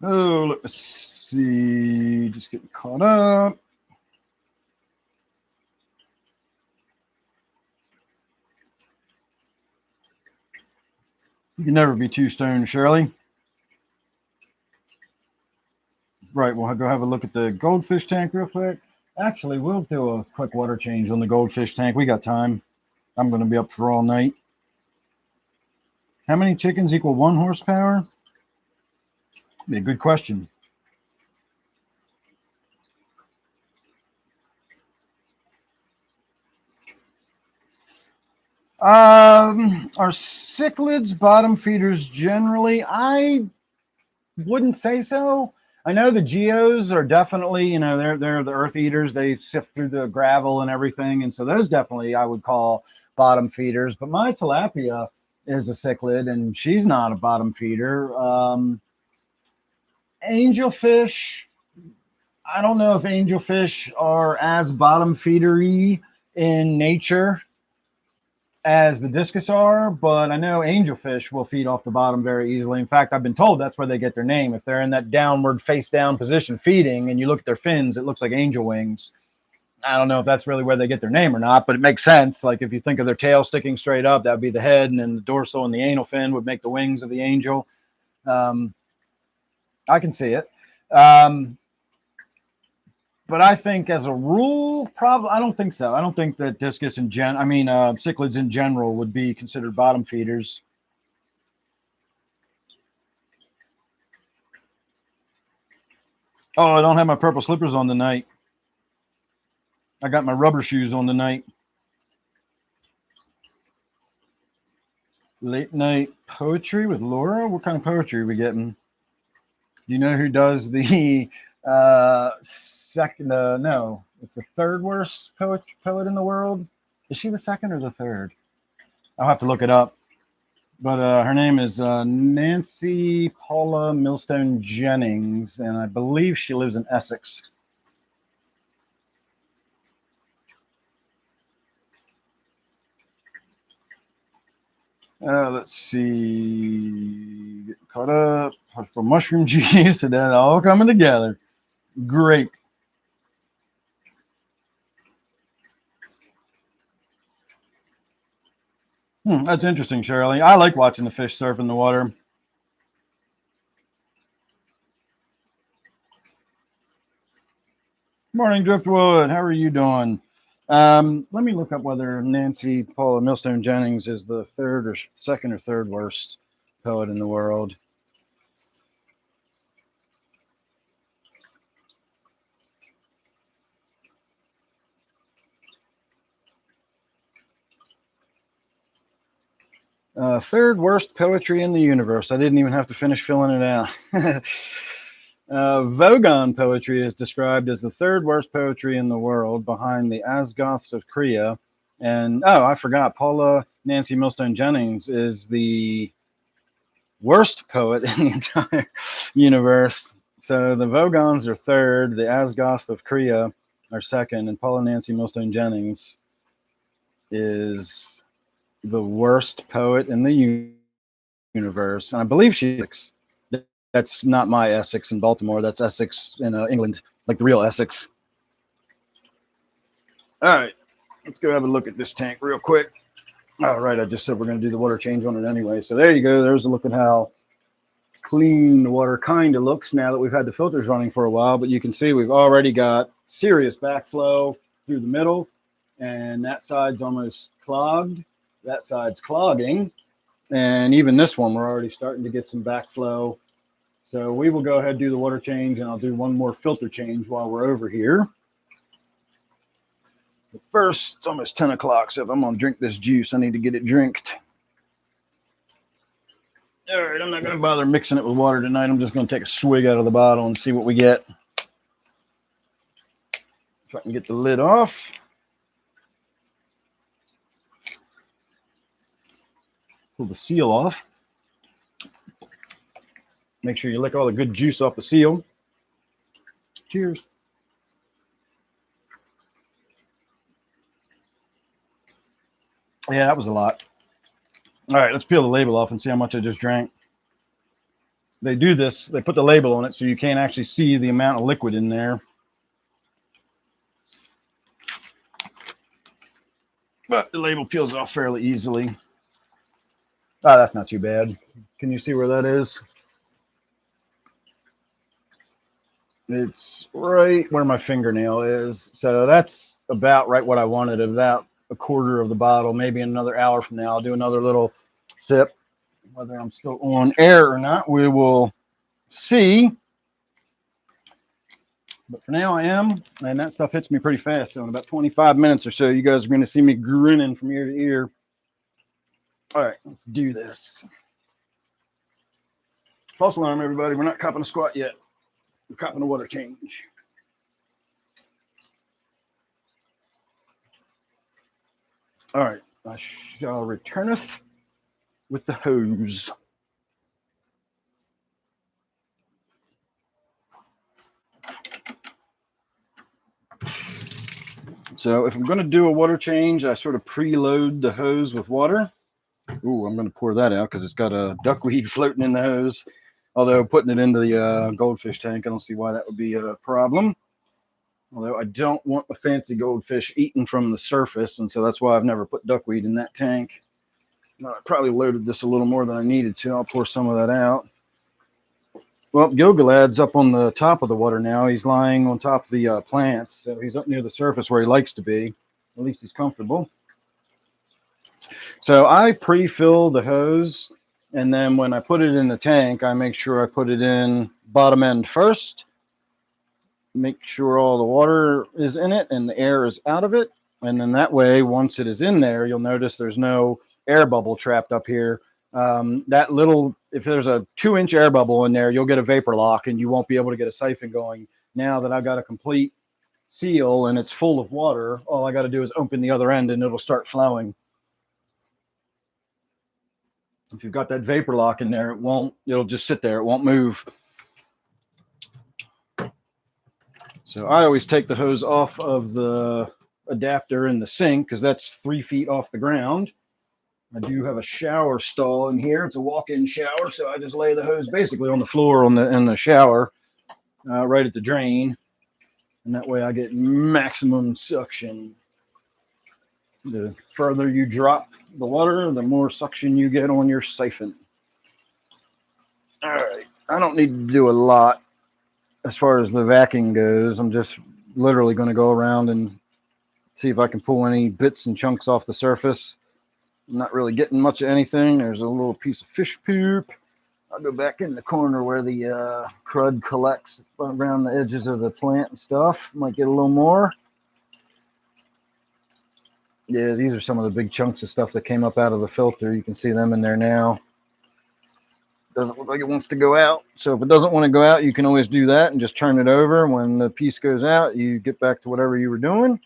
Oh, let's see. Just getting caught up. You can never be too stoned, Shirley. Right, we'll go have a look at the goldfish tank real quick. Actually, we'll do a quick water change on the goldfish tank. We got time. I'm going to be up for all night. How many chickens equal 1 horsepower? Be a good question. Are cichlids bottom feeders generally? I wouldn't say so. I know the geos are definitely, they're the earth eaters. They sift through the gravel and everything, and so those definitely I would call bottom feeders. But my tilapia is a cichlid, and she's not a bottom feeder. Angelfish, I don't know if angelfish are as bottom feedery in nature as the discus are, but I know angelfish will feed off the bottom very easily. In fact, I've been told that's where they get their name. If they're in that downward, face down position feeding, and you look at their fins, it looks like angel wings. I don't know if that's really where they get their name or not, but it makes sense. Like if you think of their tail sticking straight up, that would be the head, and then the dorsal and the anal fin would make the wings of the angel. I can see it. But I think as a rule, probably, I don't think so. I don't think that discus cichlids in general would be considered bottom feeders. Oh, I don't have my purple slippers on tonight. I got my rubber shoes on tonight. Late night poetry with Laura? What kind of poetry are we getting? Do you know who does the second? No, it's the third worst poet in the world. Is she the second or the third? I'll have to look it up. But her name is Nancy Paula Millstone Jennings, and I believe she lives in Essex. Let's see. Get caught up for mushroom juice, and then all coming together. Great. That's interesting, Shirley. I like watching the fish surf in the water. Morning, Driftwood. How are you doing? Let me look up whether Nancy Paula Millstone Jennings is the second or third worst poet in the world. Third worst poetry in the universe. I didn't even have to finish filling it out. Vogon poetry is described as the third worst poetry in the world, behind the Osgoths of Korea. And I forgot, Paula Nancy Millstone Jennings is the worst poet in the entire universe. So the Vogons are third, the Osgoths of Korea are second, and Paula Nancy Millstone Jennings is the worst poet in the universe. And I believe she's, that's not my Essex in Baltimore. That's Essex in England, like the real Essex. All right, let's go have a look at this tank real quick. All right, I just said we're going to do the water change on it anyway. So there you go. There's a look at how clean the water kind of looks now that we've had the filters running for a while. But you can see we've already got serious backflow through the middle, and that side's almost clogged. That side's clogging, and even this one, we're already starting to get some backflow. So we will go ahead and do the water change, and I'll do one more filter change while we're over here. But first, it's almost 10 o'clock, so if I'm going to drink this juice, I need to get it drinked. All right, I'm not going to bother mixing it with water tonight. I'm just going to take a swig out of the bottle and see what we get. If I can get the lid off. Pull the seal off. Make sure you lick all the good juice off the seal. Cheers. Yeah, that was a lot. All right, let's peel the label off and see how much I just drank. They do this, they put the label on it so you can't actually see the amount of liquid in there. But the label peels off fairly easily. Oh, that's not too bad. Can you see where that is? It's right where my fingernail is. So that's about right what I wanted, about a quarter of the bottle. Maybe in another hour from now, I'll do another little sip. Whether I'm still on air or not, we will see. But for now, I am. And that stuff hits me pretty fast. So in about 25 minutes or so, you guys are going to see me grinning from ear to ear. All right, let's do this. False alarm, everybody. We're not copping a squat yet. We're copping a water change. All right, I shall returneth with the hose. So if I'm going to do a water change, I sort of preload the hose with water. Ooh, I'm going to pour that out because it's got a duckweed floating in the hose. Although putting it into the goldfish tank, I don't see why that would be a problem. Although I don't want the fancy goldfish eaten from the surface, and so that's why I've never put duckweed in that tank. I probably loaded this a little more than I needed to. I'll pour some of that out. Well, Yogalad's up on the top of the water now. He's lying on top of the plants, so he's up near the surface where he likes to be. At least he's comfortable. So I pre-fill the hose, and then when I put it in the tank, I make sure I put it in bottom end first. Make sure all the water is in it and the air is out of it. And then that way, once it is in there, you'll notice there's no air bubble trapped up here. If there's a 2-inch air bubble in there, you'll get a vapor lock and you won't be able to get a siphon going. Now that I've got a complete seal and it's full of water, all I got to do is open the other end and it'll start flowing. If you've got that vapor lock in there, it'll just sit there. It won't move. So I always take the hose off of the adapter in the sink because that's 3 feet off the ground. I do have a shower stall in here. It's a walk-in shower, so I just lay the hose basically on the floor in the shower, right at the drain, and that way I get maximum suction. The further you drop the water, the more suction you get on your siphon. All right, I don't need to do a lot as far as the vacuum goes. I'm just literally going to go around and see if I can pull any bits and chunks off the surface. I'm not really getting much of anything. There's a little piece of fish poop. I'll go back in the corner where the crud collects around the edges of the plant and stuff. Might get a little more. Yeah, these are some of the big chunks of stuff that came up out of the filter. You can see them in there now. Doesn't look like it wants to go out. So if it doesn't want to go out, you can always do that and just turn it over. When the piece goes out, you get back to whatever you were doing.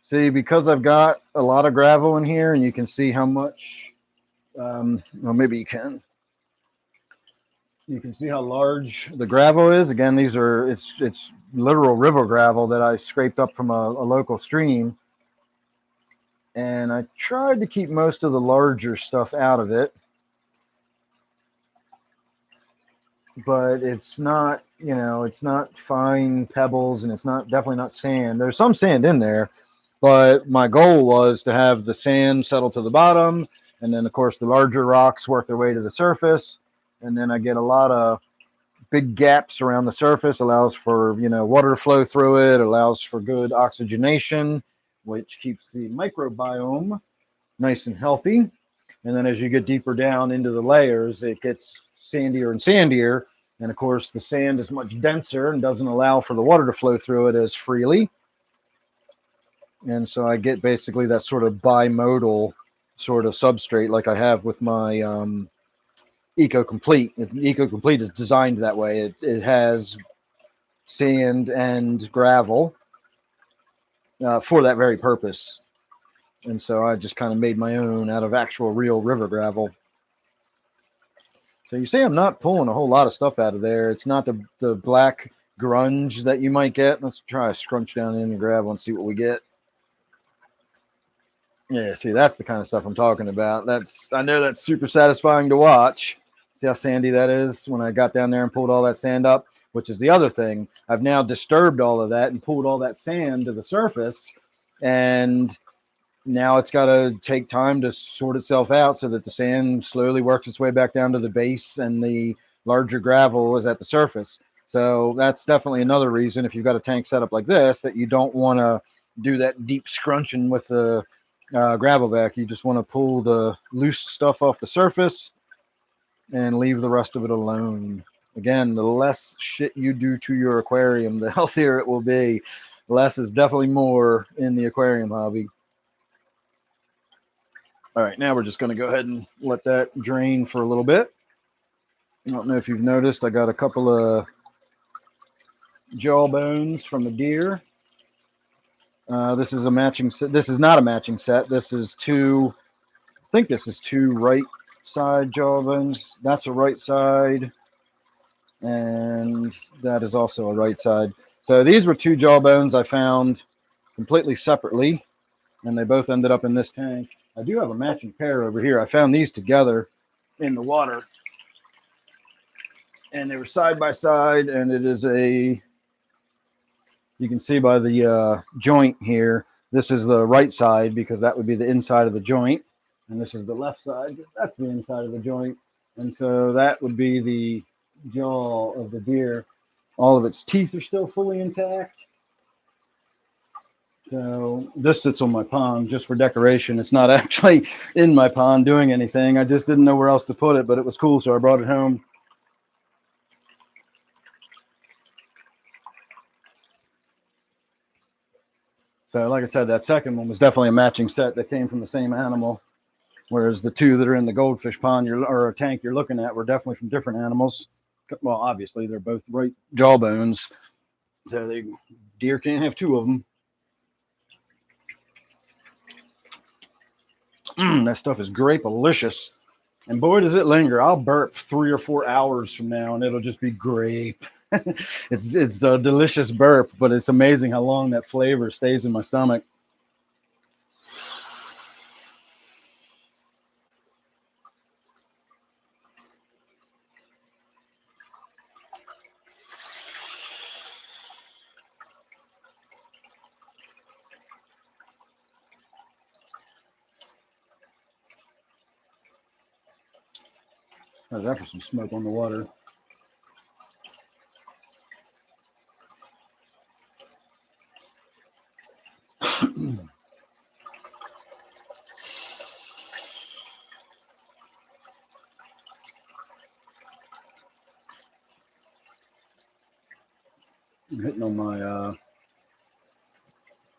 See, because I've got a lot of gravel in here, and you can see how much, well, maybe you can. You can see how large the gravel is. Again, it's literal river gravel that I scraped up from a local stream. And I tried to keep most of the larger stuff out of it. But it's not, it's not fine pebbles, and it's definitely not sand. There's some sand in there, but my goal was to have the sand settle to the bottom, and then, of course, the larger rocks work their way to the surface. And then I get a lot of big gaps around the surface, allows for, water to flow through it, allows for good oxygenation, which keeps the microbiome nice and healthy. And then as you get deeper down into the layers, it gets sandier and sandier. And of course, the sand is much denser and doesn't allow for the water to flow through it as freely. And so I get basically that sort of bimodal sort of substrate like I have with my Eco Complete. Eco Complete is designed that way. It has sand and gravel for that very purpose. And so I just kind of made my own out of actual real river gravel. So you see I'm not pulling a whole lot of stuff out of there. It's not the black grunge that you might get. Let's try to scrunch down in the gravel and see what we get. Yeah, see, that's the kind of stuff I'm talking about. I know that's super satisfying to watch. See how sandy that is when I got down there and pulled all that sand up, which is the other thing. I've now disturbed all of that and pulled all that sand to the surface, and now it's got to take time to sort itself out so that the sand slowly works its way back down to the base and the larger gravel is at the surface. So that's definitely another reason, if you've got a tank set up like this, that you don't want to do that deep scrunching with the gravel vac. You just want to pull the loose stuff off the surface and leave the rest of it alone. Again, the less shit you do to your aquarium, the healthier it will be. Less is definitely more in the aquarium hobby. All right, now we're just going to go ahead and let that drain for a little bit. I don't know if you've noticed, I got a couple of jaw bones from a deer. This is a matching set. This is not a matching set. This is two, I think this is two right side jawbones. That's a right side, and that is also a right side. So these were two jawbones I found completely separately, and they both ended up in this tank. I do have a matching pair over here. I found these together in the water, and they were side by side, and it is a, you can see by the joint here, this is the right side because that would be the inside of the joint, and this is the left side. That's the inside of the joint, and so that would be the jaw of the deer. All of its teeth are still fully intact. So this sits on my pond just for decoration. It's not actually in my pond doing anything. I just didn't know where else to put it, but it was cool, so I brought it home. So like I said, that second one was definitely a matching set that came from the same animal, whereas the two that are in the goldfish pond or a tank you're looking at were definitely from different animals. Well, obviously, they're both right jawbones, so deer can't have two of them. That stuff is grape-alicious. And boy, does it linger. I'll burp 3 or 4 hours from now, and it'll just be grape. It's a delicious burp, but it's amazing how long that flavor stays in my stomach. How's that for some smoke on the water? I'm hitting on my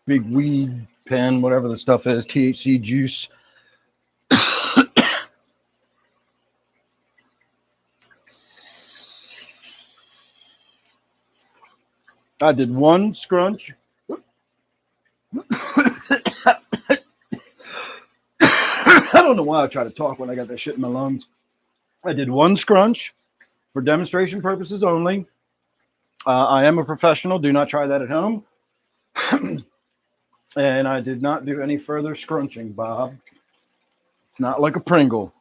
big weed pen, whatever the stuff is, THC juice. I did one scrunch. I don't know why I try to talk when I got that shit in my lungs. I did one scrunch for demonstration purposes only. I am a professional. Do not try that at home. And I did not do any further scrunching, Bob. It's not like a Pringle.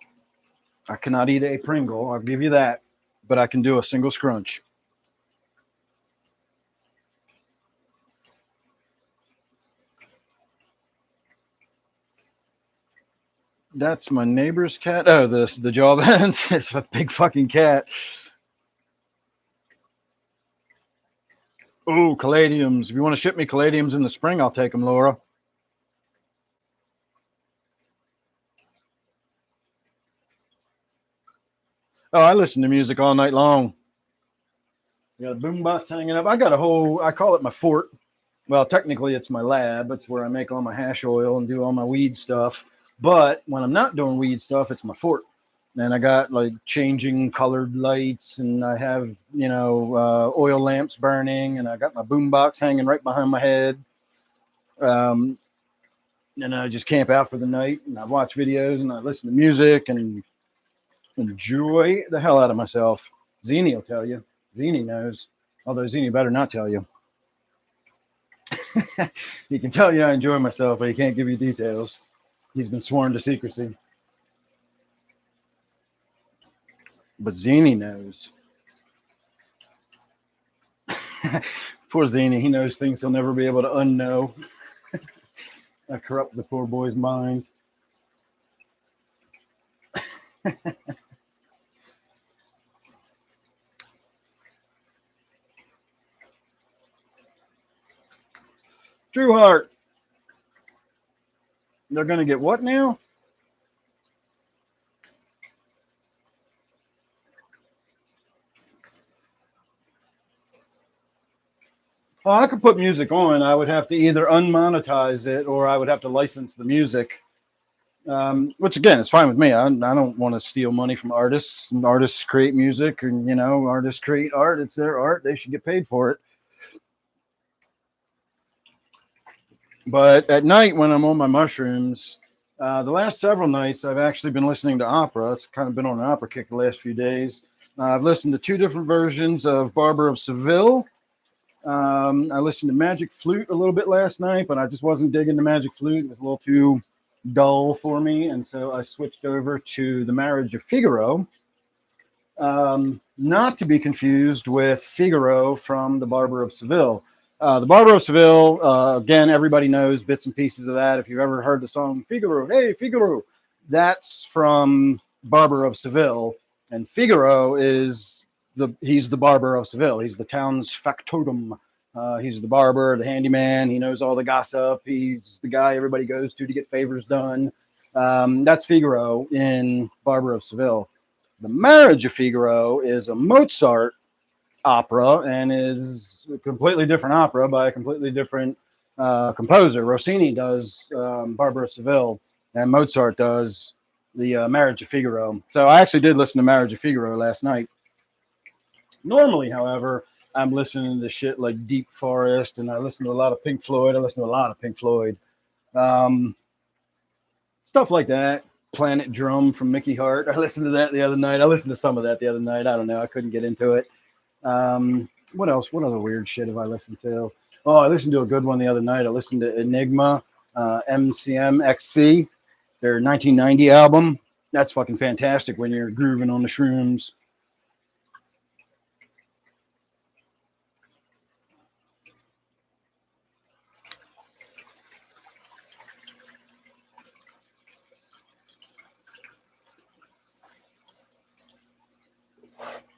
I cannot eat a Pringle. I'll give you that. But I can do a single scrunch. That's my neighbor's cat. Oh, the jawbones. It's a big fucking cat. Oh, caladiums. If you want to ship me caladiums in the spring, I'll take them, Laura. Oh, I listen to music all night long. I got a boombox hanging up. I got a whole, I call it my fort. Well, technically it's my lab. It's where I make all my hash oil and do all my weed stuff. But when I'm not doing weed stuff, it's my fort. And I got like changing colored lights, and I have, oil lamps burning, and I got my boombox hanging right behind my head. And I just camp out for the night, and I watch videos, and I listen to music, and enjoy the hell out of myself. Zini will tell you. Zini knows. Although Zini better not tell you. He can tell you I enjoy myself, but he can't give you details. He's been sworn to secrecy. But Zini knows. Poor Zini. He knows things he'll never be able to unknow. I corrupt the poor boy's mind. True Heart. They're going to get what now? Well, I could put music on. I would have to either unmonetize it or I would have to license the music, which again is fine with me. I don't want to steal money from artists. And artists create music, and artists create art. It's their art. They should get paid for it. But at night when I'm on my mushrooms, The last several nights, I've actually been listening to opera. It's kind of been on an opera kick the last few days. I've listened to two different versions of Barber of Seville. I listened to Magic Flute a little bit last night, but I just wasn't digging the Magic Flute. It was a little too dull for me, and so I switched over to The Marriage of Figaro. Not to be confused with Figaro from The Barber of Seville. The Barber of Seville, again, everybody knows bits and pieces of that. If you've ever heard the song Figaro, hey, Figaro, that's from Barber of Seville. And Figaro he's the barber of Seville. He's the town's factotum. He's the barber, the handyman. He knows all the gossip. He's the guy everybody goes to get favors done. That's Figaro in Barber of Seville. The Marriage of Figaro is a Mozart opera and is a completely different opera by a completely different composer. Rossini does Barber of Seville, and Mozart does the Marriage of Figaro. So I actually did listen to Marriage of Figaro last night. Normally, however, I'm listening to shit like Deep Forest, and I listen to a lot of Pink Floyd. Stuff like that. Planet Drum from Mickey Hart. I listened to that the other night. I listened to some of that the other night. I don't know. I couldn't get into it. What else? What other weird shit have I listened to? Oh, I listened to a good one the other night. I listened to Enigma, MCMXC, their 1990 album. That's fucking fantastic when you're grooving on the shrooms.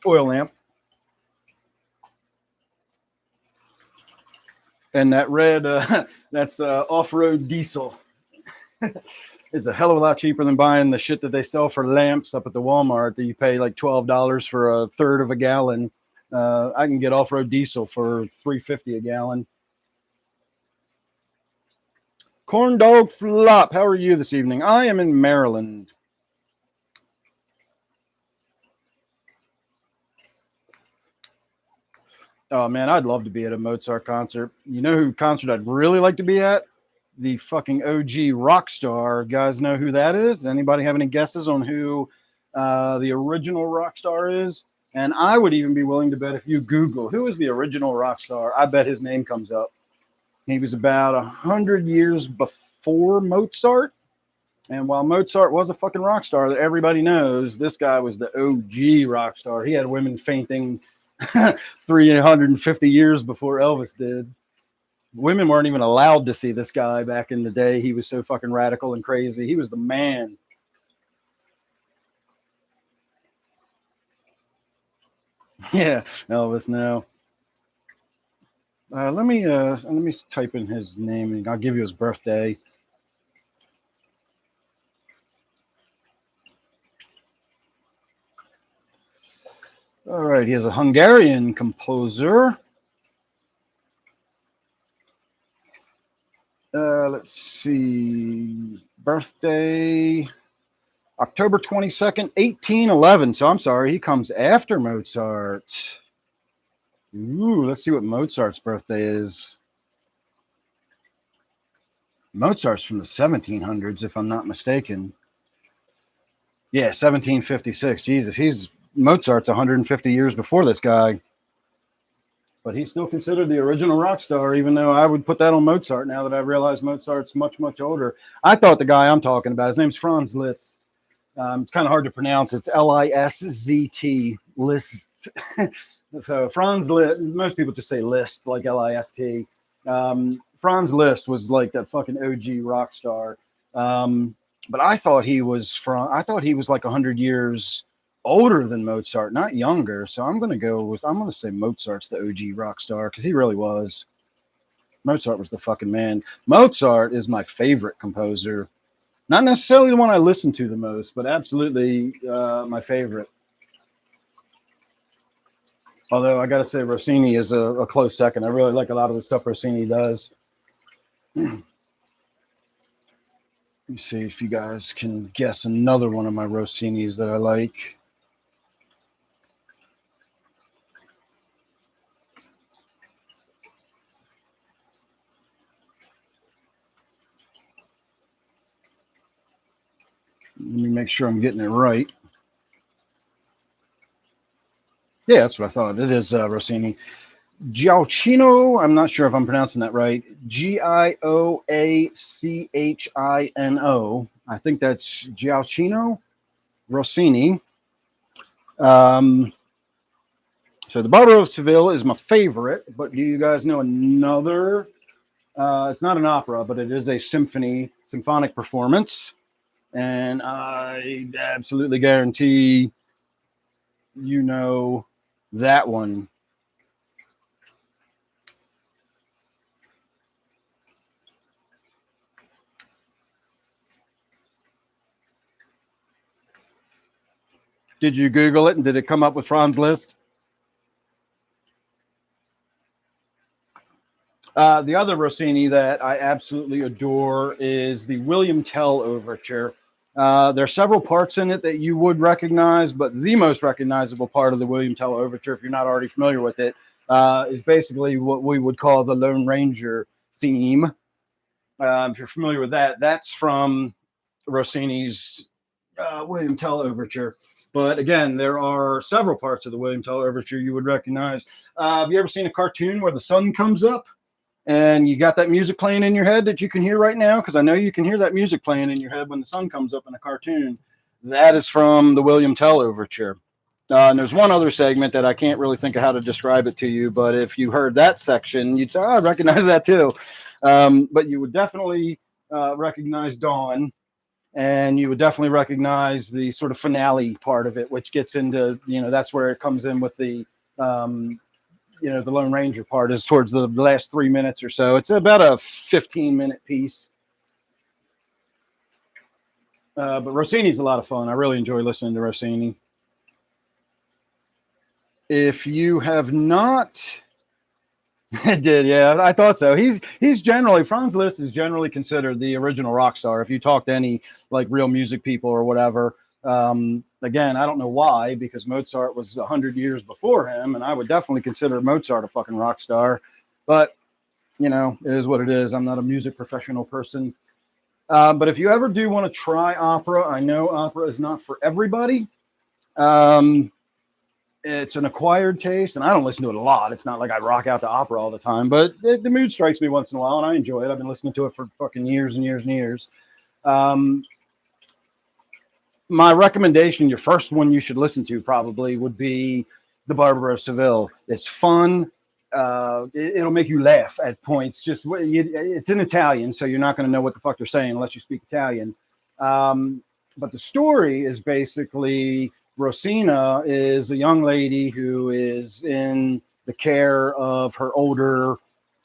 Oil lamp. And that red, that's off-road diesel. It's a hell of a lot cheaper than buying the shit that they sell for lamps up at the Walmart that you pay like $12 for a third of a gallon. I can get off-road diesel for $3.50 a gallon. Corn Dog Flop, how are you this evening? I am in Maryland. Oh man, I'd love to be at a Mozart concert. You know who concert I'd really like to be at? The fucking OG rock star. You guys know who that is? Does anybody have any guesses on who the original rock star is? And I would even be willing to bet if you Google who is the original rock star, I bet his name comes up. He was about 100 years before Mozart. And while Mozart was a fucking rock star that everybody knows, this guy was the OG rock star. He had women fainting 350 years before Elvis did. Women weren't even allowed to see this guy back in the day. He was so fucking radical and crazy. He was the man. Yeah, Elvis. No. Let me type in his name and I'll give you his birthday. All right, he is a Hungarian composer. Let's see, birthday October 22nd, 1811. So I'm sorry, he comes after Mozart. Ooh, let's see what Mozart's birthday is. Mozart's from the 1700s, if I'm not mistaken. Yeah, 1756. Jesus, Mozart's 150 years before this guy. But he's still considered the original rock star, even though I would put that on Mozart now that I realize Mozart's much, much older. I thought the guy I'm talking about, his name's Franz Liszt. It's kind of hard to pronounce. It's Liszt, Liszt. So Franz Liszt, most people just say Liszt, like List. Franz Liszt was like that fucking OG rock star. But I thought he was like 100 years older than Mozart, not younger. So I'm going to say Mozart's the OG rock star because he really was. Mozart was the fucking man. Mozart is my favorite composer. Not necessarily the one I listen to the most, but absolutely my favorite. Although I got to say Rossini is a close second. I really like a lot of the stuff Rossini does. Let me see if you guys can guess another one of my Rossinis that I like. Let me make sure I'm getting it right. Yeah, that's what I thought. It is Rossini. Giacchino, I'm not sure if I'm pronouncing that right. Giacchino. I think that's Giacchino Rossini. So the Barber of Seville is my favorite, but do you guys know another? It's not an opera, but it is a symphonic performance. And I absolutely guarantee you know that one. Did you Google it and did it come up with Franz Liszt? The other Rossini that I absolutely adore is the William Tell Overture. There are several parts in it that you would recognize, but the most recognizable part of the William Tell Overture, if you're not already familiar with it, is basically what we would call the Lone Ranger theme. If you're familiar with that, that's from Rossini's William Tell Overture. But again, there are several parts of the William Tell Overture you would recognize. Have you ever seen a cartoon where the sun comes up and you got that music playing in your head that you can hear right now? Because I know you can hear that music playing in your head when the sun comes up in a cartoon. That is from the William Tell Overture. And there's one other segment that I can't really think of how to describe it to you, but if you heard that section, you'd say, oh, I recognize that too. But you would definitely recognize Dawn, and you would definitely recognize the sort of finale part of it, which gets into, that's where it comes in with the, the Lone Ranger part is towards the last 3 minutes or so. It's about a 15-minute piece. But Rossini's a lot of fun. I really enjoy listening to Rossini. If you have not, it did, yeah, I thought so. He's generally, Franz Liszt is generally considered the original rock star. If you talk to any like real music people or whatever, again, I don't know why, because Mozart was 100 years before him, and I would definitely consider Mozart a fucking rock star. But it is what it is. I'm not a music professional person. But if you ever do want to try opera, I know opera is not for everybody. It's an acquired taste, and I don't listen to it a lot. It's not like I rock out to opera all the time, but the mood strikes me once in a while, and I enjoy it. I've been listening to it for fucking years and years and years. My recommendation, your first one you should listen to probably would be The Barber of Seville. It's fun. It'll make you laugh at points. It's in Italian, so you're not going to know what the fuck they're saying unless you speak Italian. But the story is basically Rosina is a young lady who is in the care of her older,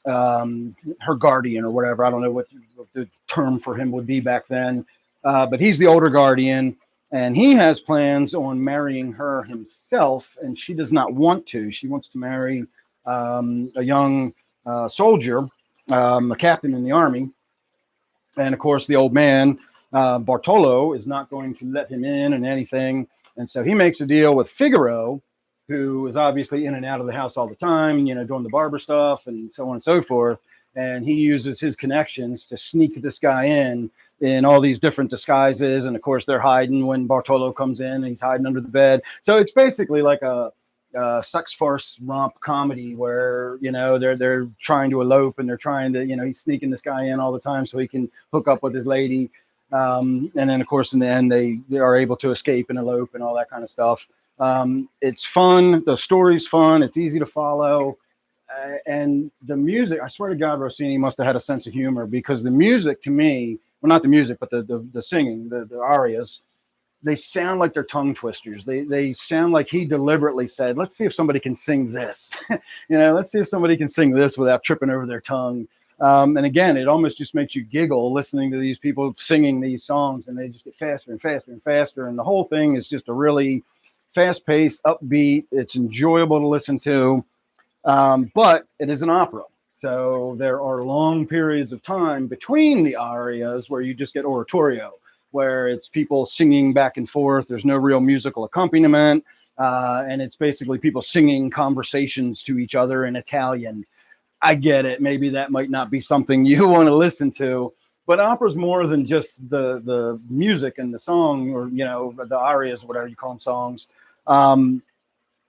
her guardian or whatever. I don't know what the term for him would be back then. But he's the older guardian, and he has plans on marrying her himself, and she does not want to. She wants to marry a young soldier, a captain in the army. And of course, the old man, Bartolo, is not going to let him in and anything. And so he makes a deal with Figaro, who is obviously in and out of the house all the time, doing the barber stuff and so on and so forth. And he uses his connections to sneak this guy in all these different disguises. And of course, they're hiding when Bartolo comes in, and he's hiding under the bed. So it's basically like a sex farce romp comedy where they're trying to elope, and they're trying to he's sneaking this guy in all the time so he can hook up with his lady, and then of course in the end they are able to escape and elope and all that kind of stuff. It's fun, the story's fun, it's easy to follow, and the music, I swear to God, Rossini must have had a sense of humor, because the music to me, well, not the music, but the singing, the arias, they sound like they're tongue twisters. They sound like he deliberately said, let's see if somebody can sing this. Let's see if somebody can sing this without tripping over their tongue. And again, it almost just makes you giggle listening to these people singing these songs, and they just get faster and faster and faster. And the whole thing is just a really fast-paced, upbeat. It's enjoyable to listen to, but it is an opera. So there are long periods of time between the arias where you just get oratorio, where it's people singing back and forth. There's no real musical accompaniment. And it's basically people singing conversations to each other in Italian. I get it. Maybe that might not be something you want to listen to. But opera's more than just the music and the song, or the arias, whatever you call them, songs.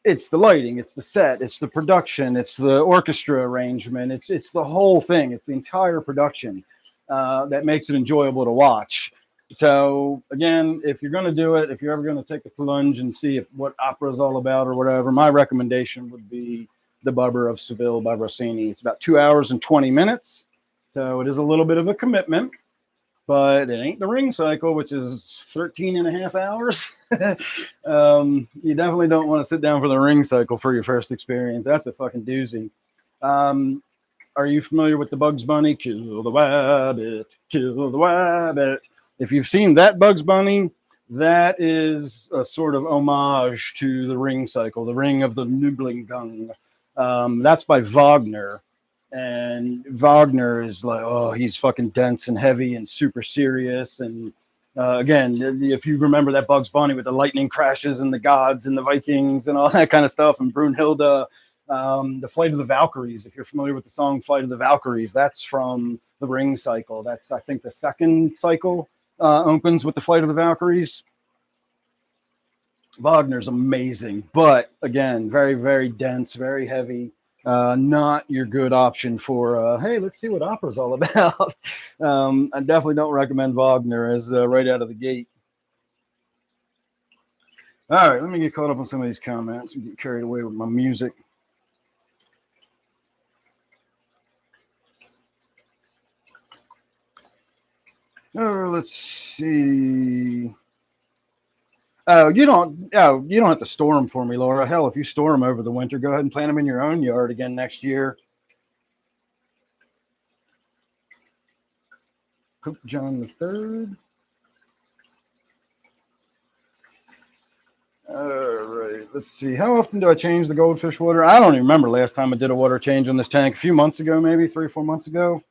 It's the lighting, it's the set, it's the production, it's the orchestra arrangement, it's the whole thing, it's the entire production that makes it enjoyable to watch. So again, if you're going to do it, if you're ever going to take the plunge and see what opera is all about or whatever, my recommendation would be The Barber of Seville by Rossini. It's about 2 hours and 20 minutes, so it is a little bit of a commitment. But it ain't the Ring Cycle, which is 13 and a half hours. You definitely don't want to sit down for the Ring Cycle for your first experience. That's a fucking doozy. Are you familiar with the Bugs Bunny? Kill the rabbit, kill the rabbit. If you've seen that Bugs Bunny, that is a sort of homage to the Ring Cycle, the Ring of the Nibelungen. That's by Wagner. And Wagner is like, oh, he's fucking dense and heavy and super serious. And again, if you remember that Bugs Bunny with the lightning crashes and the gods and the Vikings and all that kind of stuff, and Brunhilde, the Flight of the Valkyries, if you're familiar with the song Flight of the Valkyries, that's from the Ring Cycle. That's, I think, the second cycle opens with the Flight of the Valkyries. Wagner's amazing, but again, very, very dense, very heavy. Not your good option for, hey, let's see what opera's all about. I definitely don't recommend Wagner as right out of the gate. All right, let me get caught up on some of these comments and get carried away with my music. Let's see. You don't have to store them for me, Laura. Hell, if you store them over the winter, go ahead and plant them in your own yard again next year. Pope John III. All right, let's see. How often do I change the goldfish water? I don't even remember last time I did a water change on this tank. A few months ago, maybe 3 or 4 months ago.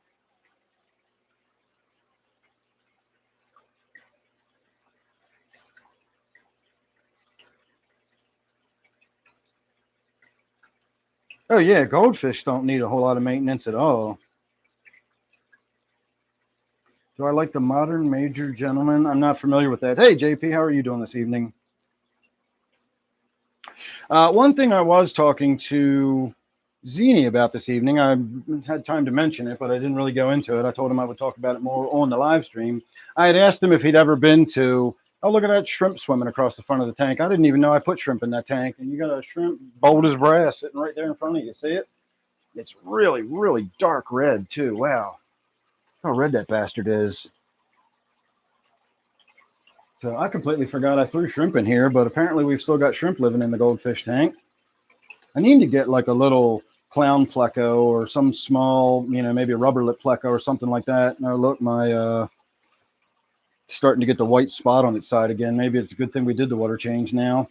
Oh, yeah, goldfish don't need a whole lot of maintenance at all. Do I like the modern major gentleman? I'm not familiar with that. Hey, JP, how are you doing this evening? One thing I was talking to Zini about this evening, I had time to mention it, but I didn't really go into it. I told him I would talk about it more on the live stream. I had asked him if he'd ever been to, oh, look at that shrimp swimming across the front of the tank. I didn't even know I put shrimp in that tank. And you got a shrimp bold as brass sitting right there in front of you. See it? It's really, really dark red, too. Wow. How red that bastard is. So I completely forgot I threw shrimp in here, but apparently we've still got shrimp living in the goldfish tank. I need to get like a little clown pleco or some small, maybe a rubber lip pleco or something like that. No, look, my starting to get the white spot on its side again. Maybe it's a good thing we did the water change now.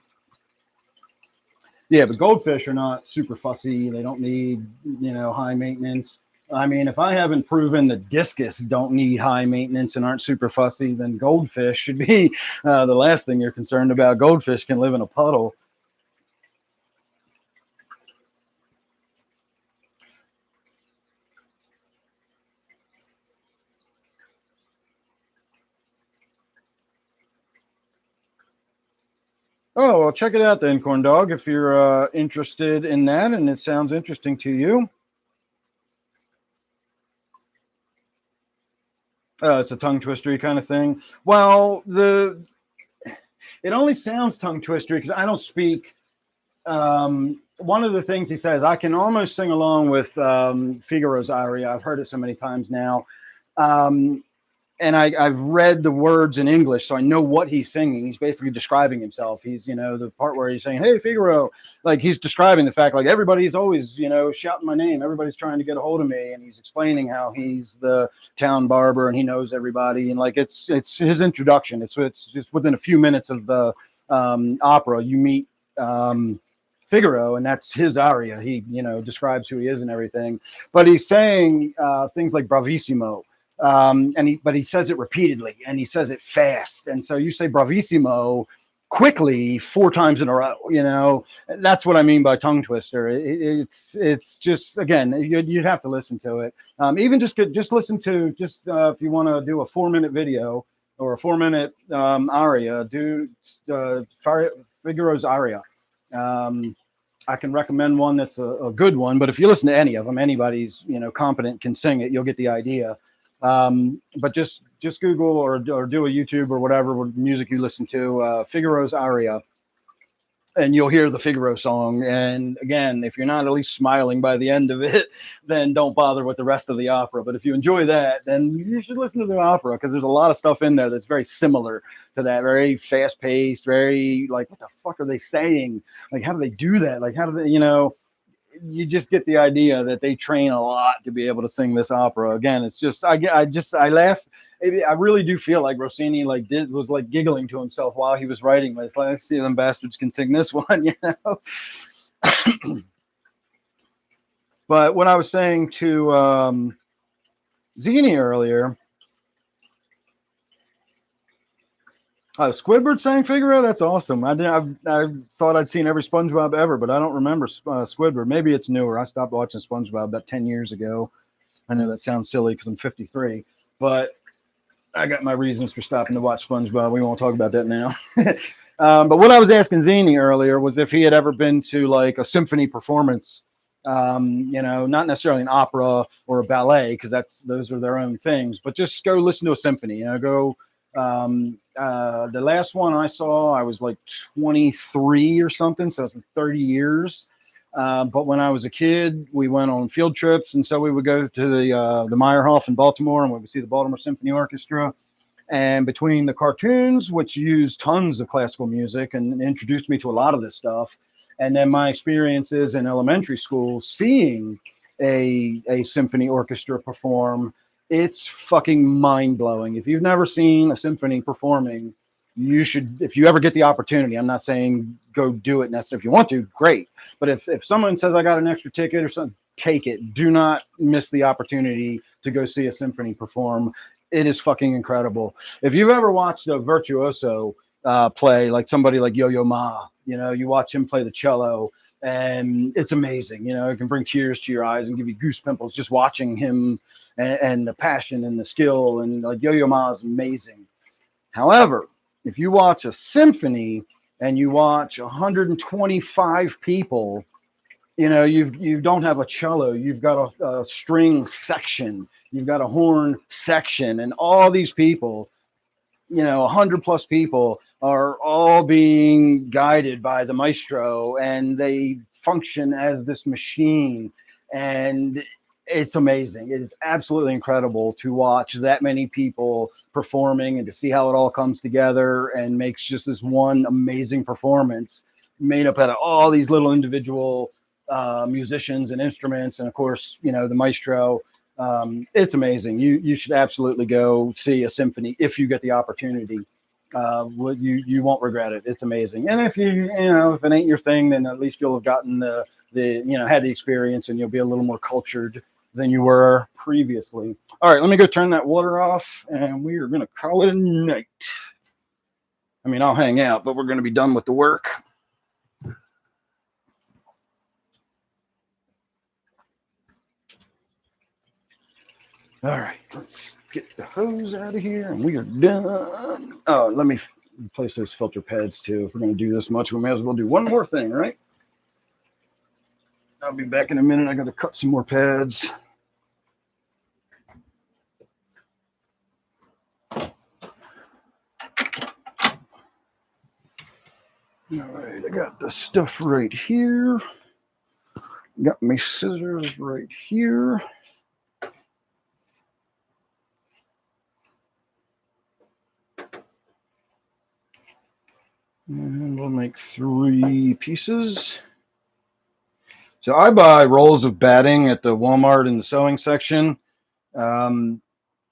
Yeah, but goldfish are not super fussy. They don't need, high maintenance. I mean, if I haven't proven that discus don't need high maintenance and aren't super fussy, then goldfish should be the last thing you're concerned about. Goldfish can live in a puddle. Oh, well, check it out then, Corn Dog, if you're interested in that and it sounds interesting to you. It's a tongue twistery kind of thing. Well, it only sounds tongue twistery because I don't speak. One of the things he says, I can almost sing along with Figaro's aria. I've heard it so many times now. And I've read the words in English, so I know what he's singing. He's basically describing himself. He's, the part where he's saying, hey, Figaro, like he's describing the fact, like everybody's always, shouting my name. Everybody's trying to get a hold of me. And he's explaining how he's the town barber and he knows everybody. And like, it's his introduction. It's just within a few minutes of the opera, you meet Figaro, and that's his aria. He, describes who he is and everything. But he's saying things like bravissimo. But he says it repeatedly and he says it fast. And so you say bravissimo quickly 4 times in a row. That's what I mean by tongue twister. It's just, again, you'd have to listen to it. Even just listen to if you want to do a 4-minute video or a 4-minute aria, do Figaro's aria. I can recommend one that's a good one, but if you listen to any of them, anybody's competent can sing it. You'll get the idea. But just Google or do a YouTube or whatever music you listen to, Figaro's aria, and you'll hear the Figaro song. And again, if you're not at least smiling by the end of it, then don't bother with the rest of the opera. But if you enjoy that, then you should listen to the opera, because there's a lot of stuff in there that's very similar to that, very fast paced, very like, what the fuck are they saying? Like, how do they do that? Like, how do they, you just get the idea that they train a lot to be able to sing this opera. Again, it's just, I laugh. I really do feel like Rossini was giggling to himself while he was writing this. Let's see if them bastards can sing this one, But when I was saying to Zini earlier, Squidward sang Figaro. That's awesome. I thought I'd seen every SpongeBob ever, but I don't remember Squidward. Maybe it's newer. I stopped watching SpongeBob about 10 years ago. I know that sounds silly because I'm 53, but I got my reasons for stopping to watch SpongeBob. We won't talk about that now. But what I was asking Zini earlier was if he had ever been to like a symphony performance, not necessarily an opera or a ballet, because those are their own things, but just go listen to a symphony. Go. The last one I saw, I was like 23 or something, so it's 30 years. But when I was a kid, we went on field trips, and so we would go to the Meyerhoff in Baltimore, and we would see the Baltimore Symphony Orchestra. And between the cartoons, which used tons of classical music and introduced me to a lot of this stuff, and then my experiences in elementary school seeing a symphony orchestra perform, it's fucking mind-blowing. If you've never seen a symphony performing, you should, if you ever get the opportunity. I'm not saying go do it necessarily. If you want to, great. But if someone says, I got an extra ticket or something, take it. Do not miss the opportunity to go see a symphony perform. It is fucking incredible. If you've ever watched a virtuoso play, like somebody like Yo-Yo Ma, you watch him play the cello, and it's amazing. It can bring tears to your eyes and give you goose pimples just watching him, and the passion and the skill, and like Yo-Yo Ma is amazing. However, if you watch a symphony and you watch 125 people, you don't have a cello, you've got a string section, you've got a horn section, and all these people, 100 plus people are all being guided by the maestro, and they function as this machine. And it's amazing. It is absolutely incredible to watch that many people performing and to see how it all comes together and makes just this one amazing performance made up out of all these little individual musicians and instruments. And of course, the maestro. It's amazing. You should absolutely go see a symphony if you get the opportunity. You won't regret it. It's amazing. And if if it ain't your thing, then at least you'll have gotten had the experience, and you'll be a little more cultured than you were previously. All right, let me go turn that water off, and we are going to call it a night. I mean, I'll hang out, but we're going to be done with the work. All right, let's get the hose out of here, and we are done. Oh, let me replace those filter pads too. If we're going to do this much, we may as well do one more thing, right? I'll be back in a minute. I got to cut some more pads. All right, I got the stuff right here. Got my scissors right here. And we'll make 3 pieces. So I buy rolls of batting at the Walmart in the sewing section. I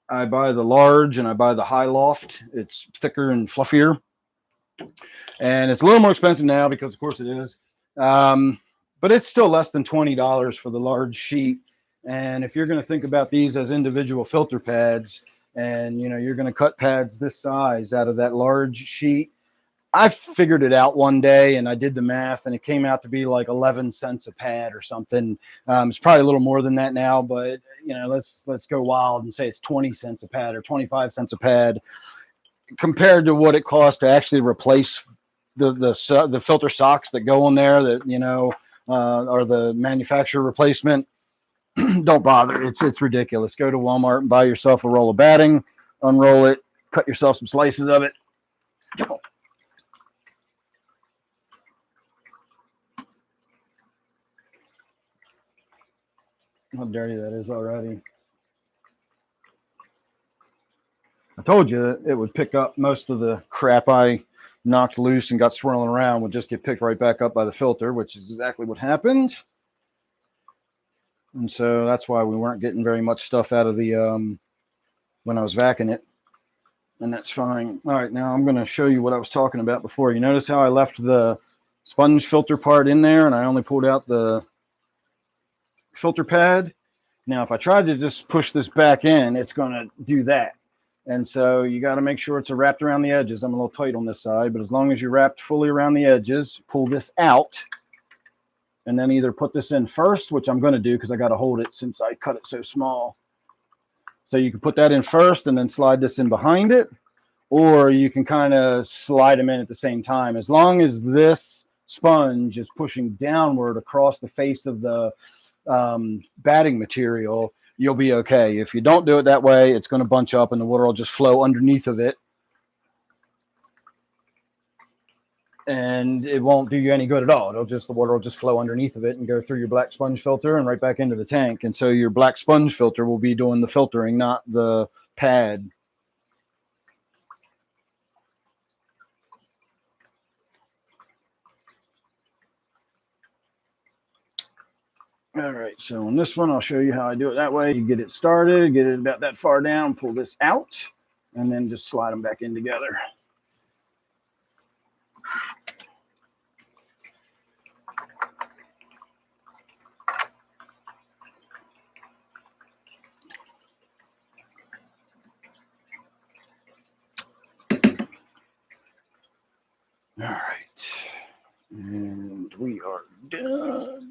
buy the large, and I buy the high loft. It's thicker and fluffier. And it's a little more expensive now because, of course, it is. But it's still less than $20 for the large sheet. And if you're going to think about these as individual filter pads, and you're going to cut pads this size out of that large sheet, I figured it out one day and I did the math and it came out to be like 11 cents a pad or something. It's probably a little more than that now, but you know, let's go wild and say it's 20 cents a pad or 25 cents a pad compared to what it costs to actually replace the filter socks that go on there that, you know, are the manufacturer replacement. Don't bother. It's ridiculous. Go to Walmart and buy yourself a roll of batting, unroll it, cut yourself some slices of it. How dirty that is already. I told you it would pick up most of the crap I knocked loose and got swirling around would just get picked right back up by the filter, which is exactly what happened. And so that's why we weren't getting very much stuff out of the when I was vacuuming it. And that's fine. All right, now I'm going to show you what I was talking about before. You notice how I left the sponge filter part in there and I only pulled out the filter pad? Now, if I tried to just push this back in, it's going to do that. And so you got to make sure it's wrapped around the edges. I'm a little tight on this side, but as long as you're wrapped fully around the edges, pull this out and then either put this in first, which I'm going to do because I got to hold it since I cut it so small. So you can put that in first and then slide this in behind it, or you can kind of slide them in at the same time. As long as this sponge is pushing downward across the face of the batting material, you'll be okay. If you don't do it that way, it's going to bunch up and the water will just flow underneath of it. And it won't do you any good at all. The water will just flow underneath of it and go through your black sponge filter and right back into the tank. And so your black sponge filter will be doing the filtering, not the pad. All right, so on this one, I'll show you how I do it that way. You get it started, get it about that far down, pull this out, and then just slide them back in together. All right, and we are done.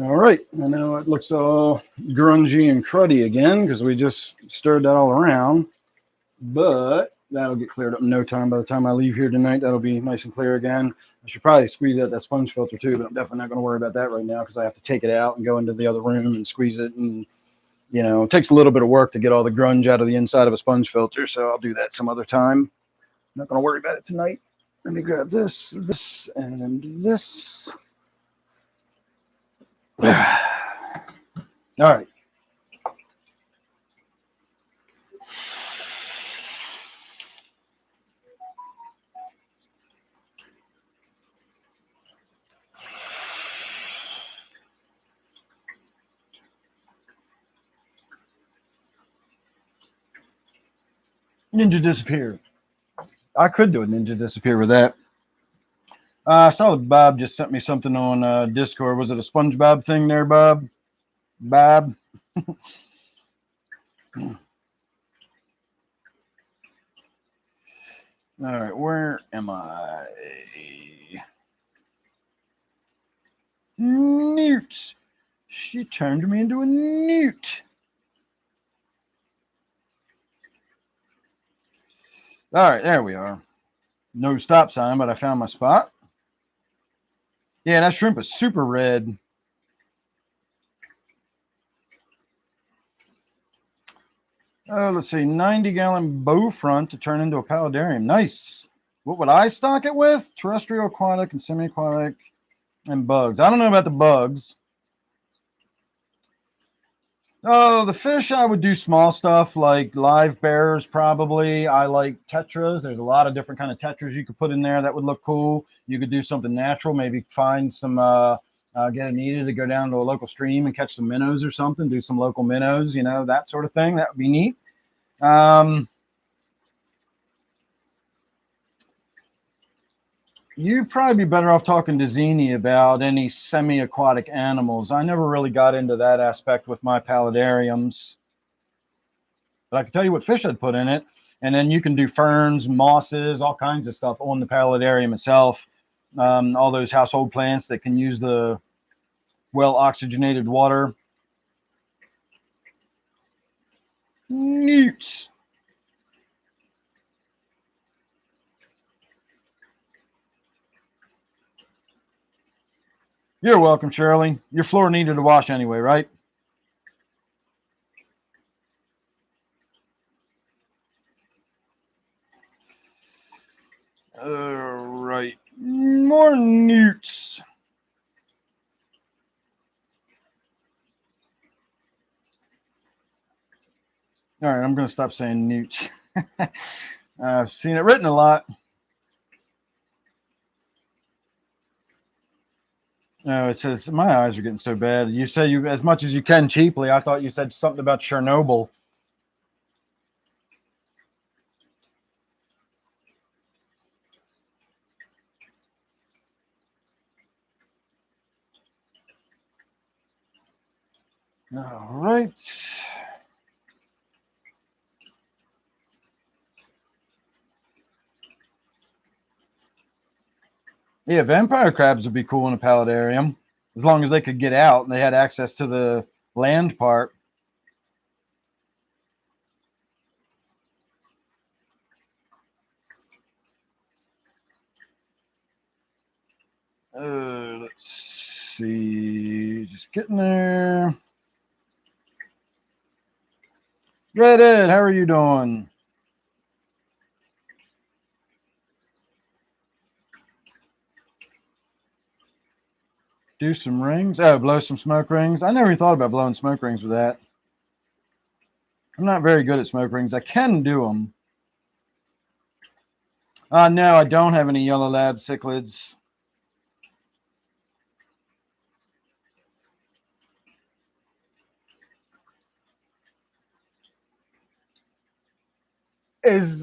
All right, I know it looks all grungy and cruddy again because we just stirred that all around, but that'll get cleared up in no time. By the time I leave here tonight, that'll be nice and clear again. I should probably squeeze out that sponge filter too, but I'm definitely not going to worry about that right now because I have to take it out and go into the other room and squeeze it. And, you know, it takes a little bit of work to get all the grunge out of the inside of a sponge filter, so I'll do that some other time. I'm not going to worry about it tonight. Let me grab this, and this. All right. Ninja disappear. I could do a ninja disappear with that. I saw Bob just sent me something on Discord. Was it a SpongeBob thing there, Bob? Bob? All right, where am I? Newt. She turned me into a newt. All right, there we are. No stop sign, but I found my spot. Yeah, that shrimp is super red. Oh, let's see, 90-gallon bow front to turn into a paludarium. Nice. What would I stock it with? Terrestrial, aquatic, and semi-aquatic, and bugs. I don't know about the bugs. Oh, the fish, I would do small stuff like live bears probably. I like tetras. There's a lot of different kind of tetras you could put in there that would look cool. You could do something natural, maybe find some, get a needed to go down to a local stream and catch some minnows or something, do some local minnows, you know, that sort of thing. That would be neat. You'd probably be better off talking to Zini about any semi-aquatic animals. I never really got into that aspect with my paludariums. But I can tell you what fish I'd put in it. And then you can do ferns, mosses, all kinds of stuff on the paludarium itself. All those household plants that can use the well-oxygenated water. Newts. You're welcome, Shirley. Your floor needed a wash anyway, right? All right. More newts. All right, I'm going to stop saying newts. I've seen it written a lot. No, it says my eyes are getting so bad. You say you as much as you can cheaply. I thought you said something about Chernobyl. All right. Yeah, vampire crabs would be cool in a paludarium as long as they could get out and they had access to the land part. Let's see. Just getting there. Red Ed, how are you doing? Do some rings. Oh, blow some smoke rings. I never even thought about blowing smoke rings with that. I'm not very good at smoke rings. I can do them. No, I don't have any yellow lab cichlids.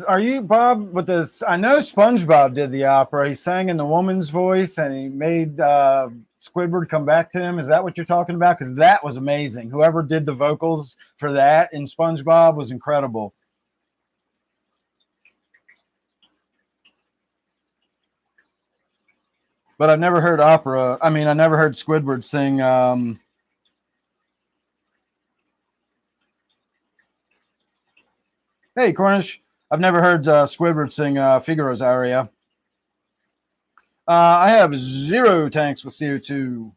Are you Bob with this? I know SpongeBob did the opera. He sang in the woman's voice and he made Squidward come back to him. Is that what you're talking about? Because that was amazing. Whoever did the vocals for that in SpongeBob was incredible. But I've never heard opera. I mean, I never heard Squidward sing. Hey, Cornish. I've never heard Squidward sing Figaro's aria. I have 0 tanks with CO2.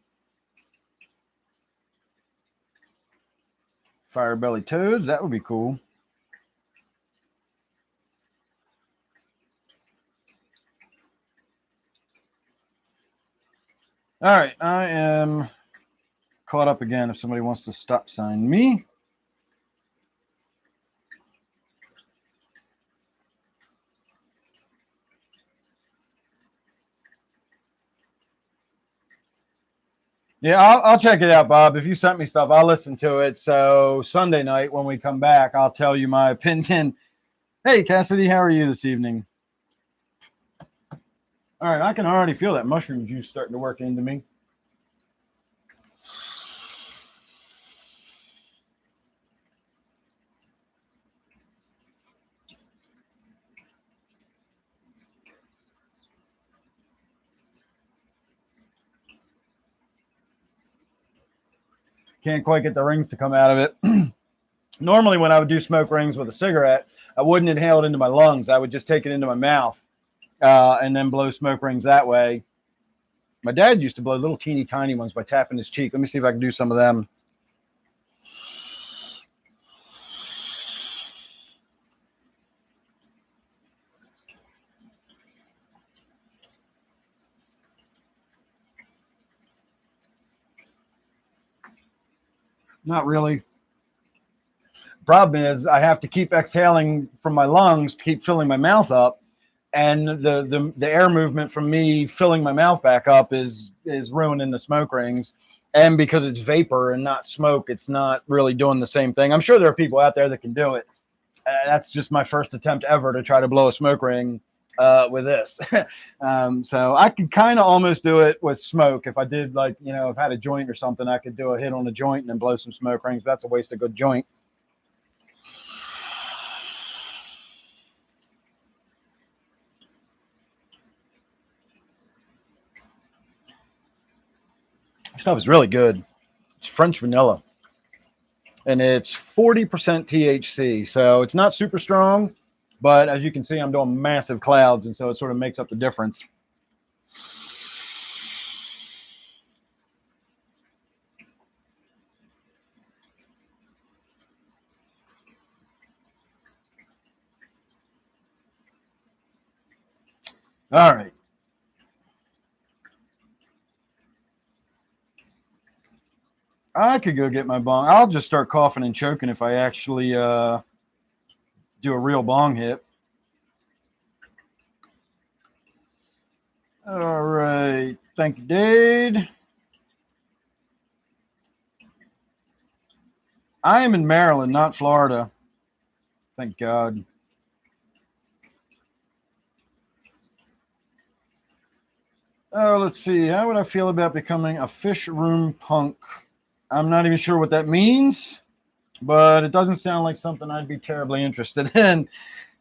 Firebelly toads. That would be cool. All right. I am caught up again if somebody wants to stop sign me. Yeah, I'll check it out, Bob. If you sent me stuff, I'll listen to it. So Sunday night when we come back, I'll tell you my opinion. Hey, Cassidy, how are you this evening? All right, I can already feel that mushroom juice starting to work into me. Can't quite get the rings to come out of it. Normally, when I would do smoke rings with a cigarette, I wouldn't inhale it into my lungs. I would just take it into my mouth and then blow smoke rings that way. My dad used to blow little teeny tiny ones by tapping his cheek. Let me see if I can do some of them. Not really. Problem is I have to keep exhaling from my lungs to keep filling my mouth up, and the air movement from me filling my mouth back up is ruining the smoke rings. And because it's vapor and not smoke, it's not really doing the same thing. I'm sure there are people out there that can do it. That's just my first attempt ever to try to blow a smoke ring. with this. So I could kind of almost do it with smoke. If I did, like, you know, if I had a joint or something, I could do a hit on a joint and then blow some smoke rings. That's a waste of good joint. This stuff is really good. It's French vanilla. And it's 40% THC. So it's not super strong, but as you can see, I'm doing massive clouds, and so it sort of makes up the difference. All right. I could go get my bong. I'll just start coughing and choking if I actually do a real bong hit. All right. Thank you, Dade. I am in Maryland, not Florida. Thank God. Oh, let's see. How would I feel about becoming a fish room punk? I'm not even sure what that means, but it doesn't sound like something I'd be terribly interested in.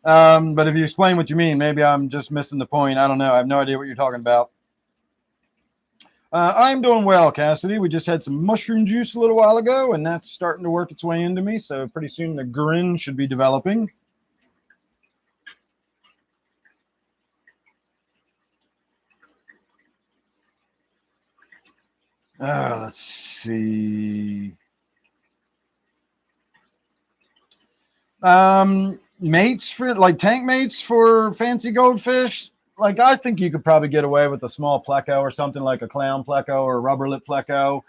But if you explain what you mean, maybe I'm just missing the point. I don't know. I have no idea what you're talking about. I'm doing well, Cassidy. We just had some mushroom juice a little while ago, and that's starting to work its way into me. So pretty soon the grin should be developing. Let's see. Mates for like tank mates for fancy goldfish. Like, I think you could probably get away with a small pleco or something like a clown pleco or a rubber lip pleco.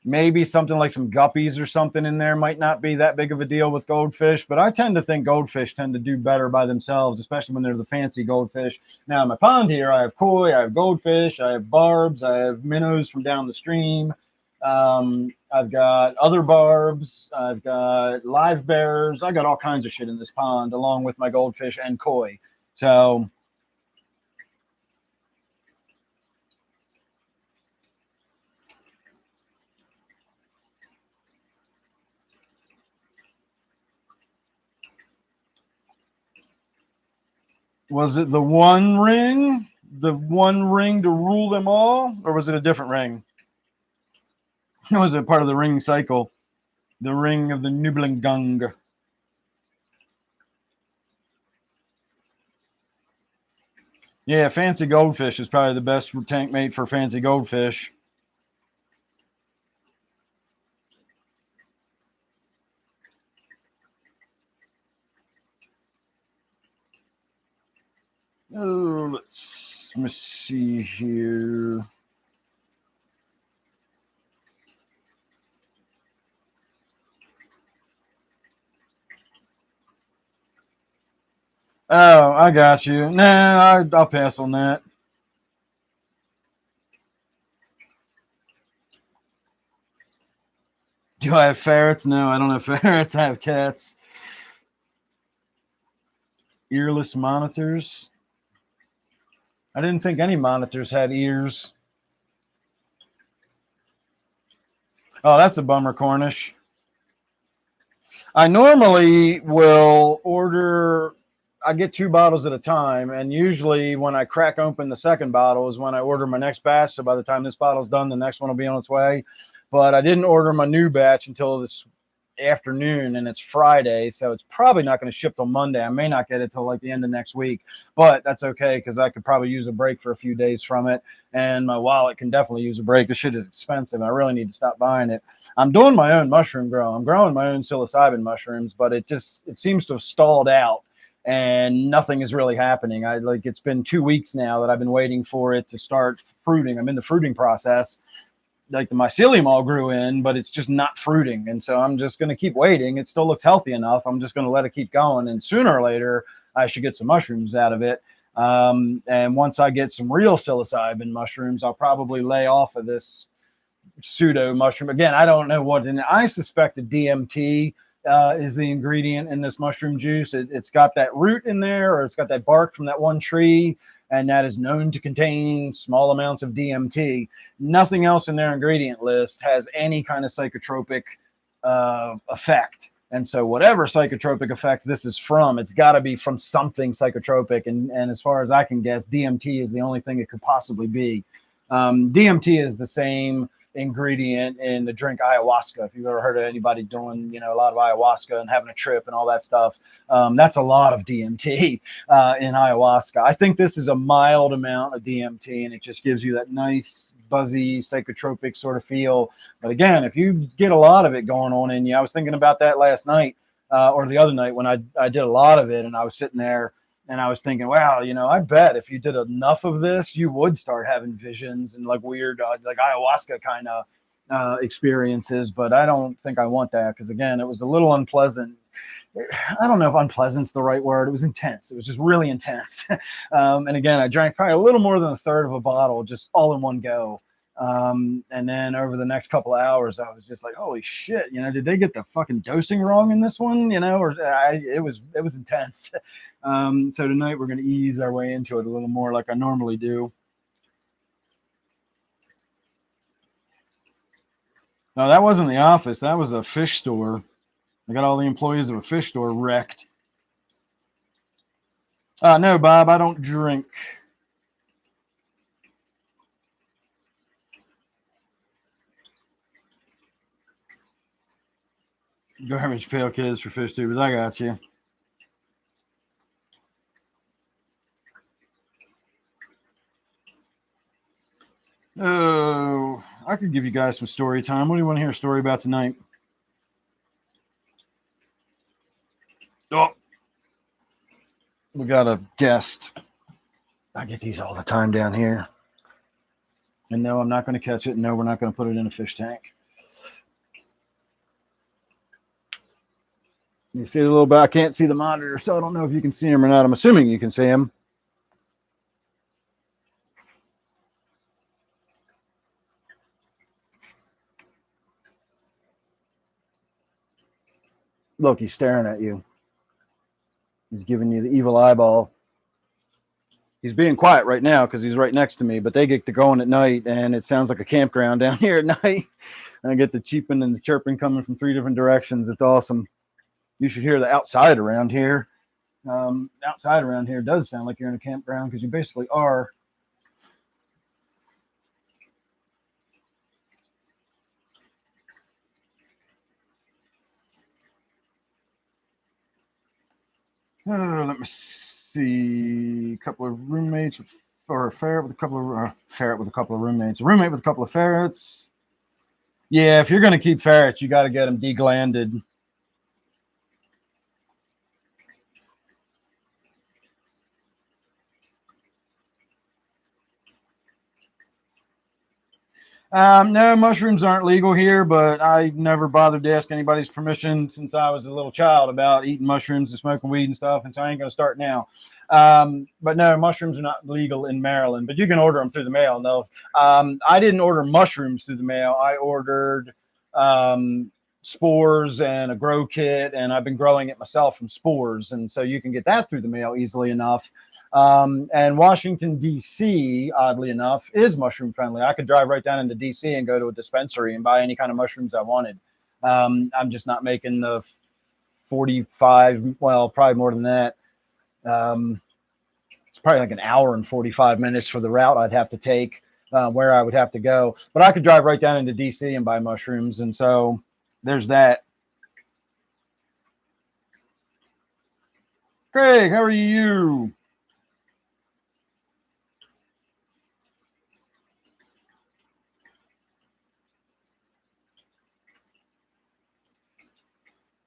Maybe something like some guppies or something in there might not be that big of a deal with goldfish, but I tend to think goldfish tend to do better by themselves, especially when they're the fancy goldfish. Now, in my pond here, I have koi, I have goldfish, I have barbs, I have minnows from down the stream. I've got other barbs, I've got live bears, I got all kinds of shit in this pond, along with my goldfish and koi. So was it the one ring? The one ring to rule them all? Or was it a different ring? Was it part of the ring cycle? The ring of the Nibelungung. Yeah, fancy goldfish is probably the best tank mate for fancy goldfish. Oh, let me see here. Oh, I got you. Nah, I'll pass on that. Do I have ferrets? No, I don't have ferrets. I have cats. Earless monitors. I didn't think any monitors had ears. Oh, that's a bummer, Cornish. I normally will order, I get 2 bottles at a time, and usually when I crack open the second bottle is when I order my next batch. So by the time this bottle's done, the next one will be on its way. But I didn't order my new batch until this afternoon, and it's Friday, so it's probably not going to ship till Monday. I may not get it till like the end of next week, but that's okay because I could probably use a break for a few days from it, and my wallet can definitely use a break. This shit is expensive. I really need to stop buying it. I'm doing my own mushroom grow. I'm growing my own psilocybin mushrooms, but it seems to have stalled out and nothing is really happening. It's been 2 weeks now that I've been waiting for it to start fruiting. I'm in the fruiting process. Like the mycelium all grew in, but it's just not fruiting. And so I'm just going to keep waiting. It still looks healthy enough. I'm just going to let it keep going. And sooner or later, I should get some mushrooms out of it. And once I get some real psilocybin mushrooms, I'll probably lay off of this pseudo mushroom. Again, I don't know what, and I suspect the DMT is the ingredient in this mushroom juice. It's got that root in there, or it's got that bark from that one tree, and that is known to contain small amounts of DMT. Nothing else in their ingredient list has any kind of psychotropic effect. And so whatever psychotropic effect this is from, it's got to be from something psychotropic. And as far as I can guess, DMT is the only thing it could possibly be. DMT is the same ingredient in the drink ayahuasca. If you've ever heard of anybody doing, a lot of ayahuasca and having a trip and all that stuff, that's a lot of DMT in ayahuasca. I think this is a mild amount of DMT, and it just gives you that nice, buzzy, psychotropic sort of feel. But again, if you get a lot of it going on in you, I was thinking about that last night or the other night when I did a lot of it, and I was sitting there and I was thinking, wow, I bet if you did enough of this, you would start having visions and like weird, like ayahuasca kind of experiences. But I don't think I want that, because again, it was a little unpleasant. I don't know if unpleasant's the right word. It was intense. It was just really intense. And again, I drank probably a little more than a third of a bottle just all in one go. And then over the next couple of hours, I was just like, holy shit, did they get the fucking dosing wrong in this one? It was intense. So tonight we're going to ease our way into it a little more like I normally do. No, that wasn't the office. That was a fish store. I got all the employees of a fish store wrecked. No, Bob, I don't drink. Garbage pail kids for fish tubers. I got you. Oh, I could give you guys some story time. What do you want to hear a story about tonight? Oh, we got a guest. I get these all the time down here. And no, I'm not going to catch it. No, we're not going to put it in a fish tank. You see a little bit. I can't see the monitor, so I don't know if you can see him or not. I'm assuming you can see him. Look, he's staring at you. He's giving you the evil eyeball. He's being quiet right now because he's right next to me, but they get to going at night, and it sounds like a campground down here at night. And I get the cheeping and the chirping coming from 3 different directions. It's awesome. You should hear the outside around here. Outside around here does sound like you're in a campground, because you basically are. Let me see. A couple of roommates or a ferret with a couple of ferret with a couple of roommates. A roommate with a couple of ferrets. Yeah, if you're going to keep ferrets, you got to get them deglanded. No, mushrooms aren't legal here, but I never bothered to ask anybody's permission since I was a little child about eating mushrooms and smoking weed and stuff, and so I ain't going to start now. But no, mushrooms are not legal in Maryland, but you can order them through the mail. No, I didn't order mushrooms through the mail. I ordered spores and a grow kit, and I've been growing it myself from spores, and so you can get that through the mail easily enough. And Washington, D.C., oddly enough, is mushroom friendly. I could drive right down into D.C. and go to a dispensary and buy any kind of mushrooms I wanted. I'm just not making the 45, well, probably more than that. It's probably like an hour and 45 minutes for the route I'd have to take, where I would have to go. But I could drive right down into D.C. and buy mushrooms. And so there's that. Craig, how are you?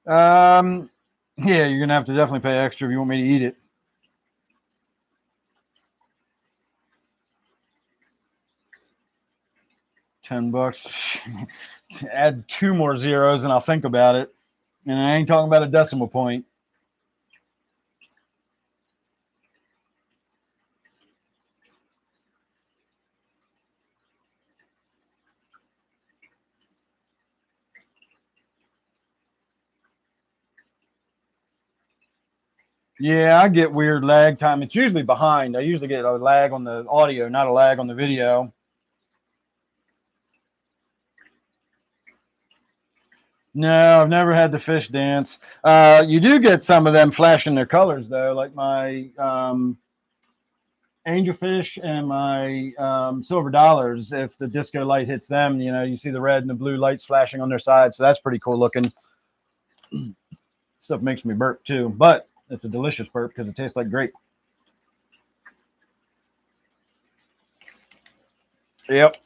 Yeah, you're gonna have to definitely pay extra if you want me to eat it. $10. Add 2 more zeros and I'll think about it. And I ain't talking about a decimal point. Yeah, I get weird lag time. It's usually behind. I usually get a lag on the audio, not a lag on the video. No, I've never had the fish dance. You do get some of them flashing their colors though, like my angelfish and my silver dollars. If the disco light hits them, you know, you see the red and the blue lights flashing on their sides. So that's pretty cool looking. Stuff makes me burp too, but it's a delicious burp because it tastes like grape. Yep.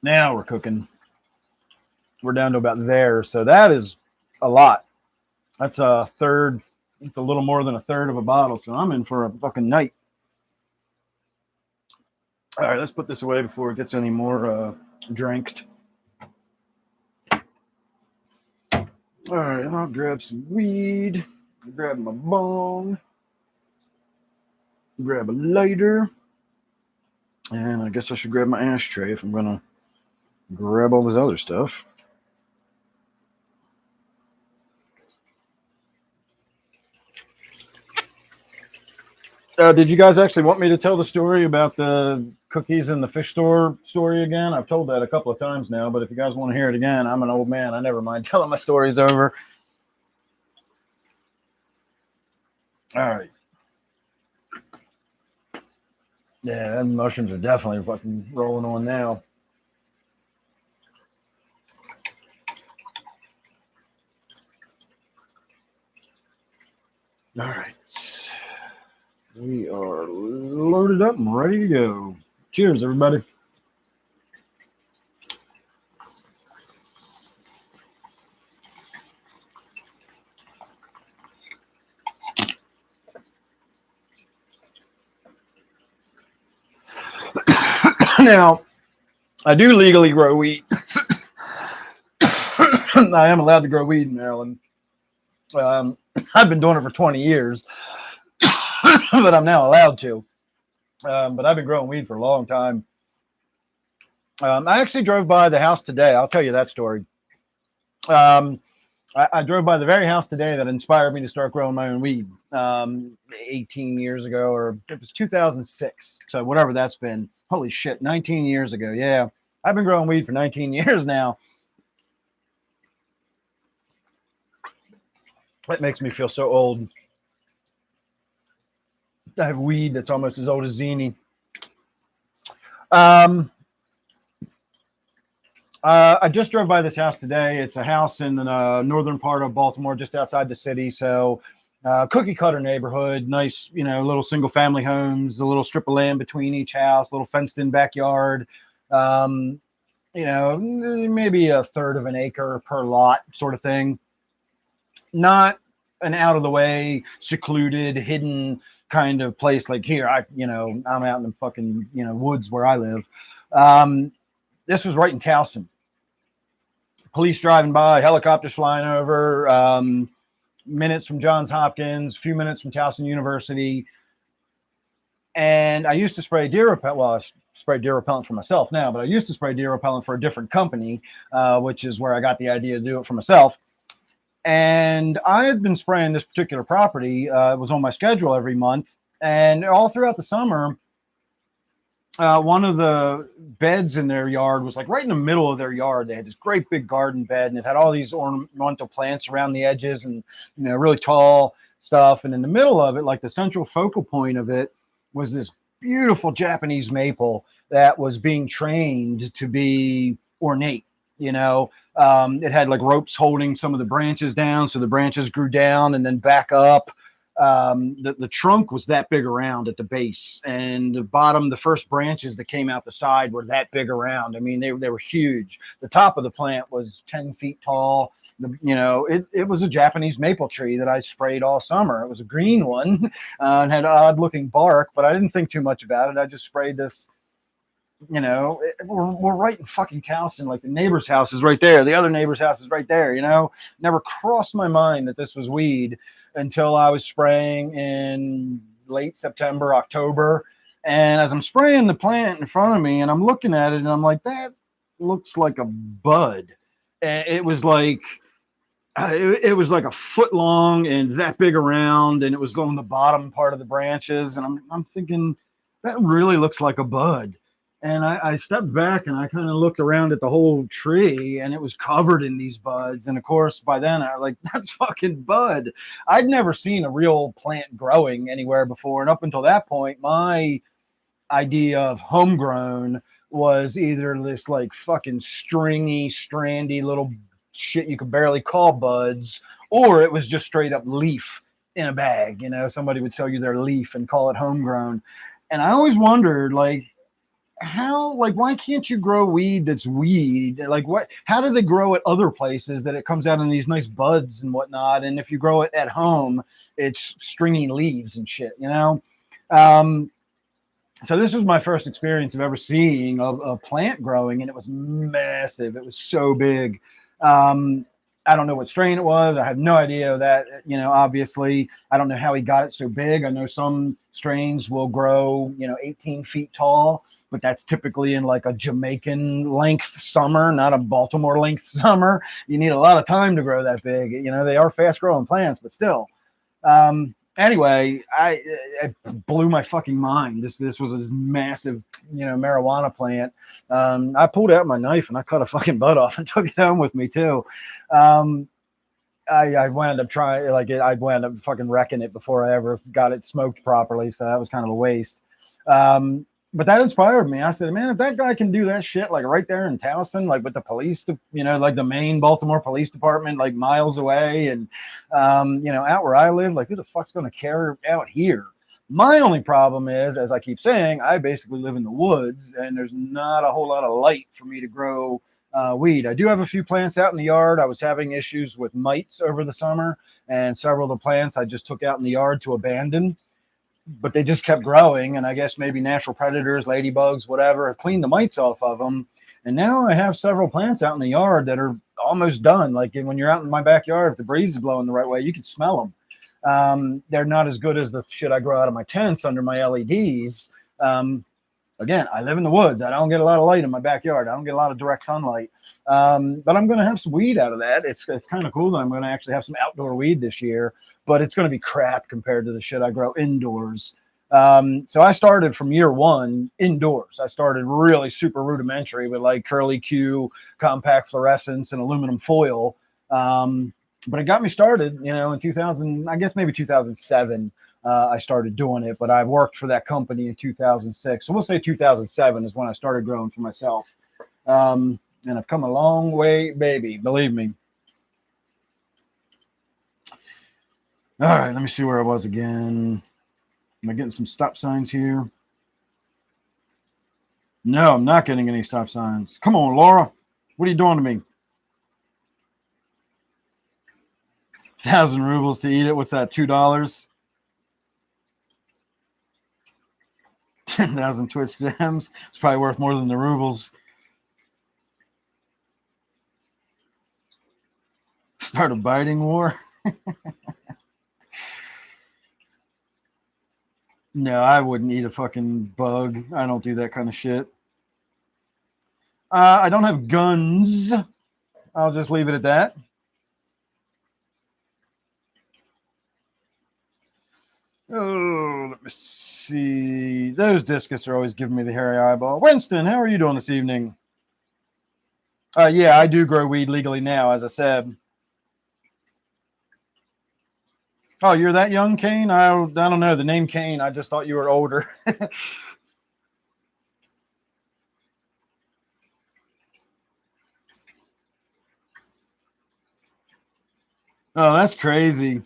Now we're cooking. We're down to about there. So that is a lot. That's a third. It's a little more than a third of a bottle. So I'm in for a fucking night. All right, let's put this away before it gets any more drenched. All right, I'll grab some weed. Grab my bong. Grab a lighter. And I guess I should grab my ashtray if I'm going to grab all this other stuff. Did you guys actually want me to tell the story about the cookies in the fish store story again? I've told that a couple of times now, but if you guys want to hear it again, I'm an old man. I never mind telling my stories over. All right. Yeah, them mushrooms are definitely fucking rolling on now. All right. We are loaded up and ready to go. Cheers, everybody. Now, I do legally grow weed. I am allowed to grow weed in Maryland. I've been doing it for 20 years, but I'm now allowed to. But I've been growing weed for a long time. I actually drove by the house today. I'll tell you that story. I drove by the very house today that inspired me to start growing my own weed 18 years ago, or it was 2006. So whatever that's been. Holy shit, 19 years ago. Yeah, I've been growing weed for 19 years now. That makes me feel so old. I have weed that's almost as old as Zini. I just drove by this house today. It's a house in the northern part of Baltimore, just outside the city. So cookie cutter neighborhood, nice, you know, little single family homes, a little strip of land between each house, little fenced in backyard. You know, maybe a third of an acre per lot sort of thing. Not an out of the way, secluded, hidden kind of place like here. I'm out in the fucking, woods where I live. This was right in Towson. Police driving by, helicopters flying over, minutes from Johns Hopkins, a few minutes from Towson University. And I used to spray deer repellent. Well, I spray deer repellent for myself now, but I used to spray deer repellent for a different company, which is where I got the idea to do it for myself. And I had been spraying this particular property. It was on my schedule every month. And all throughout the summer, one of the beds in their yard was like right in the middle of their yard. They had this great big garden bed, and it had all these ornamental plants around the edges and, really tall stuff. And in the middle of it, like the central focal point of it, was this beautiful Japanese maple that was being trained to be ornate. It had like ropes holding some of the branches down, so the branches grew down and then back up. The trunk was that big around at the base, and the bottom, the first branches that came out the side were that big around. I mean, they were huge. The top of the plant was 10 feet tall. It was a Japanese maple tree that I sprayed all summer. It was a green one and had odd looking bark, but I didn't think too much about it. I just sprayed this. We're right in fucking Towson. Like the neighbor's house is right there. The other neighbor's house is right there. Never crossed my mind that this was weed until I was spraying in late September, October. And as I'm spraying the plant in front of me and I'm looking at it and I'm like, that looks like a bud. And it was like it was like a foot long and that big around, and it was on the bottom part of the branches. And I'm thinking that really looks like a bud. And I stepped back and I kind of looked around at the whole tree, and it was covered in these buds. And of course, by then I was like, that's fucking bud. I'd never seen a real plant growing anywhere before. And up until that point, my idea of homegrown was either this like fucking stringy, strandy little shit you could barely call buds, or it was just straight up leaf in a bag. You know, somebody would sell you their leaf and call it homegrown. And I always wondered, like, how, like, why can't you grow weed that's weed? Like, what, how do they grow at other places that it comes out in these nice buds and whatnot? And if you grow it at home, it's stringy leaves and shit, you know? So this was my first experience of ever seeing a plant growing, and it was massive. It was so big. I don't know what strain it was. I have no idea that, you know, obviously I don't know how he got it so big. I know some strains will grow, you know, 18 feet tall, but that's typically in like a Jamaican length summer, not a Baltimore length summer. You need a lot of time to grow that big. You know, they are fast growing plants, but still. Anyway, it blew my fucking mind. This was a massive, you know, marijuana plant. I pulled out my knife and I cut a fucking bud off and took it home with me too. I wound up trying, like, I wound up fucking wrecking it before I ever got it smoked properly. So that was kind of a waste. But that inspired me. I said, man, if that guy can do that shit, like right there in Towson, like with the police, you know, like the main Baltimore Police Department, like miles away, and, you know, out where I live, like who the fuck's going to care out here? My only problem is, as I keep saying, I basically live in the woods and there's not a whole lot of light for me to grow weed. I do have a few plants out in the yard. I was having issues with mites over the summer, and several of the plants I just took out in the yard to abandon. But they just kept growing, and I guess maybe natural predators, ladybugs, whatever, cleaned the mites off of them. And now I have several plants out in the yard that are almost done. Like when you're out in my backyard, if the breeze is blowing the right way, you can smell them. They're not as good as the shit I grow out of my tents under my LEDs. Again, I live in the woods. I don't get a lot of light in my backyard. I don't get a lot of direct sunlight. But I'm going to have some weed out of that. It's kind of cool that I'm going to actually have some outdoor weed this year, but it's going to be crap compared to the shit I grow indoors. So I started from year one indoors. I started really super rudimentary with like curly Q, compact fluorescence, and aluminum foil. But it got me started, you know, in 2000, I guess maybe 2007. I started doing it, but I worked for that company in 2006. So we'll say 2007 is when I started growing for myself. And I've come a long way, baby, believe me. All right, let me see where I was again. Am I getting some stop signs here? No, I'm not getting any stop signs. Come on, Laura. What are you doing to me? 1,000 rubles to eat it. What's that, $2? 10,000 Twitch gems. It's probably worth more than the rubles. Start a biting war. No, I wouldn't eat a fucking bug. I don't do that kind of shit. I don't have guns. I'll just leave it at that. Oh, let me see. Those discus are always giving me the hairy eyeball. Winston, how are you doing this evening? Yeah, I do grow weed legally now, as I said. Oh, you're that young, Kane? I don't know. The name Kane, I just thought you were older. Oh, that's crazy.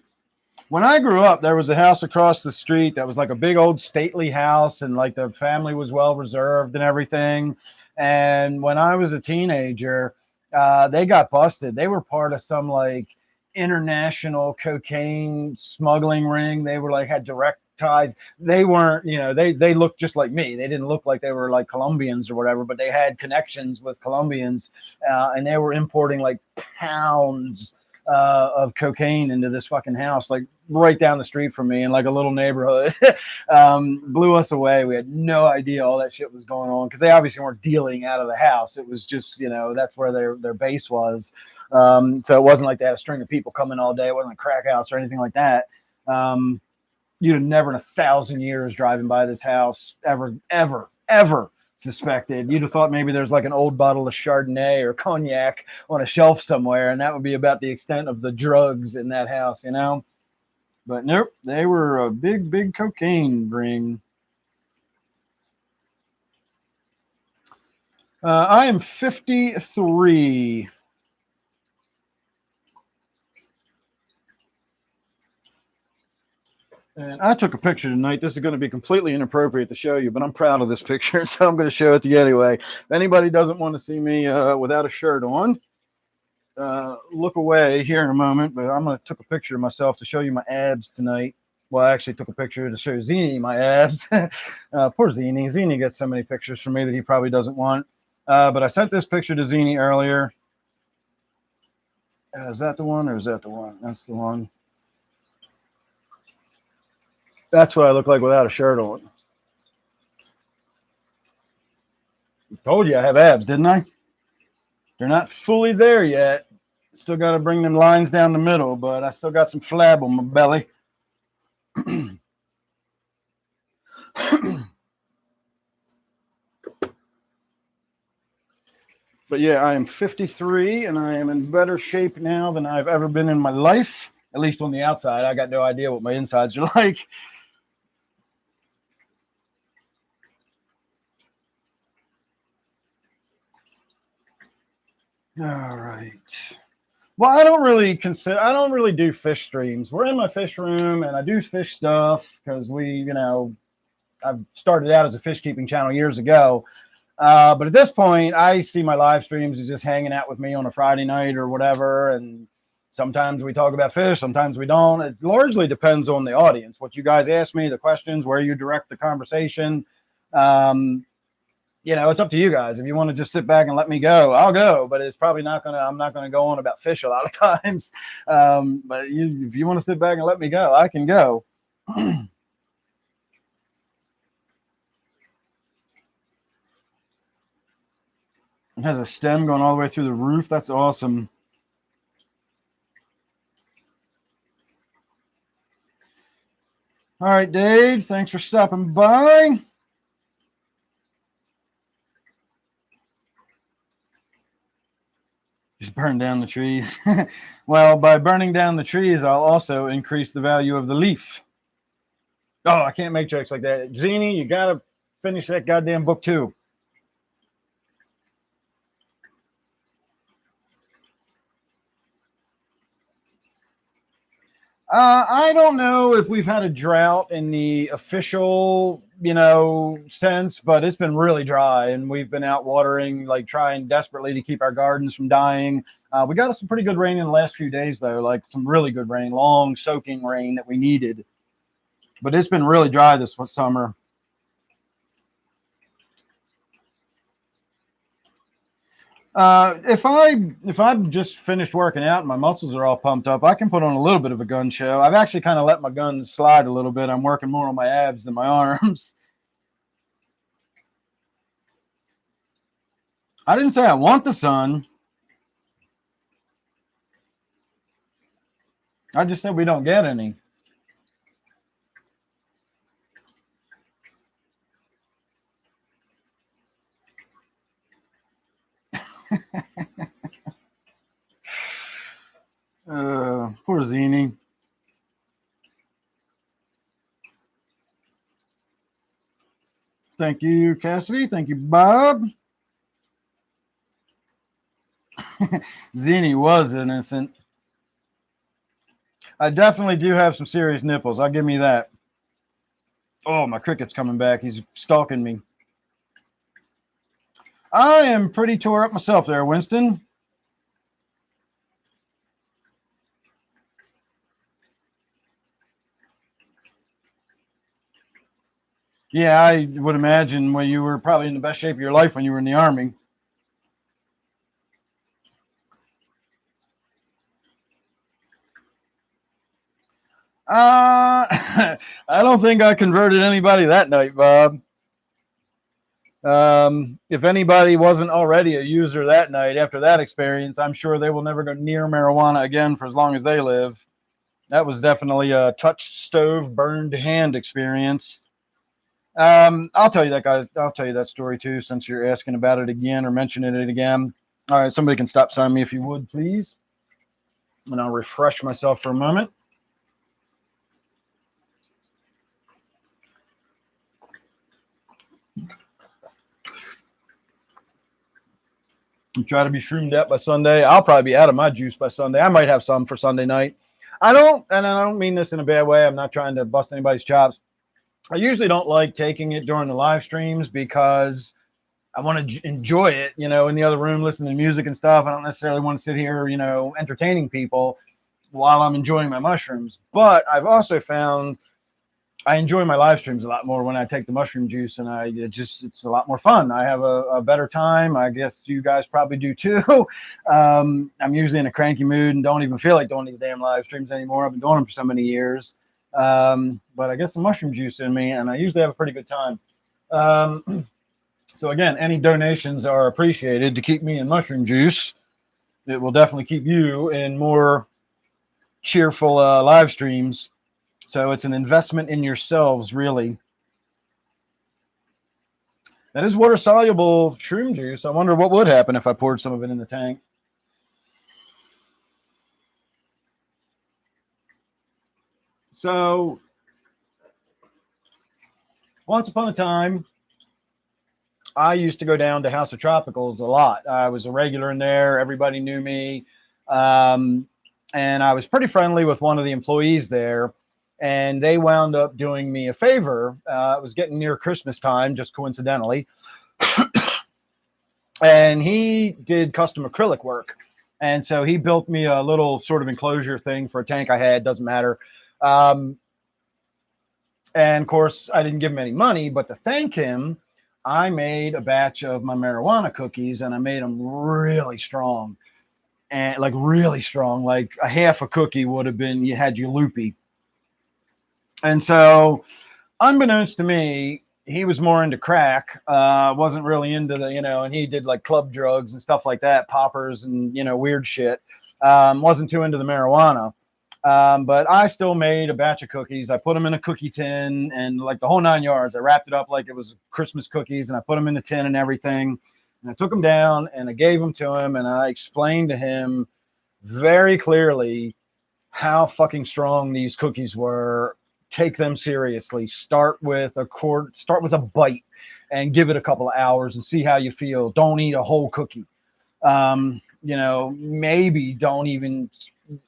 When I grew up, there was a house across the street that was like a big old stately house, and like the family was well reserved and everything. And when I was a teenager, they got busted. They were part of some like international cocaine smuggling ring. They were like had direct ties. They weren't, you know, they looked just like me. They didn't look like they were like Colombians or whatever, but they had connections with Colombians, and they were importing like pounds of cocaine into this fucking house. Like right down the street from me in like a little neighborhood. Blew us away. We had no idea all that shit was going on because they obviously weren't dealing out of the house. It was just, you know, that's where their base was. So it wasn't like they had a string of people coming all day. It wasn't a crack house or anything like that. You'd have never in 1,000 years driving by this house ever suspected. You'd have thought maybe there's like an old bottle of Chardonnay or cognac on a shelf somewhere, and that would be about the extent of the drugs in that house, you know? But nope, they were a big cocaine ring. I am 53. And I took a picture tonight. This is going to be completely inappropriate to show you, but I'm proud of this picture, so I'm going to show it to you anyway. If anybody doesn't want to see me without a shirt on, look away here in a moment, but I'm going to take a picture of myself to show you my abs tonight. Well, I actually took a picture to show Zini my abs. Poor Zini. Zini gets so many pictures from me that he probably doesn't want. But I sent this picture to Zini earlier. Is that the one or is that the one? That's the one. That's what I look like without a shirt on. I told you I have abs, didn't I? They're not fully there yet. Still got to bring them lines down the middle, but I still got some flab on my belly. But yeah, I am 53 and I am in better shape now than I've ever been in my life, at least on the outside. I got no idea what my insides are like. All right. Well, I don't really do fish streams. We're in my fish room and I do fish stuff because I've started out as a fish keeping channel years ago. But at this point, I see my live streams as just hanging out with me on a Friday night or whatever. And sometimes we talk about fish, sometimes we don't. It largely depends on the audience, what you guys ask me, the questions, where you direct the conversation. It's up to you guys. If you want to just sit back and let me go, I'll go. But I'm not gonna go on about fish a lot of times. But if you want to sit back and let me go, I can go. It has a stem going all the way through the roof. That's awesome. All right, Dave, thanks for stopping by. Just burn down the trees. Well, by burning down the trees, I'll also increase the value of the leaf. Oh, I can't make jokes like that. Zini, you got to finish that goddamn book too. I don't know if we've had a drought in the official, sense, but it's been really dry and we've been out watering, like trying desperately to keep our gardens from dying. We got some pretty good rain in the last few days though, like some really good rain, long soaking rain that we needed. But it's been really dry this summer. If I'm just finished working out and my muscles are all pumped up, I can put on a little bit of a gun show. I've actually kind of let my guns slide a little bit. I'm working more on my abs than my arms. I didn't say I want the sun. I just said we don't get any. Poor Zini. Thank you, Cassidy. Thank you, Bob. Zini was innocent. I definitely do have some serious nipples. I'll give me that. Oh, my cricket's coming back. He's stalking me. I am pretty tore up myself there, Winston. Yeah, I would imagine when you were probably in the best shape of your life when you were in the Army. I don't think I converted anybody that night, Bob. If anybody wasn't already a user that night after that experience, I'm sure they will never go near marijuana again for as long as they live. That was definitely a touched stove, burned hand experience. I'll tell you that, guys. I'll tell you that story too, since you're asking about it again or mentioning it again. All right, somebody can stop sign me if you would, please. And I'll refresh myself for a moment. Try to be shroomed out by Sunday. I'll probably be out of my juice by Sunday. I might have some for Sunday night. I don't mean this in a bad way. I'm not trying to bust anybody's chops. I usually don't like taking it during the live streams because I want to enjoy it, in the other room, listening to music and stuff. I don't necessarily want to sit here, entertaining people while I'm enjoying my mushrooms. But I've also found I enjoy my live streams a lot more when I take the mushroom juice, and it's a lot more fun. I have a better time. I guess you guys probably do too. I'm usually in a cranky mood and don't even feel like doing these damn live streams anymore. I've been doing them for so many years. But I get some mushroom juice in me, and I usually have a pretty good time. So again, any donations are appreciated to keep me in mushroom juice. It will definitely keep you in more cheerful live streams. So it's an investment in yourselves, really. That is water-soluble shroom juice. I wonder what would happen if I poured some of it in the tank. So once upon a time, I used to go down to House of Tropicals a lot. I was a regular in there. Everybody knew me. And I was pretty friendly with one of the employees there. And they wound up doing me a favor. It was getting near Christmas time, just coincidentally. And he did custom acrylic work. And so he built me a little sort of enclosure thing for a tank I had. Doesn't matter. And of course, I didn't give him any money, but to thank him, I made a batch of my marijuana cookies, and I made them really strong. And like really strong, like a half a cookie would have been, you had you loopy. And so, unbeknownst to me, he was more into crack, wasn't really into the, and he did like club drugs and stuff like that, poppers and, weird shit. Wasn't too into the marijuana. But I still made a batch of cookies. I put them in a cookie tin and like the whole 9 yards. I wrapped it up like it was Christmas cookies, and I put them in the tin and everything. And I took them down and I gave them to him, and I explained to him very clearly how fucking strong these cookies were. Take them seriously. Start with a bite and give it a couple of hours and see how you feel. Don't eat a whole cookie. Maybe don't even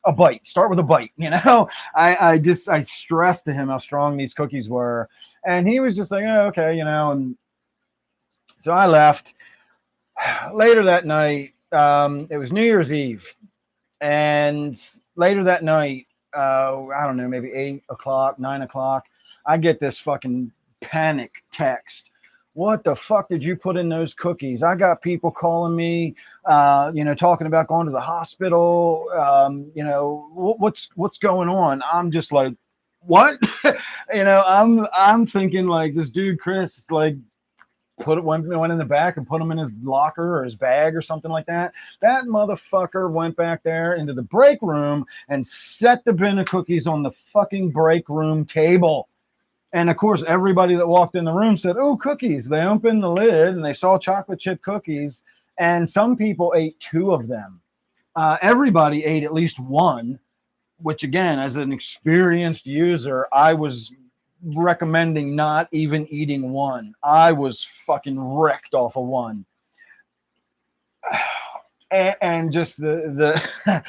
a bite. Start with a bite. I stressed to him how strong these cookies were, and he was just like, oh, okay, and so I left. Later that night, it was New Year's Eve, and later that night, I don't know, maybe 8 o'clock, 9 o'clock, I get this fucking panic text. What the fuck did you put in those cookies? I got people calling me, talking about going to the hospital. What's going on? I'm just like, what? I'm thinking like this dude, Chris, like went in the back and put him in his locker or his bag or something like that. That motherfucker went back there into the break room and set the bin of cookies on the fucking break room table. And of course, everybody that walked in the room said, oh, cookies. They opened the lid and they saw chocolate chip cookies. And some people ate 2 of them. Everybody ate at least 1, which again, as an experienced user, I was recommending not even eating 1. I was fucking wrecked off of 1. And just the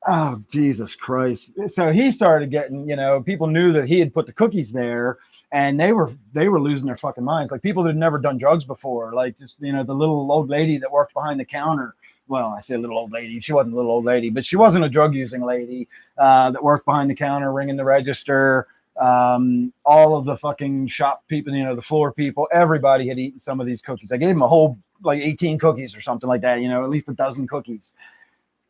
oh, Jesus Christ. So he started getting, people knew that he had put the cookies there, and they were losing their fucking minds. Like people that had never done drugs before, like just, the little old lady that worked behind the counter. Well, I say little old lady. She wasn't a little old lady, but she wasn't a drug using lady that worked behind the counter, ringing the register. All of the fucking shop people, the floor people, everybody had eaten some of these cookies. I gave them a whole like 18 cookies or something like that, at least a dozen cookies.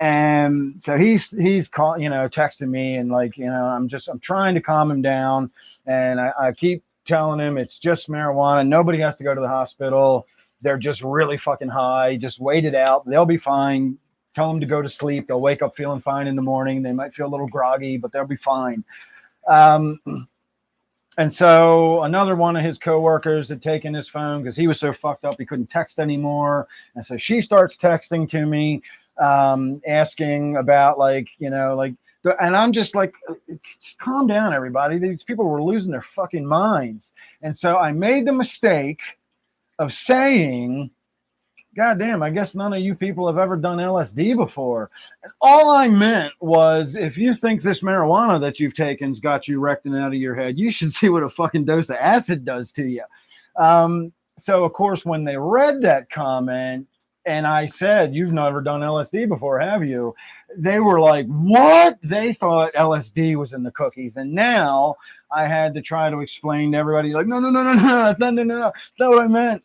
And so he's call, texting me and like, I'm trying to calm him down. And I keep telling him it's just marijuana. Nobody has to go to the hospital. They're just really fucking high. Just wait it out. They'll be fine. Tell them to go to sleep. They'll wake up feeling fine in the morning. They might feel a little groggy, but they'll be fine. And so another one of his coworkers had taken his phone because he was so fucked up he couldn't text anymore. And so she starts texting to me, asking about and I'm just like, just calm down, everybody. These people were losing their fucking minds. And so I made the mistake of saying, God damn, I guess none of you people have ever done LSD before. And all I meant was, if you think this marijuana that you've taken's got you wrecked and out of your head, you should see what a fucking dose of acid does to you. So, of course, when they read that comment and I said, you've never done LSD before, have you? They were like, what? They thought LSD was in the cookies. And now I had to try to explain to everybody, like, no, that's not what I meant.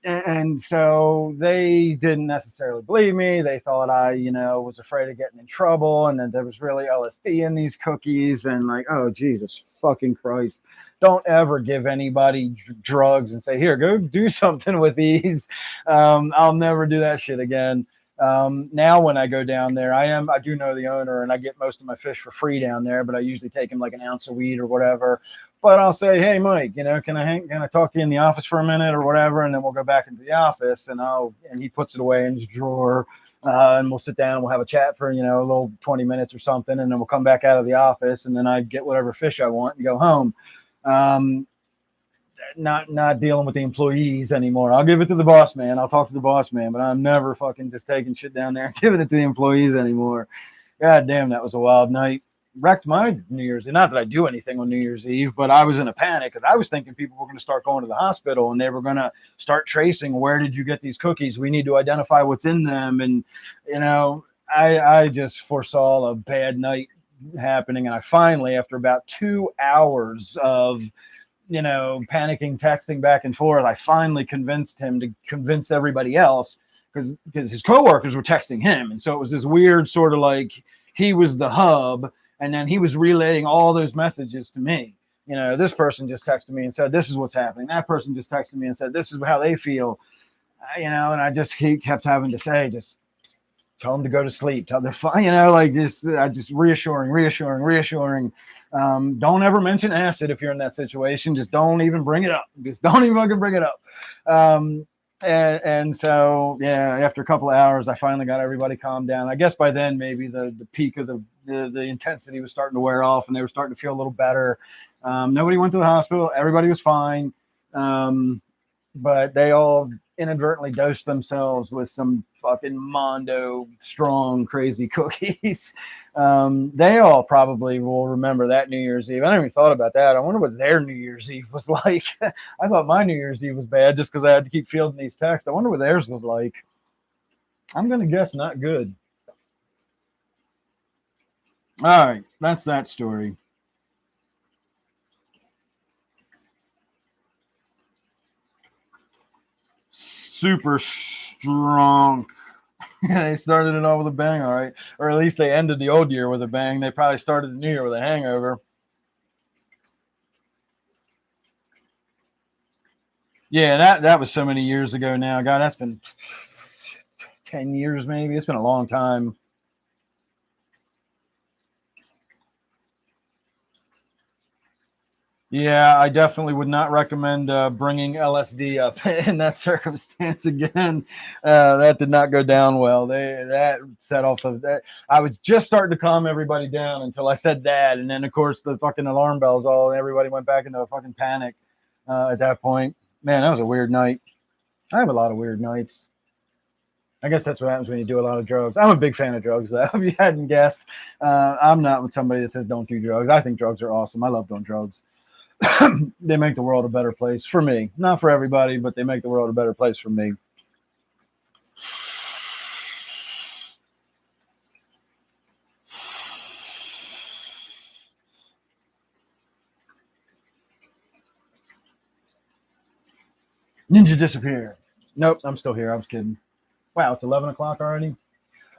And so they didn't necessarily believe me. They thought I, was afraid of getting in trouble and that there was really LSD in these cookies. And like, oh, Jesus fucking Christ. Don't ever give anybody drugs and say, here, go do something with these. I'll never do that shit again. Now when I go down there, I do know the owner and I get most of my fish for free down there, but I usually take him like an ounce of weed or whatever. But I'll say, hey, Mike, can I talk to you in the office for a minute or whatever? And then we'll go back into the office and he puts it away in his drawer. And we'll sit down and we'll have a chat for, a little 20 minutes or something. And then we'll come back out of the office and then I get whatever fish I want and go home. Not dealing with the employees anymore. I'll give it to the boss man. I'll talk to the boss man, but I'm never fucking just taking shit down there and giving it to the employees anymore. God damn, that was a wild night. Wrecked my New Year's Eve. Not that I do anything on New Year's Eve, but I was in a panic because I was thinking people were going to start going to the hospital and they were going to start tracing, where did you get these cookies? We need to identify what's in them. And, I just foresaw a bad night happening. And I finally, after about 2 hours of, panicking, texting back and forth, I finally convinced him to convince everybody else because his coworkers were texting him. And so it was this weird sort of like he was the hub. And then he was relaying all those messages to me. This person just texted me and said, this is what's happening. That person just texted me and said, this is how they feel. And I just kept having to say, just tell them to go to sleep. Tell them fine. Just reassuring. Don't ever mention acid if you're in that situation. Just don't even bring it up. Just don't even fucking bring it up. And so, yeah, after a couple of hours, I finally got everybody calmed down. I guess by then, maybe the peak of the intensity was starting to wear off and they were starting to feel a little better. Nobody went to the hospital. Everybody was fine. But they all inadvertently dosed themselves with some fucking Mondo strong, crazy cookies. They all probably will remember that New Year's Eve. I never even thought about that. I wonder what their New Year's Eve was like. I thought my New Year's Eve was bad just because I had to keep fielding these texts. I wonder what theirs was like. I'm going to guess not good. All right, that's that story. Super strong. They started it all with a bang, all right. Or at least they ended the old year with a bang. They probably started the new year with a hangover. Yeah, that was so many years ago now. God, that's been 10 years maybe. It's been a long time. Yeah, I definitely would not recommend bringing LSD up in that circumstance again. That did not go down well. That set off that. I was just starting to calm everybody down until I said that, and then of course the fucking alarm bells all, and everybody went back into a fucking panic at that point. Man, that was a weird night. I have a lot of weird nights. I guess that's what happens when you do a lot of drugs. I'm a big fan of drugs, though. If you hadn't guessed, I'm not somebody that says don't do drugs. I think drugs are awesome. I love doing drugs. They make the world a better place for me. Not for everybody, but they make the world a better place for me. Ninja disappear. Nope, I'm still here. I was kidding. Wow, it's 11 o'clock already.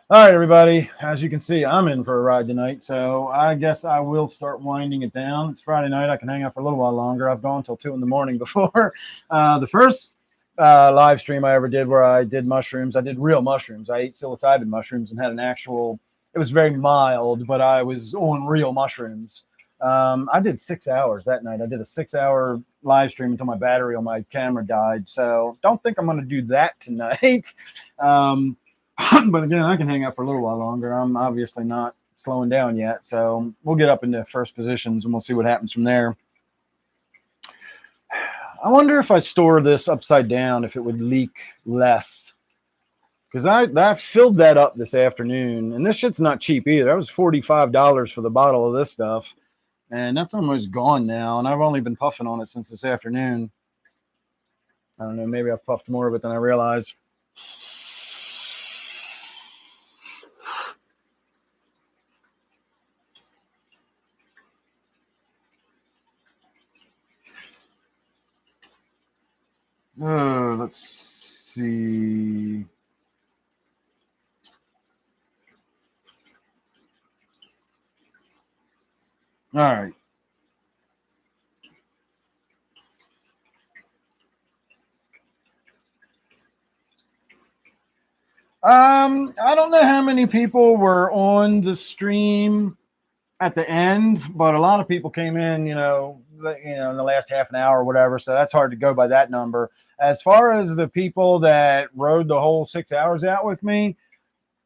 All right, everybody. As you can see, I'm in for a ride tonight, so I guess I will start winding it down. It's Friday night. I can hang out for a little while longer. I've gone till 2 in the morning before. The first live stream I ever did where I did mushrooms, I did real mushrooms. I ate psilocybin mushrooms and had an actual, it was very mild, but I was on real mushrooms. I did 6 hours that night. I did a 6 hour live stream until my battery on my camera died. So don't think I'm going to do that tonight. But again, I can hang out for a little while longer. I'm obviously not slowing down yet. So we'll get up into first positions and we'll see what happens from there. I wonder if I store this upside down, if it would leak less. Because I filled that up this afternoon. And this shit's not cheap either. That was $45 for the bottle of this stuff. And that's almost gone now. And I've only been puffing on it since this afternoon. I don't know. Maybe I've puffed more of it than I realized. Let's see. All right. I don't know how many people were on the stream at the end, but a lot of people came in, in the last half an hour or whatever. So that's hard to go by that number. As far as the people that rode the whole 6 hours out with me,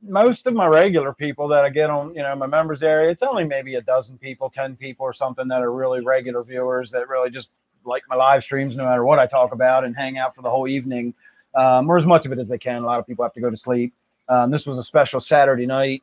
most of my regular people that I get on, my members area, it's only maybe a dozen people, 10 people or something that are really regular viewers that really just like my live streams, no matter what I talk about, and hang out for the whole evening, or as much of it as they can. A lot of people have to go to sleep. This was a special Saturday night,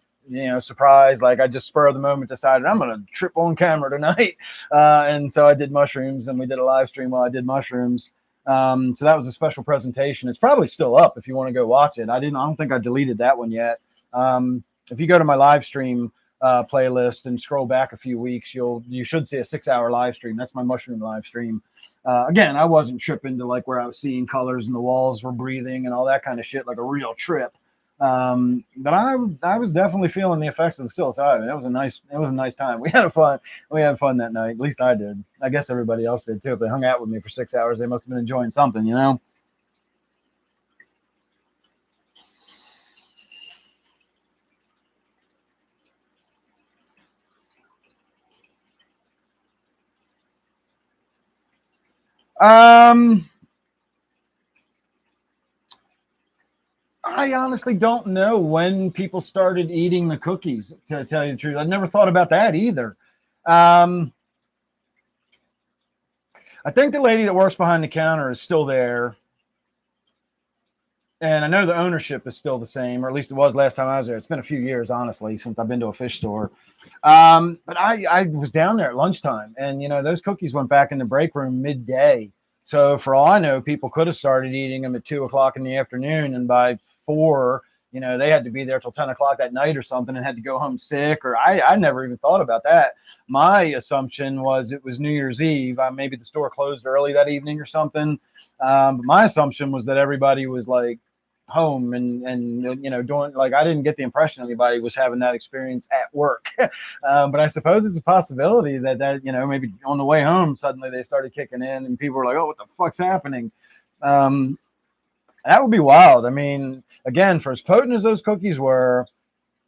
surprise. Like I just spur of the moment decided I'm going to trip on camera tonight. And so I did mushrooms and we did a live stream while I did mushrooms. So that was a special presentation. It's probably still up if you want to go watch it. I don't think I deleted that one yet. If you go to my live stream playlist and scroll back a few weeks, you should see a 6 hour live stream. That's my mushroom live stream. Again, I wasn't tripping to like where I was seeing colors and the walls were breathing and all that kind of shit, like a real trip. But I was definitely feeling the effects of the psilocybin. It was a nice time. We had fun that night. At least I did. I guess everybody else did too. If they hung out with me for 6 hours, they must have been enjoying something, I honestly don't know when people started eating the cookies, to tell you the truth. I never thought about that either. I think the lady that works behind the counter is still there. And I know the ownership is still the same, or at least it was last time I was there. It's been a few years, honestly, since I've been to a fish store. But I was down there at lunchtime, and those cookies went back in the break room midday. So for all I know, people could have started eating them at 2 o'clock in the afternoon, and by 4, they had to be there till 10 o'clock that night or something, and had to go home sick. Or I never even thought about that. My assumption was it was New Year's Eve. Maybe the store closed early that evening or something. But my assumption was that everybody was like home and doing, like, I didn't get the impression anybody was having that experience at work. But I suppose it's a possibility that maybe on the way home suddenly they started kicking in and people were like, oh, what the fuck's happening? That would be wild. I mean, again, for as potent as those cookies were,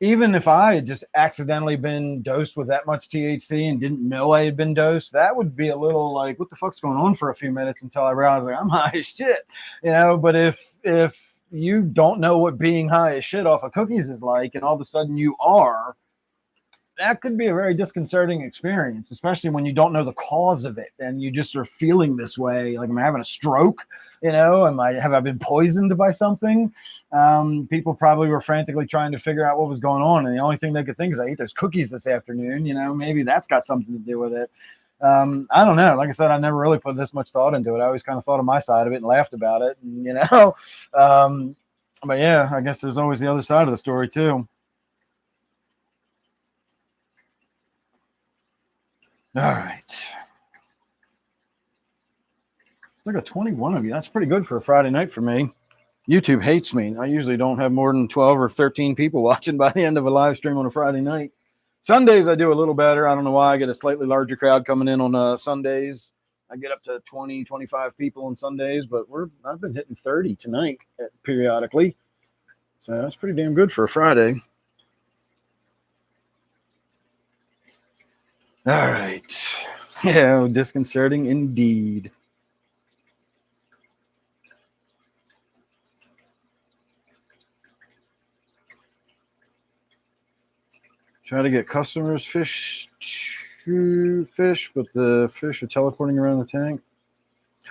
even if I had just accidentally been dosed with that much THC and didn't know I had been dosed, that would be a little like, what the fuck's going on for a few minutes until I realized, like, I'm high as shit, But if you don't know what being high as shit off of cookies is like, and all of a sudden you are, that could be a very disconcerting experience, especially when you don't know the cause of it and you just are feeling this way. Like, am I having a stroke? Have I been poisoned by something? People probably were frantically trying to figure out what was going on. And the only thing they could think is, I ate those cookies this afternoon. Maybe that's got something to do with it. I don't know. Like I said, I never really put this much thought into it. I always kind of thought of my side of it and laughed about it. And, but yeah, I guess there's always the other side of the story too. All right. Still got 21 of you. That's pretty good for a Friday night for me. YouTube hates me. I usually don't have more than 12 or 13 people watching by the end of a live stream on a Friday night. Sundays, I do a little better. I don't know why. I get a slightly larger crowd coming in on Sundays. I get up to 20, 25 people on Sundays, but I've been hitting 30 tonight periodically. So that's pretty damn good for a Friday. All right. Yeah, disconcerting indeed. Try to get customers fish to fish, but the fish are teleporting around the tank.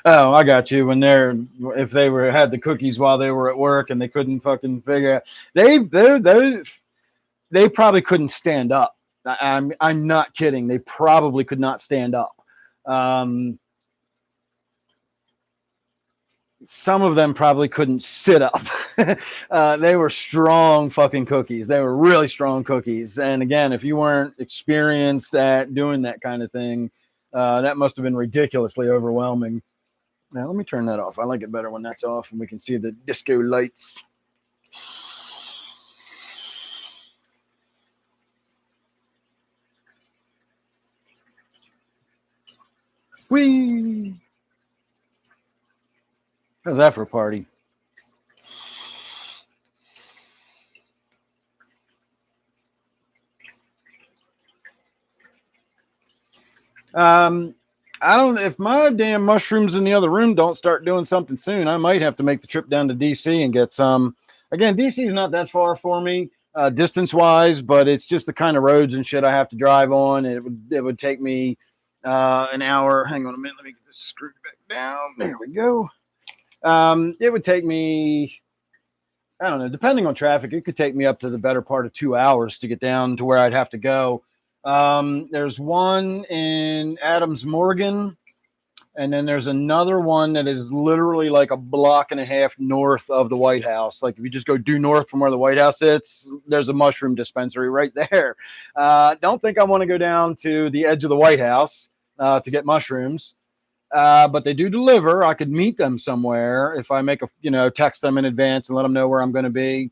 Oh, I got you. If they had the cookies while they were at work and they couldn't fucking figure out, they probably couldn't stand up. I'm not kidding. They probably could not stand up. Some of them probably couldn't sit up. They were strong fucking cookies. They were really strong cookies. And again, if you weren't experienced at doing that kind of thing, that must have been ridiculously overwhelming. Now, let me turn that off. I like it better when that's off and we can see the disco lights. Whee! How's that for a party? If my damn mushrooms in the other room don't start doing something soon, I might have to make the trip down to DC and get some. Again, DC is not that far for me, distance wise, but it's just the kind of roads and shit I have to drive on. It would take me an hour. Hang on a minute. Let me get this screwed back down. There we go. It would take me, I don't know, depending on traffic, it could take me up to the better part of 2 hours to get down to where I'd have to go. There's one in Adams Morgan, and then there's another one that is literally like a block and a half north of the White House. Like if you just go due north from where the White House sits, there's a mushroom dispensary right there. Don't think I want to go down to the edge of the White House to get mushrooms. But they do deliver. I could meet them somewhere if I make text them in advance and let them know where I'm going to be.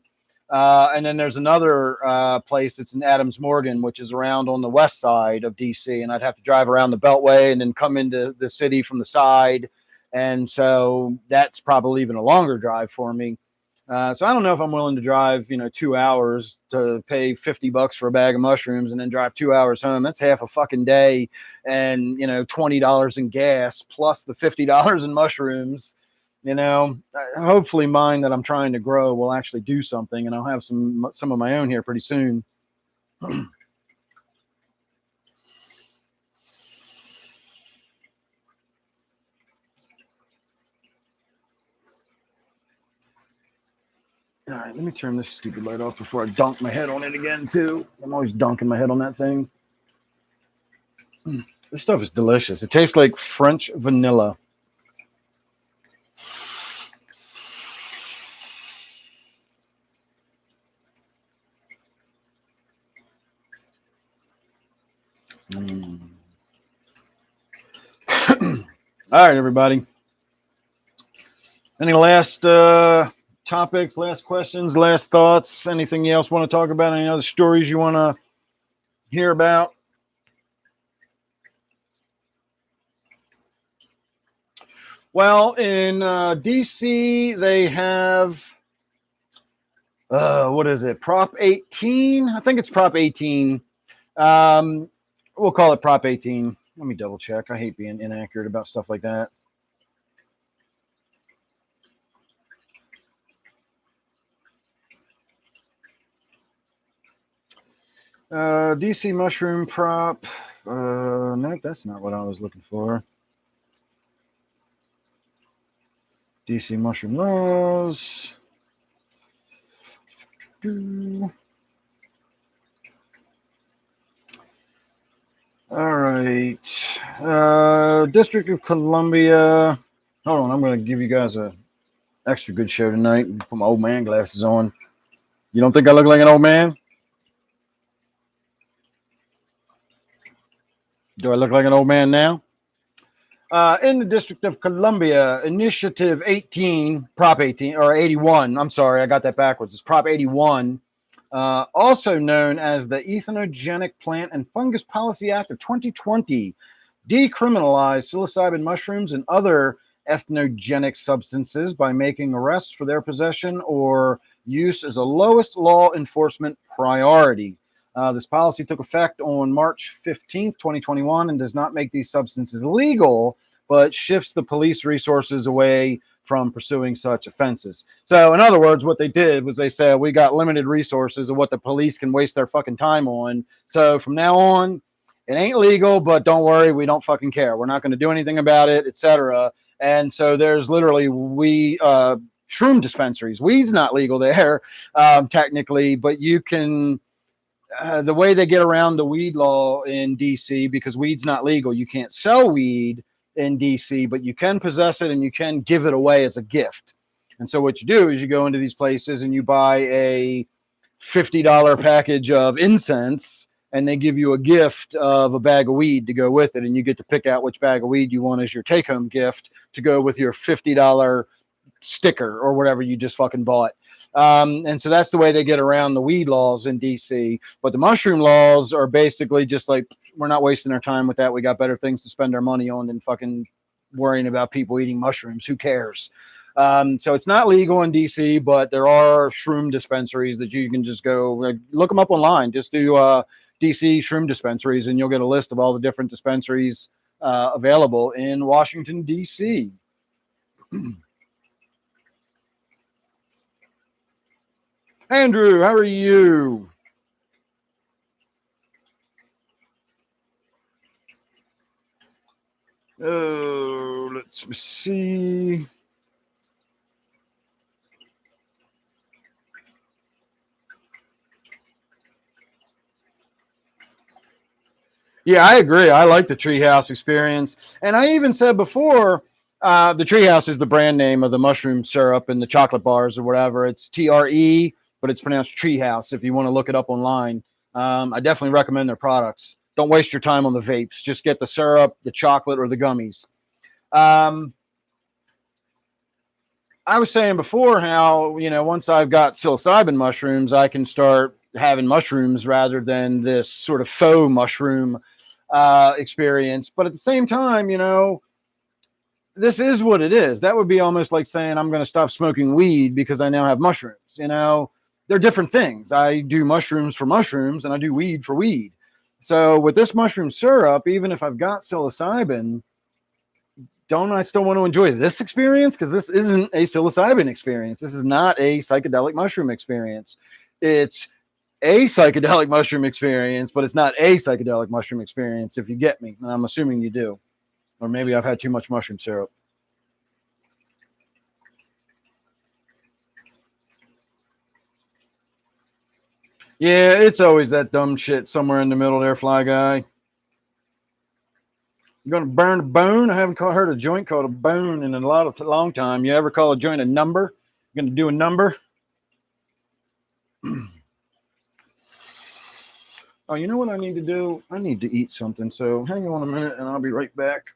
And then there's another place that's in Adams Morgan, which is around on the west side of DC, and I'd have to drive around the Beltway and then come into the city from the side. And so that's probably even a longer drive for me. So I don't know if I'm willing to drive, 2 hours to pay $50 for a bag of mushrooms and then drive 2 hours home. That's half a fucking day and, $20 in gas plus the $50 in mushrooms. Hopefully mine that I'm trying to grow will actually do something, and I'll have some of my own here pretty soon. All right, let me turn this stupid light off before I dunk my head on it again, too. I'm always dunking my head on that thing. This stuff is delicious. It tastes like French vanilla. All right, everybody. Any last topics, last questions, last thoughts? Anything you else want to talk about? Any other stories you want to hear about? Well, in DC, they have, what is it? Prop 18? I think it's Prop 18. We'll call it Prop 18. Let me double check. I hate being inaccurate about stuff like that. DC mushroom prop. No, that's not what I was looking for. DC mushroom laws. All right. District of Columbia. Hold on, I'm going to give you guys a extra good show tonight. Put my old man glasses on. You don't think I look like an old man? Do I look like an old man now? In the District of Columbia, Initiative 18, Prop 18, or 81. I'm sorry, I got that backwards. It's Prop 81, also known as the Ethanogenic Plant and Fungus Policy Act of 2020, decriminalized psilocybin mushrooms and other ethnogenic substances by making arrests for their possession or use as a lowest law enforcement priority. This policy took effect on March 15th, 2021, and does not make these substances legal, but shifts the police resources away from pursuing such offenses. So, in other words, what they did was they said, we got limited resources of what the police can waste their fucking time on. So, from now on, it ain't legal, but don't worry, we don't fucking care. We're not going to do anything about it, etc. And so, there's literally shroom dispensaries. Weed's not legal there, technically, but you can. The way they get around the weed law in DC, because weed's not legal, you can't sell weed in DC, but you can possess it and you can give it away as a gift. And so what you do is you go into these places and you buy a $50 package of incense, and they give you a gift of a bag of weed to go with it, and you get to pick out which bag of weed you want as your take-home gift to go with your $50 sticker or whatever you just fucking bought. And so that's the way they get around the weed laws in DC. But the mushroom laws are basically just like, we're not wasting our time with that. We got better things to spend our money on than fucking worrying about people eating mushrooms. Who cares? So it's not legal in DC, but there are shroom dispensaries that you can just go, like, look them up online. Just do DC shroom dispensaries, and you'll get a list of all the different dispensaries available in Washington, DC. Andrew, how are you? Oh, let's see. Yeah, I agree. I like the Treehouse experience. And I even said before, the Treehouse is the brand name of the mushroom syrup and the chocolate bars or whatever. It's TRE, but it's pronounced Treehouse if you want to look it up online. I definitely recommend their products. Don't waste your time on the vapes. Just get the syrup, the chocolate, or the gummies. I was saying before how, once I've got psilocybin mushrooms, I can start having mushrooms rather than this sort of faux mushroom experience. But at the same time, this is what it is. That would be almost like saying I'm going to stop smoking weed because I now have mushrooms. They're different things. I do mushrooms for mushrooms and I do weed for weed. So with this mushroom syrup, even if I've got psilocybin, don't I still want to enjoy this experience? Because this isn't a psilocybin experience. This is not a psychedelic mushroom experience. It's a psychedelic mushroom experience, but it's not a psychedelic mushroom experience, if you get me. And I'm assuming you do. Or maybe I've had too much mushroom syrup. Yeah, it's always that dumb shit somewhere in the middle there, Fly Guy. You're going to burn a bone? I haven't heard a joint called a bone in a long time. You ever call a joint a number? You're going to do a number? Oh, you know what I need to do? I need to eat something. So hang on a minute and I'll be right back.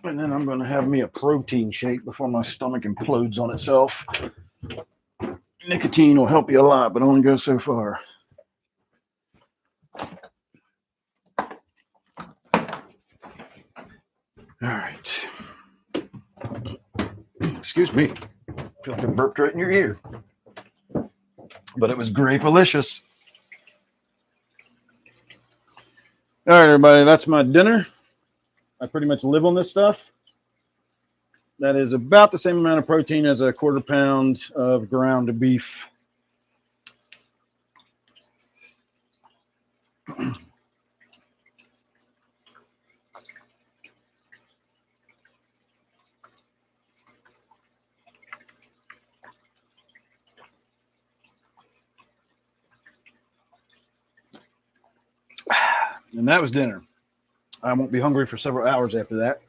And then I'm going to have me a protein shake before my stomach implodes on itself. Nicotine will help you a lot, but only go so far. All right. Excuse me. I feel like I burped right in your ear. But it was grape-alicious. All right, everybody, that's my dinner. I pretty much live on this stuff. That is about the same amount of protein as a quarter pound of ground beef. And that was dinner. I won't be hungry for several hours after that.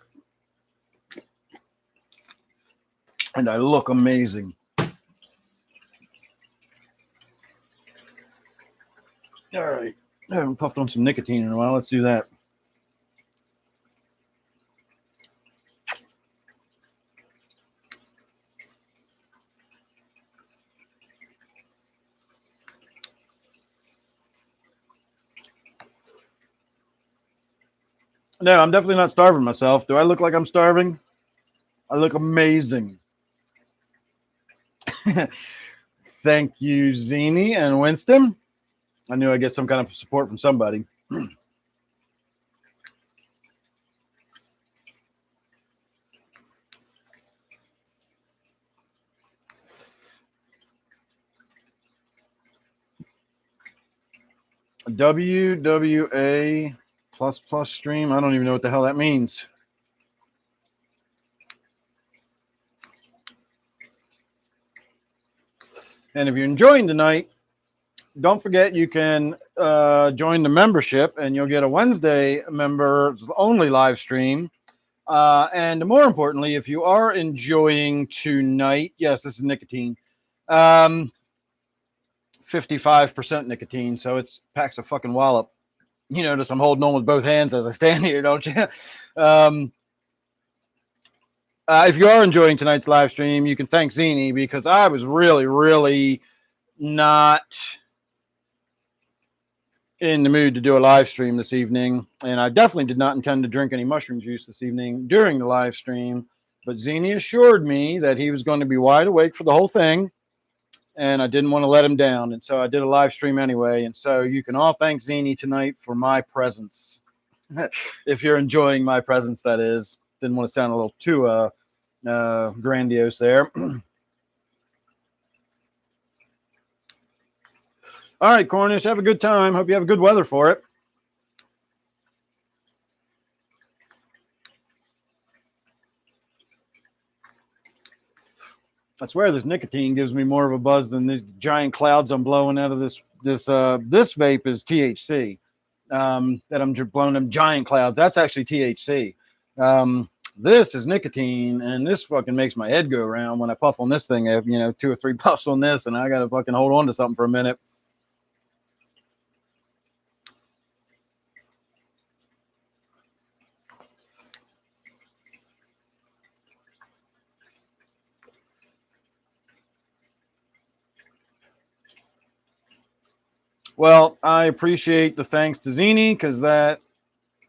And I look amazing. All right. I haven't puffed on some nicotine in a while. Let's do that. No, I'm definitely not starving myself. Do I look like I'm starving? I look amazing. Thank you, Zini and Winston. I knew I'd get some kind of support from somebody. WWA plus plus stream. I don't even know what the hell that means. And if you're enjoying tonight, don't forget you can join the membership and you'll get a Wednesday members only live stream. And more importantly, if you are enjoying tonight, yes, this is nicotine. 55% nicotine, so it's packs a fucking wallop. You notice I'm holding on with both hands as I stand here, don't you? If you are enjoying tonight's live stream, you can thank Zini because I was really, really not in the mood to do a live stream this evening. And I definitely did not intend to drink any mushroom juice this evening during the live stream. But Zini assured me that he was going to be wide awake for the whole thing. And I didn't want to let him down. And so I did a live stream anyway. And so you can all thank Zini tonight for my presence. If you're enjoying my presence, that is. Didn't want to sound a little too grandiose there. All right, Cornish, have a good time. Hope you have good weather for it. I swear this nicotine gives me more of a buzz than these giant clouds I'm blowing out of this vape is THC. That I'm blowing them giant clouds. That's actually THC. This is nicotine, and this fucking makes my head go around when I puff on this thing. I have, 2 or 3 puffs on this, and I got to fucking hold on to something for a minute. Well, I appreciate the thanks to Zini because that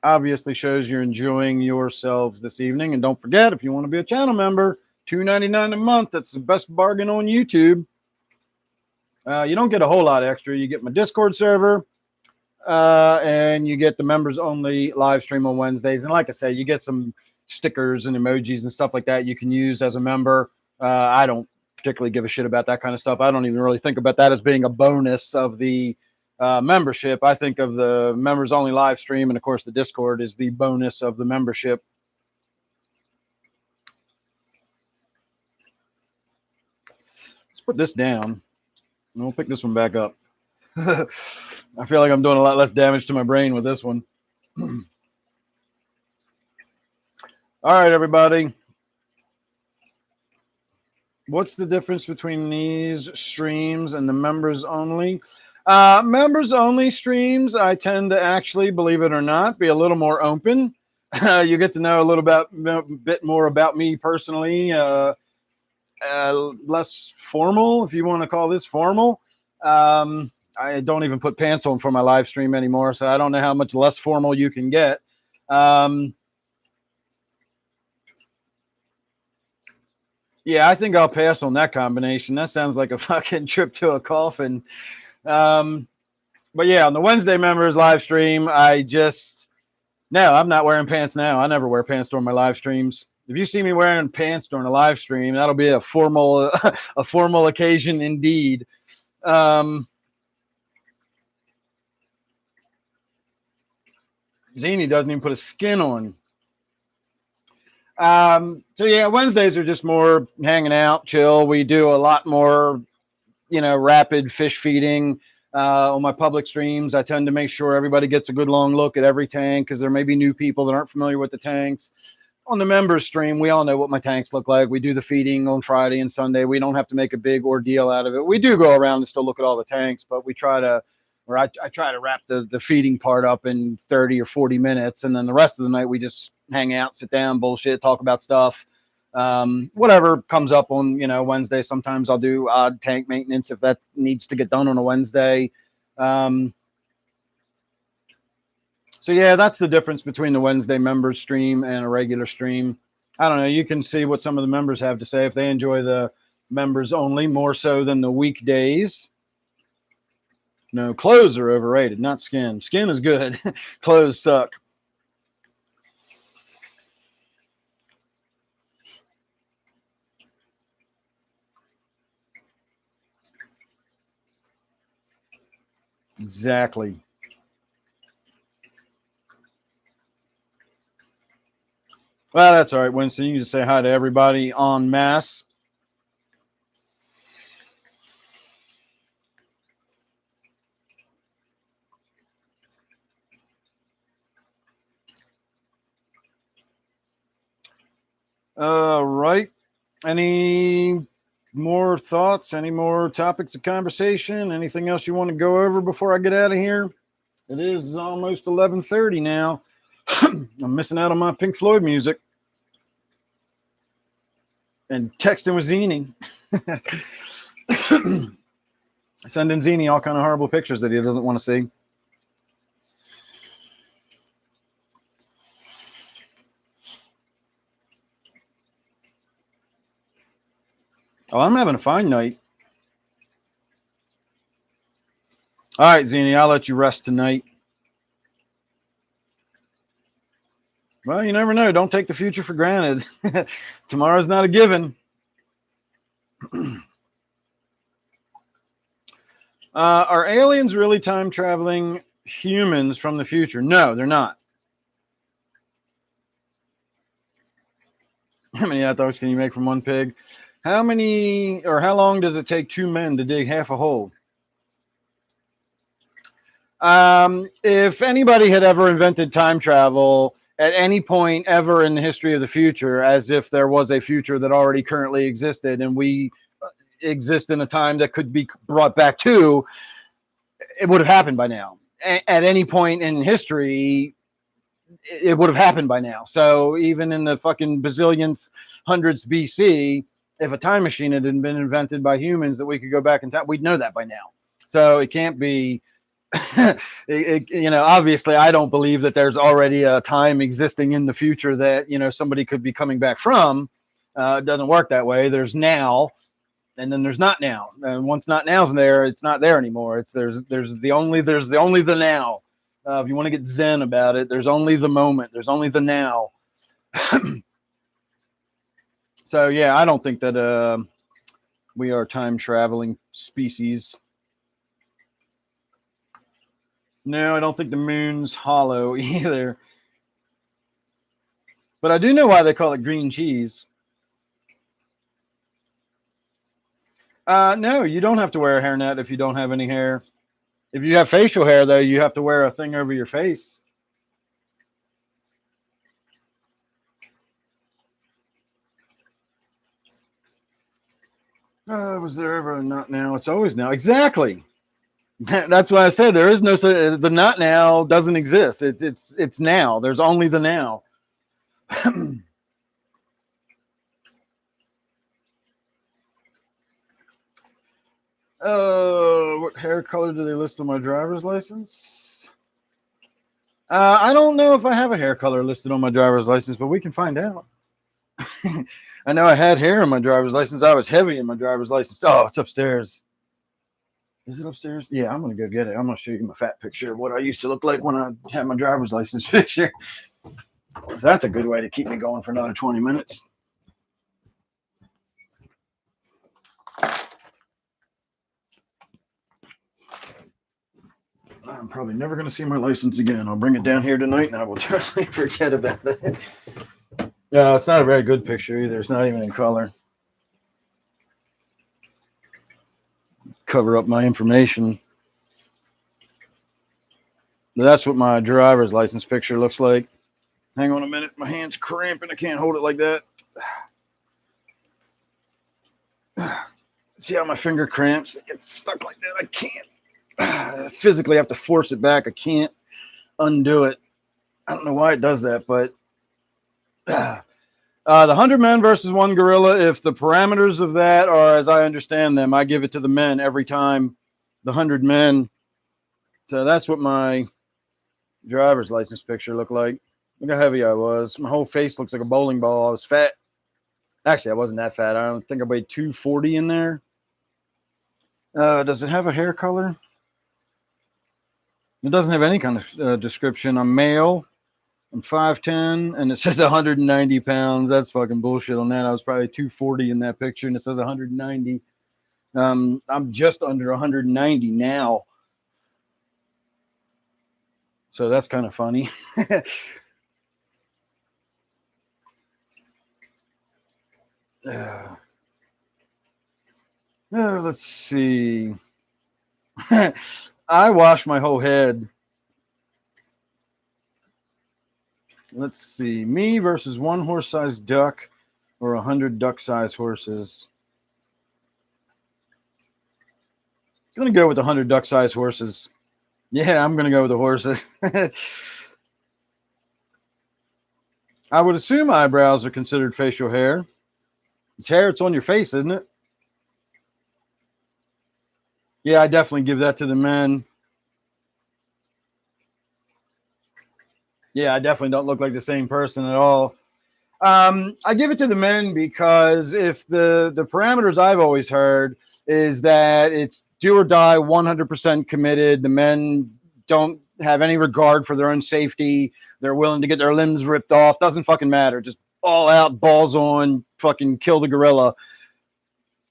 obviously shows you're enjoying yourselves this evening. And don't forget, if you want to be a channel member, $2.99 a month. That's the best bargain on YouTube. You don't get a whole lot extra. You get my Discord server, and you get the members only live stream on Wednesdays. And like I say, you get some stickers and emojis and stuff like that you can use as a member. I don't particularly give a shit about that kind of stuff. I don't even really think about that as being a bonus of the membership. I think of the members only live stream, and of course the Discord is the bonus of the membership. Let's put this down and we'll pick this one back up. I feel like I'm doing a lot less damage to my brain with this one. All right, everybody. What's the difference between these streams and the members only? Members only streams, I tend to actually, believe it or not, be a little more open. You get to know a bit more about me personally. Less formal, if you want to call this formal. I don't even put pants on for my live stream anymore, so I don't know how much less formal you can get. Yeah, I think I'll pass on that combination. That sounds like a fucking trip to a coffin. But yeah, on the Wednesday members live stream, I'm not wearing pants now. I never wear pants during my live streams. If you see me wearing pants during a live stream, that'll be a formal occasion indeed. Zini doesn't even put a skin on. So yeah, Wednesdays are just more hanging out, chill. We do a lot more, rapid fish feeding. On my public streams, I tend to make sure everybody gets a good long look at every tank because there may be new people that aren't familiar with the tanks. On the members stream, we all know what my tanks look like. We do the feeding on Friday and Sunday. We don't have to make a big ordeal out of it. We do go around and still look at all the tanks, but I try to wrap the feeding part up in 30 or 40 minutes. And then the rest of the night, we just hang out, sit down, bullshit, talk about stuff. Whatever comes up on, Wednesday. Sometimes I'll do odd tank maintenance if that needs to get done on a Wednesday. So yeah, that's the difference between the Wednesday members stream and a regular stream. I don't know. You can see what some of the members have to say if they enjoy the members only more so than the weekdays. No, clothes are overrated, not skin. Skin is good. Clothes suck. Exactly. Well, that's all right, Winston. You can just say hi to everybody en masse. All right. Any more thoughts? Any more topics of conversation? Anything else you want to go over before I get out of here? It is almost 11:30 now. I'm missing out on my Pink Floyd music. And texting with Zini. Sending Zini all kind of horrible pictures that he doesn't want to see. Oh, I'm having a fine night. All right, Zini, I'll let you rest tonight. Well, you never know. Don't take the future for granted. Tomorrow's not a given. Are aliens really time traveling humans from the future? No, they're not. How many hot dogs can you make from one pig? How many or how long does it take two men to dig half a hole? If anybody had ever invented time travel at any point ever in the history of the future, as if there was a future that already currently existed and we exist in a time that could be brought back to, it would have happened by now. At any point in history, it would have happened by now. So even in the fucking bazillionth hundreds BC, if a time machine had been invented by humans that we could go back in time, we'd know that by now. So it can't be, obviously I don't believe that there's already a time existing in the future that, somebody could be coming back from. It doesn't work that way. There's now, and then there's not now. And once not now's there, it's not there anymore. There's only the now. If you want to get zen about it, there's only the moment. There's only the now. So yeah, I don't think that we are time traveling species. No, I don't think the moon's hollow either. But I do know why they call it green cheese. No, you don't have to wear a hairnet if you don't have any hair. If you have facial hair, though, you have to wear a thing over your face. Was there ever a not now? It's always now. Exactly. That's why I said there is no the not now doesn't exist. It's now. There's only the now. What hair color do they list on my driver's license? I don't know if I have a hair color listed on my driver's license, but we can find out. I know I had hair on my driver's license. I was heavy in my driver's license. Oh, it's upstairs. Is it upstairs? Yeah, I'm going to go get it. I'm going to show you my fat picture of what I used to look like when I had my driver's license picture. That's a good way to keep me going for another 20 minutes. I'm probably never going to see my license again. I'll bring it down here tonight and I will totally forget about it. No, it's not a very good picture either. It's not even in color. Cover up my information. But that's what my driver's license picture looks like. Hang on a minute. My hand's cramping. I can't hold it like that. See how my finger cramps? It gets stuck like that. I can't. I physically have to force it back. I can't undo it. I don't know why it does that, but the 100 men versus one gorilla, if the parameters of that are as I understand them, I give it to the men every time, the 100 men. So that's what my driver's license picture look like. Look how heavy I was. My whole face looks like a bowling ball. I was fat. Actually, I wasn't that fat. I don't think I weighed 240 in there. Does it have a hair color? It doesn't have any kind of description. I'm male. I'm 5'10", and it says 190 pounds. That's fucking bullshit on that. I was probably 240 in that picture, and it says 190. I'm just under 190 now. So that's kind of funny. Let's see. I wash my whole head. Let's see. Me versus one horse-sized duck or 100 duck-sized horses. I'm going to go with 100 duck-sized horses. Yeah, I'm going to go with the horses. I would assume eyebrows are considered facial hair. It's hair. It's on your face, isn't it? Yeah, I definitely give that to the men. Yeah, I definitely don't look like the same person at all. I give it to the men because if the parameters I've always heard is that it's do or die, 100% committed. The men don't have any regard for their own safety. They're willing to get their limbs ripped off. Doesn't fucking matter. Just all out, balls on, fucking kill the gorilla.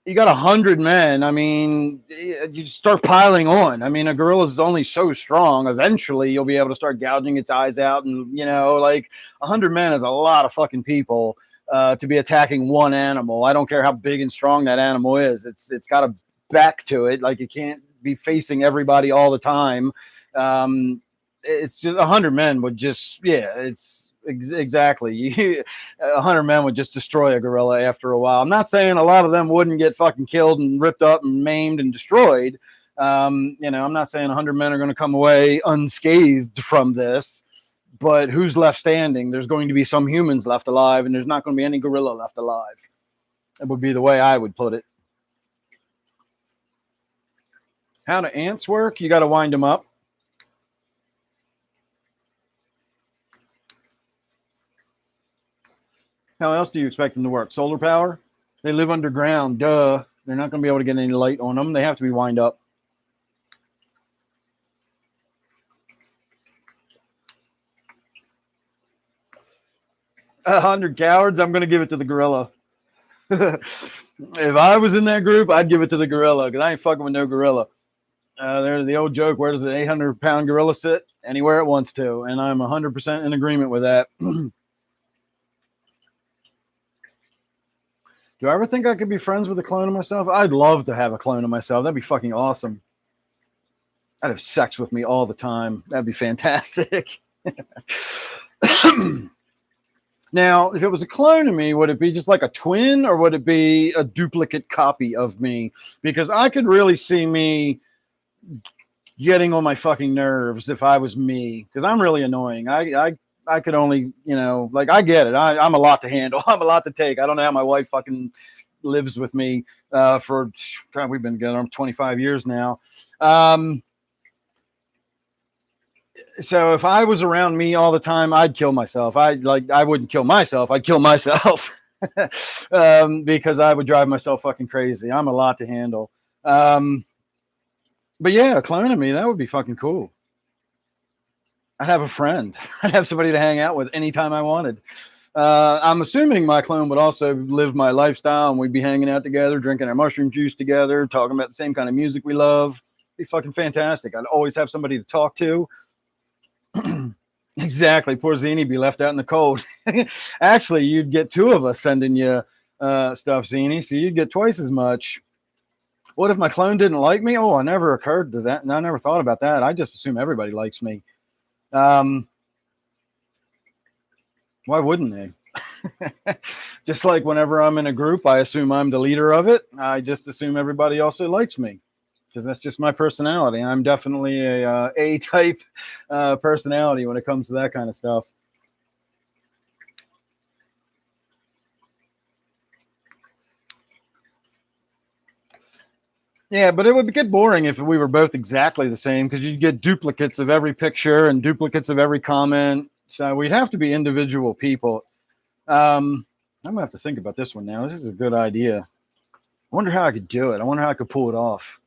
You got 100 men. I mean, you start piling on. I mean, a gorilla is only so strong. Eventually, you'll be able to start gouging its eyes out, and like 100 men is a lot of fucking people to be attacking one animal. I don't care how big and strong that animal is. It's got a back to it. Like, it can't be facing everybody all the time. It's just 100 men would just, it's. Exactly. 100 men would just destroy a gorilla after a while. I'm not saying a lot of them wouldn't get fucking killed and ripped up and maimed and destroyed. I'm not saying 100 men are going to come away unscathed from this, but who's left standing? There's going to be some humans left alive, and there's not going to be any gorilla left alive. That would be the way I would put it. How do ants work? You got to wind them up. How else do you expect them to work? Solar power? They live underground. Duh. They're not going to be able to get any light on them. They have to be wind up. 100 cowards? I'm going to give it to the gorilla. If I was in that group, I'd give it to the gorilla because I ain't fucking with no gorilla. There's the old joke, where does an 800-pound gorilla sit? Anywhere it wants to. And I'm 100% in agreement with that. Do I ever think I could be friends with a clone of myself? I'd love to have a clone of myself. That'd be fucking awesome. I'd have sex with me all the time. That'd be fantastic. Now, if it was a clone of me, would it be just like a twin, or would it be a duplicate copy of me? Because I could really see me getting on my fucking nerves if I was me, because I'm really annoying. I could only, I get it. I'm a lot to handle. I'm a lot to take. I don't know how my wife fucking lives with me for, God, we've been together 25 years now. So if I was around me all the time, I'd kill myself. I wouldn't kill myself. I'd kill myself because I would drive myself fucking crazy. I'm a lot to handle. But yeah, a clone of me, that would be fucking cool. I'd have a friend. I'd have somebody to hang out with anytime I wanted. I'm assuming my clone would also live my lifestyle, and we'd be hanging out together, drinking our mushroom juice together, talking about the same kind of music we love. It'd be fucking fantastic. I'd always have somebody to talk to. Exactly. Poor Zini be left out in the cold. Actually, you'd get two of us sending you stuff, Zini, so you'd get twice as much. What if my clone didn't like me? Oh, I never occurred to that. And I never thought about that. I just assume everybody likes me. Why wouldn't they? Just like whenever I'm in a group, I assume I'm the leader of it. I just assume everybody also likes me, because that's just my personality. I'm definitely a A-type personality when it comes to that kind of stuff. Yeah, but it would get boring if we were both exactly the same because you'd get duplicates of every picture and duplicates of every comment. So we'd have to be individual people. I'm gonna have to think about this one now. This is a good idea. I wonder how I could do it. I wonder how I could pull it off.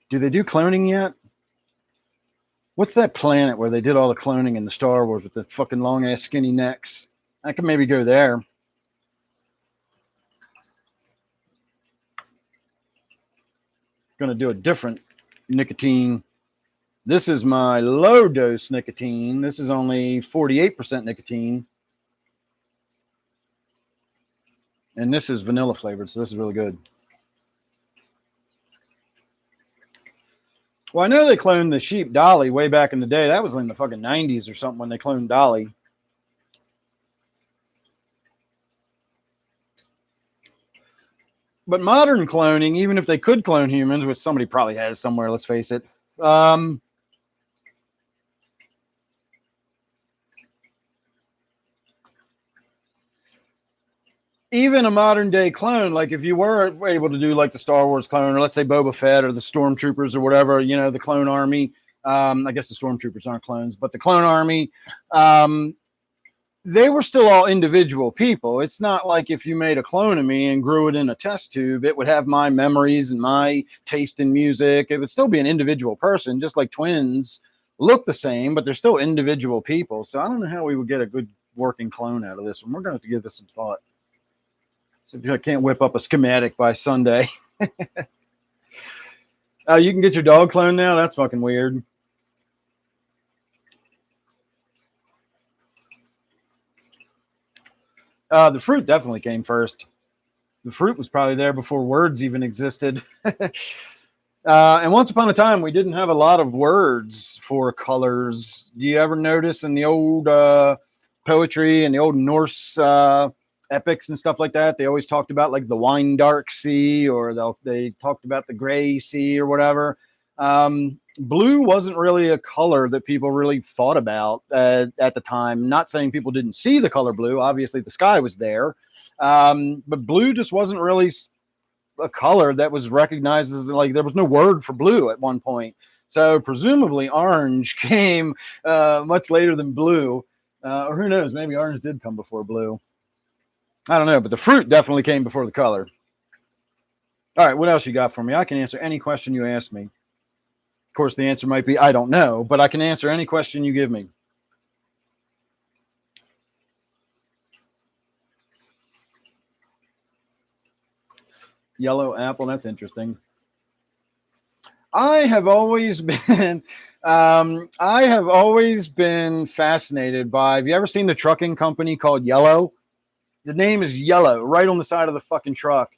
Do they do cloning yet? What's that planet where they did all the cloning in the Star Wars with the fucking long ass skinny necks? I could maybe go there. Gonna do a different nicotine. This is my low dose nicotine. This is only 48% nicotine. And this is vanilla flavored, so this is really good. Well, I know they cloned the sheep Dolly way back in the day. That was in the fucking 90s or something when they cloned Dolly. But modern cloning, even if they could clone humans, which somebody probably has somewhere, let's face it, even a modern day clone, like if you were able to do like the Star Wars clone, or let's say Boba Fett or the Stormtroopers or whatever, you know, the clone army. I guess the Stormtroopers aren't clones, but the clone army, they were still all individual people. It's not like if you made a clone of me and grew it in a test tube, it would have my memories and my taste in music. It would still be an individual person, just like twins look the same, but they're still individual people. So I don't know how we would get a good working clone out of this one. We're going to have to give this some thought. So if I can't whip up a schematic by Sunday. Oh, you can get your dog clone now? That's fucking weird. The fruit definitely came first. The fruit was probably there before words even existed. And once upon a time, we didn't have a lot of words for colors. Do you ever notice in the old poetry and the old Norse epics and stuff like that, they always talked about like the wine dark sea, or they talked about the gray sea or whatever. Blue wasn't really a color that people really thought about at the time. Not saying people didn't see the color blue. Obviously, the sky was there. But blue just wasn't really a color that was recognized as, like, there was no word for blue at one point. So presumably orange came much later than blue. Or who knows, maybe orange did come before blue. I don't know, but the fruit definitely came before the color. All right, what else you got for me? I can answer any question you ask me. Of course, the answer might be, I don't know, but I can answer any question you give me. Yellow apple, that's interesting. I have always been fascinated by, have you ever seen the trucking company called Yellow? The name is Yellow right on the side of the fucking truck.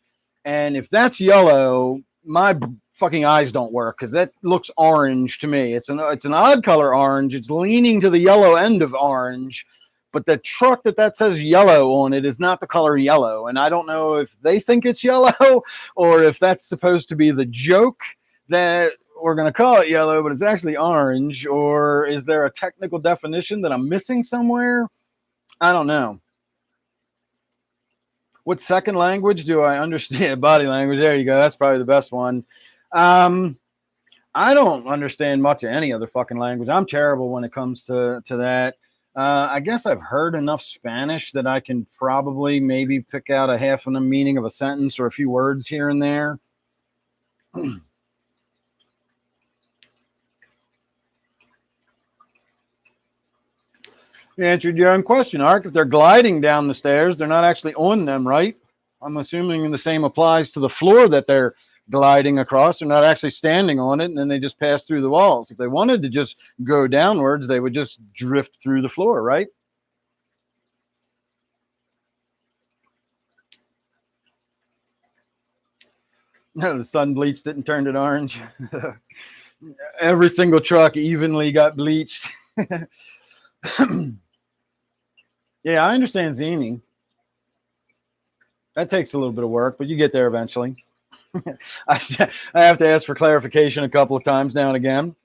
And if that's yellow, my fucking eyes don't work because that looks orange to me. It's an odd color orange. It's leaning to the yellow end of orange, but the truck that says yellow on it is not the color yellow. And I don't know if they think it's yellow or if that's supposed to be the joke that we're going to call it yellow, but it's actually orange. Or is there a technical definition that I'm missing somewhere? I don't know. What second language do I understand? Body language. There you go. That's probably the best one. I don't understand much of any other fucking language. I'm terrible when it comes to that. I guess I've heard enough Spanish that I can probably maybe pick out a half of the meaning of a sentence or a few words here and there. You answered your own question, Ark. If they're gliding down the stairs, they're not actually on them, right? I'm assuming the same applies to the floor that they're gliding across. They're not actually standing on it, and then they just pass through the walls. If they wanted to just go downwards, they would just drift through the floor, right? No, the sun bleached it and turned it orange. Every single truck evenly got bleached. Yeah, I understand zini. That takes a little bit of work, but you get there eventually. I have to ask for clarification a couple of times now and again.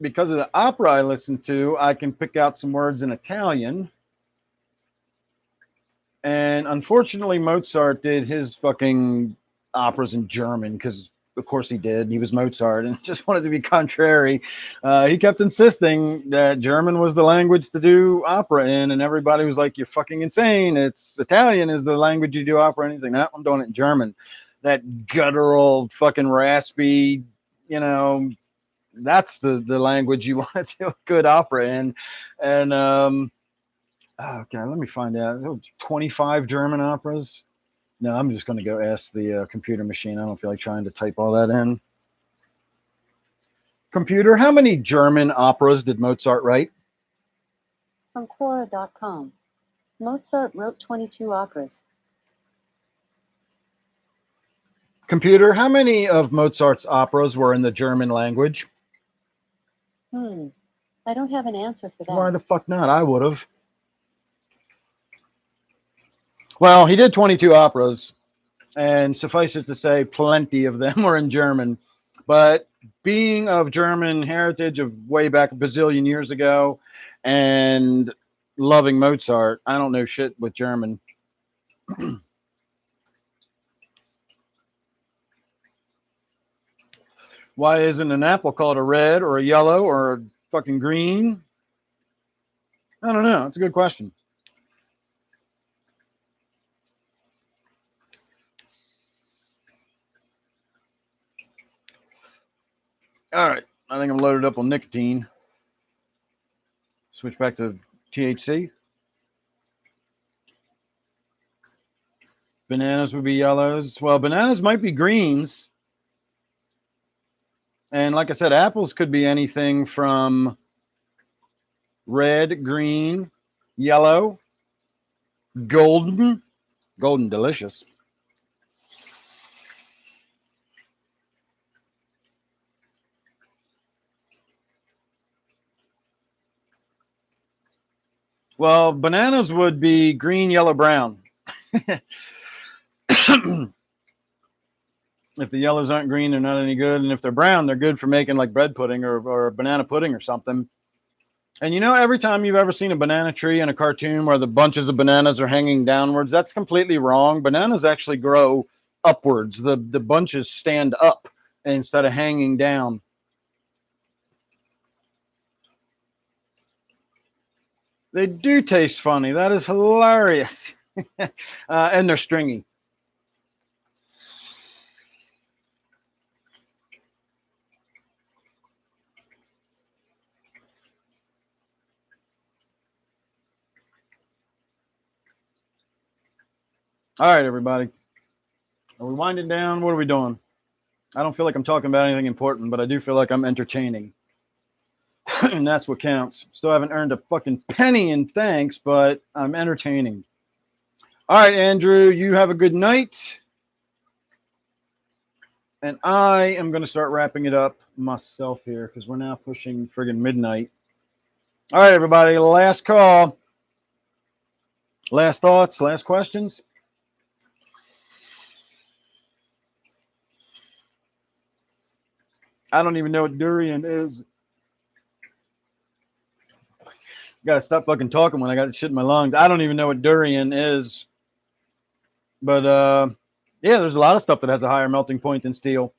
because of the opera I listen to, I can pick out some words in Italian. And unfortunately, Mozart did his fucking operas in German because, of course, he did. He was Mozart and just wanted to be contrary. He kept insisting that German was the language to do opera in, and everybody was like, "You're fucking insane. It's Italian is the language you do opera in." He's like, "No, I'm doing it in German." That guttural, fucking raspy, you know, that's the language you want to do a good opera in. And okay, let me find out. 25 German operas. No, I'm just going to go ask the computer machine. I don't feel like trying to type all that in. Computer, how many German operas did Mozart write? From Quora.com. Mozart wrote 22 operas. Computer, how many of Mozart's operas were in the German language? I don't have an answer for that. Why the fuck not? I would have. Well, he did 22 operas, and suffice it to say, plenty of them were in German. But being of German heritage of way back a bazillion years ago and loving Mozart, I don't know shit with German. Why isn't an apple called a red or a yellow or a fucking green? I don't know. It's a good question. All right. I think I'm loaded up on nicotine. Switch back to THC. Bananas would be yellows. Well, bananas might be greens. And like I said, apples could be anything from red, green, yellow, golden, golden delicious. Well, bananas would be green, yellow, brown. If the yellows aren't green, they're not any good. And if they're brown, they're good for making like bread pudding or banana pudding or something. And you know, every time you've ever seen a banana tree in a cartoon where the bunches of bananas are hanging downwards, that's completely wrong. Bananas actually grow upwards. The bunches stand up instead of hanging down. They do taste funny. That is hilarious. And they're stringy. All right, everybody. Are we winding down? What are we doing? I don't feel like I'm talking about anything important, but I do feel like I'm entertaining. And that's what counts. Still haven't earned a fucking penny in thanks, but I'm entertaining. All right, Andrew, you have a good night. And I am going to start wrapping it up myself here because we're now pushing friggin' midnight. All right, everybody, last call. Last thoughts, last questions. I don't even know what durian is. Gotta stop fucking talking when I got shit in my lungs. I don't even know what durian is. But yeah, there's a lot of stuff that has a higher melting point than steel.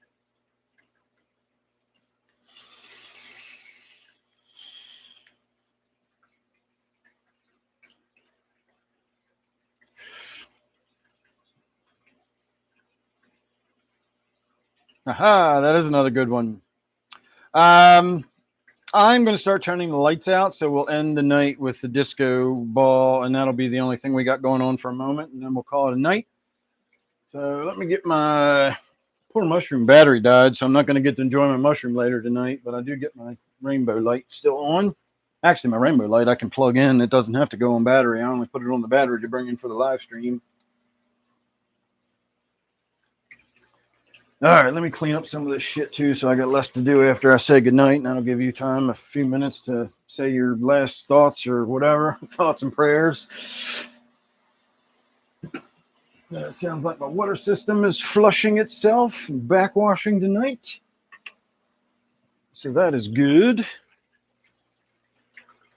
Aha, that is another good one. I'm going to start turning the lights out, so we'll end the night with the disco ball, and that'll be the only thing we got going on for a moment, and then we'll call it a night. So let me get my poor mushroom battery died, so I'm not going to get to enjoy my mushroom later tonight, but I do get my rainbow light still on. Actually, my rainbow light I can plug in. It doesn't have to go on battery. I only put it on the battery to bring in for the live stream. All right, let me clean up some of this shit too, so I got less to do after I say goodnight, and that'll give you time, a few minutes to say your last thoughts or whatever, thoughts and prayers. It sounds like my water system is flushing itself, backwashing tonight. So that is good.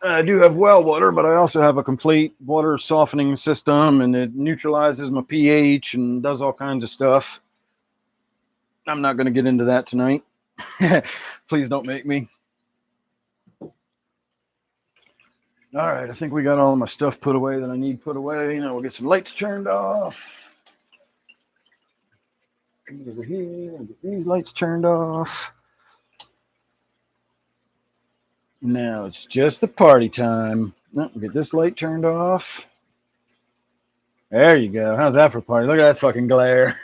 I do have well water, but I also have a complete water softening system, and it neutralizes my pH and does all kinds of stuff. I'm not going to get into that tonight. Please don't make me. All right, I think we got all of my stuff put away that I need put away. Now we'll get some lights turned off. Come over here and get these lights turned off. Now it's just the party time. Oh, get this light turned off. There you go. How's that for a party? Look at that fucking glare.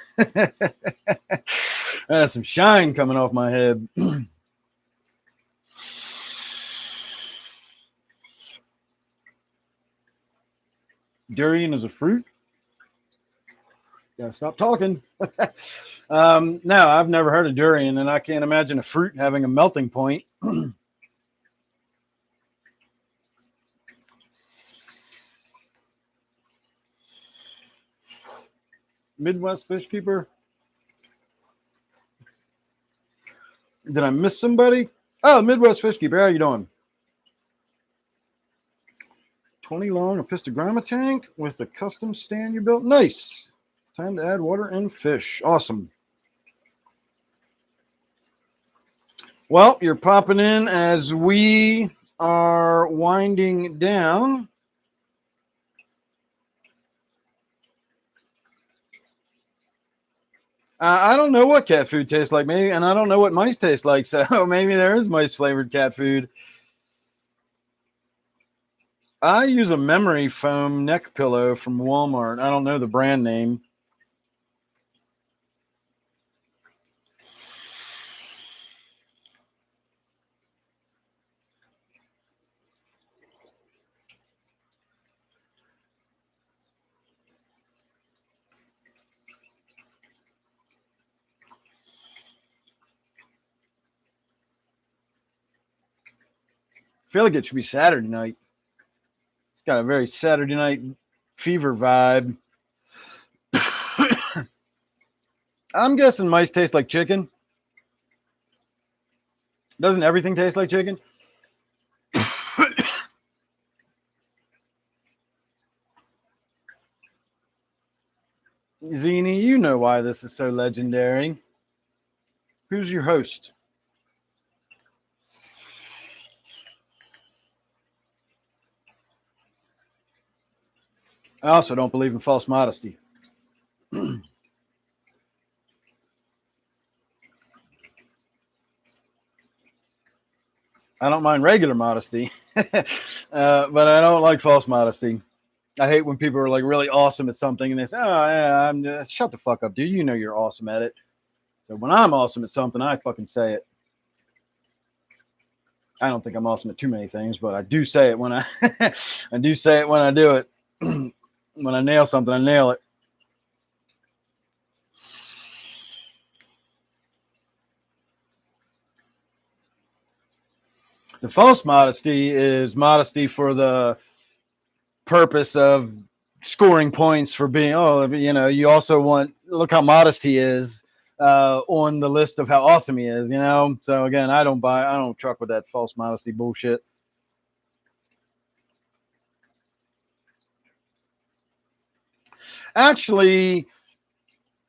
That's some shine coming off my head. Durian is a fruit. Gotta stop talking. No, I've never heard of durian, and I can't imagine a fruit having a melting point. Midwest Fish Keeper. Did I miss somebody? Oh, Midwest Fish Keeper. How you doing? 20 long, a pistogramma tank with a custom stand you built. Nice. Time to add water and fish. Awesome. Well, you're popping in as we are winding down. I don't know what cat food tastes like, maybe, and I don't know what mice taste like, so maybe there is mice-flavored cat food. I use a memory foam neck pillow from Walmart. I don't know the brand name. I feel like it should be Saturday night. It's got a very Saturday night fever vibe. I'm guessing mice taste like chicken. Doesn't everything taste like chicken? Zini, you know why this is so legendary. Who's your host? I also don't believe in false modesty. I don't mind regular modesty, but I don't like false modesty. I hate when people are like really awesome at something and they say, "Oh, yeah, shut the fuck up, dude. You know you're awesome at it." So when I'm awesome at something, I fucking say it. I don't think I'm awesome at too many things, but I do say it when I I do say it when I do it. When I nail something, I nail it. The false modesty is modesty for the purpose of scoring points for being, you also want, look how modest he is on the list of how awesome he is, So again, I don't truck with that false modesty bullshit. Actually,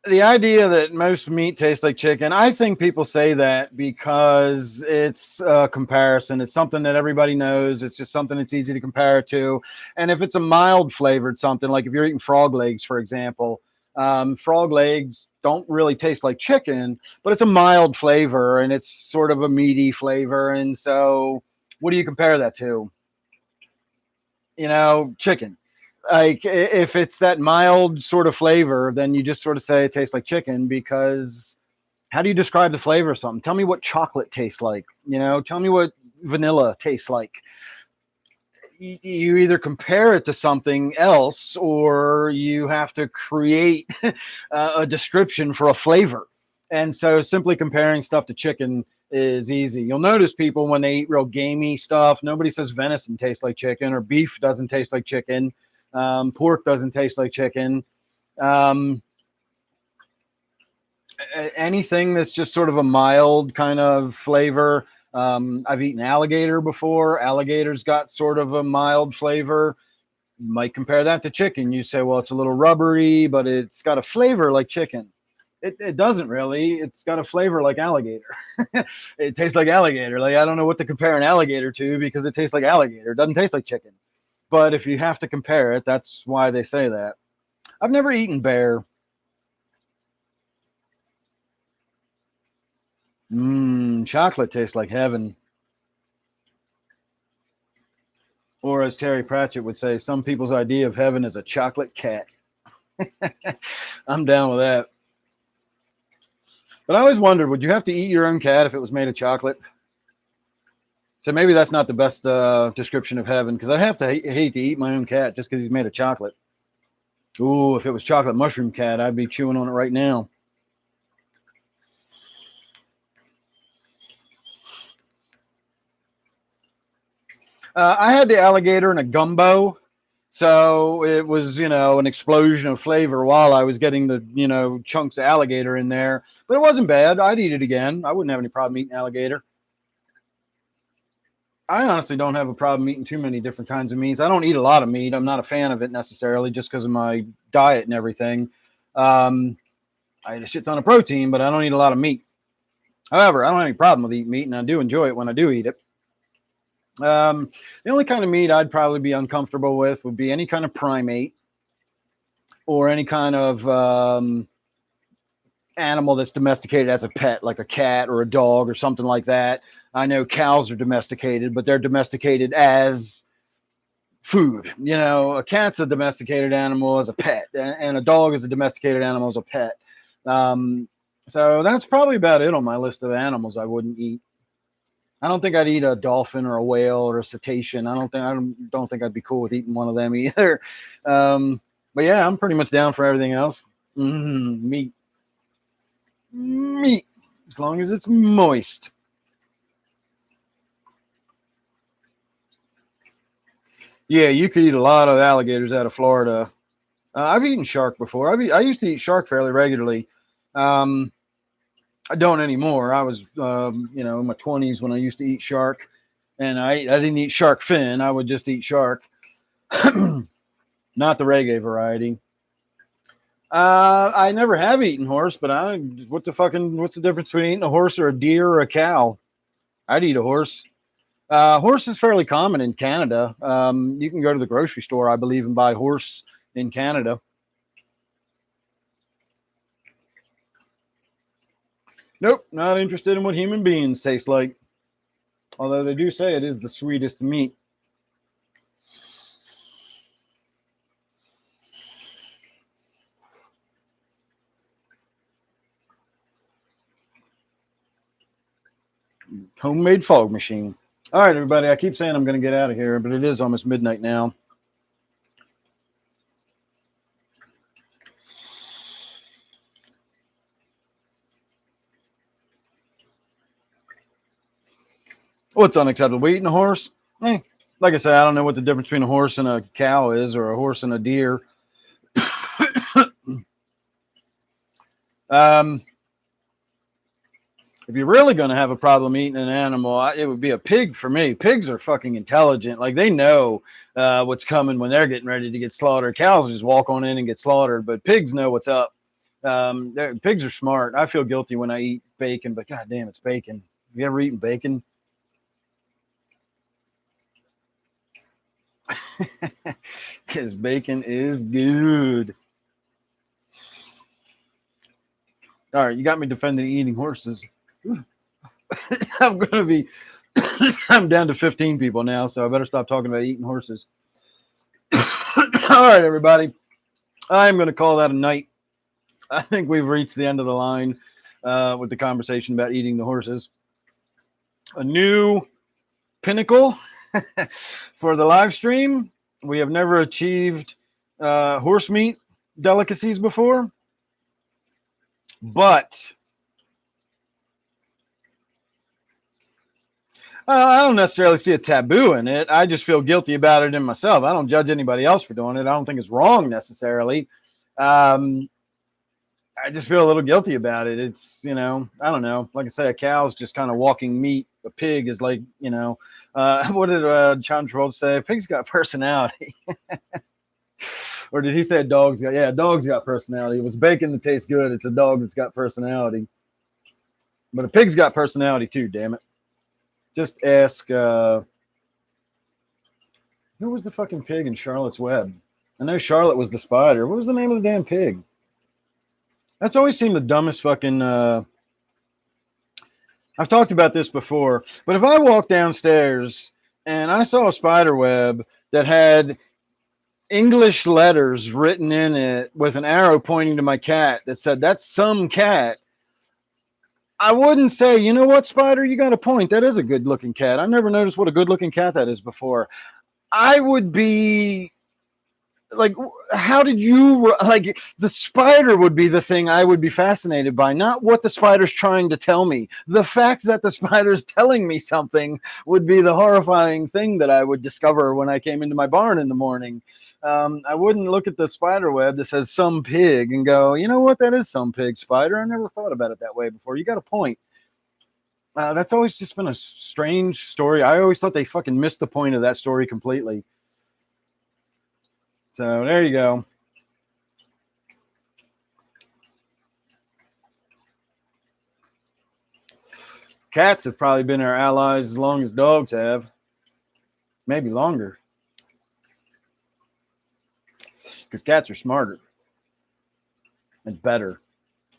the idea that most meat tastes like chicken, I think people say that because it's a comparison. It's something that everybody knows. It's just something that's easy to compare to. And if it's a mild flavored something, like if you're eating frog legs, for example, frog legs don't really taste like chicken, but it's a mild flavor and it's sort of a meaty flavor. And so what do you compare that to? Chicken. Like if it's that mild sort of flavor, then you just sort of say it tastes like chicken, because how do you describe the flavor of something? Tell me what chocolate tastes like, tell me what vanilla tastes like. You either compare it to something else or you have to create a description for a flavor. And so simply comparing stuff to chicken is easy. You'll notice people when they eat real gamey stuff, nobody says venison tastes like chicken, or beef doesn't taste like chicken. Pork doesn't taste like chicken. Anything that's just sort of a mild kind of flavor I've eaten alligator before. Alligator's got sort of a mild flavor. You might compare that to chicken. You say, well, it's a little rubbery, but it's got a flavor like chicken. It doesn't really. It's got a flavor like alligator. It tastes like alligator. Like, I don't know what to compare an alligator to because it tastes like alligator. It doesn't taste like chicken. But if you have to compare it, that's why they say that. I've never eaten bear. Chocolate tastes like heaven. Or as Terry Pratchett would say, some people's idea of heaven is a chocolate cat. I'm down with that. But I always wondered, would you have to eat your own cat if it was made of chocolate? So maybe that's not the best description of heaven, because I'd have to hate to eat my own cat just because he's made of chocolate. Ooh, if it was chocolate mushroom cat, I'd be chewing on it right now. I had the alligator in a gumbo, so it was, an explosion of flavor while I was getting the, chunks of alligator in there. But it wasn't bad. I'd eat it again. I wouldn't have any problem eating alligator. I honestly don't have a problem eating too many different kinds of meats. I don't eat a lot of meat. I'm not a fan of it necessarily just because of my diet and everything. I eat a shit ton of protein, but I don't eat a lot of meat. However, I don't have any problem with eating meat, and I do enjoy it when I do eat it. The only kind of meat I'd probably be uncomfortable with would be any kind of primate or any kind of animal that's domesticated as a pet, like a cat or a dog or something like that. I know cows are domesticated, but they're domesticated as food. A cat's a domesticated animal as a pet, and a dog is a domesticated animal as a pet. So that's probably about it on my list of animals I wouldn't eat. I don't think I'd eat a dolphin or a whale or a cetacean. I don't think I'd be cool with eating one of them either. But yeah, I'm pretty much down for everything else. Meat, as long as it's moist. Yeah, you could eat a lot of alligators out of Florida. I've eaten shark before. I used to eat shark fairly regularly. I don't anymore. I was, in my 20s when I used to eat shark, and I didn't eat shark fin. I would just eat shark, not the reggae variety. I never have eaten horse, but what's the difference between eating a horse or a deer or a cow? I'd eat a horse. Horse is fairly common in Canada. You can go to the grocery store, I believe, and buy horse in Canada. Nope, not interested in what human beings taste like. Although they do say it is the sweetest meat. Homemade fog machine. All right, everybody. I keep saying I'm going to get out of here, but it is almost midnight now. What's unacceptable? Eating a horse? Like I said, I don't know what the difference between a horse and a cow is, or a horse and a deer. If you're really going to have a problem eating an animal, it would be a pig for me. Pigs are fucking intelligent. Like, they know what's coming when they're getting ready to get slaughtered. Cows just walk on in and get slaughtered, but pigs know what's up. Pigs are smart. I feel guilty when I eat bacon, but goddamn, it's bacon. Have you ever eaten bacon? Because bacon is good. All right, you got me defending eating horses. I'm down to 15 people now, so I better stop talking about eating horses. All right, everybody. I'm going to call that a night. I think we've reached the end of the line with the conversation about eating the horses. A new pinnacle for the live stream. We have never achieved horse meat delicacies before, but I don't necessarily see a taboo in it. I just feel guilty about it in myself. I don't judge anybody else for doing it. I don't think it's wrong necessarily. I just feel a little guilty about it. It's, I don't know. Like I say, a cow's just kind of walking meat. a pig is like, you know, what did John Travolta say? A pig's got personality. Or did he say dogs got? Yeah, dogs got personality. It was bacon that tastes good. It's a dog that's got personality. But a pig's got personality too. Damn it! Just ask. Who was the fucking pig in Charlotte's Web? I know Charlotte was the spider. What was the name of the damn pig? That's always seemed the dumbest fucking. I've talked about this before, but if I walked downstairs and I saw a spider web that had English letters written in it with an arrow pointing to my cat that said, "That's some cat," I wouldn't say, you know what, spider, you got a point. That is a good looking cat. I've never noticed what a good looking cat that is before. I would be like, how did you, like, the spider would be the thing I would be fascinated by, not what the spider's trying to tell me. The fact that the spider's telling me something would be the horrifying thing that I would discover when I came into my barn in the morning. I wouldn't look at the spider web that says some pig and go, you know what, that is some pig, spider. I never thought about it that way before. You got a point. That's always just been a strange story. I always thought they fucking missed the point of that story completely. So there you go. Cats have probably been our allies as long as dogs have. Maybe longer. Because cats are smarter. And better.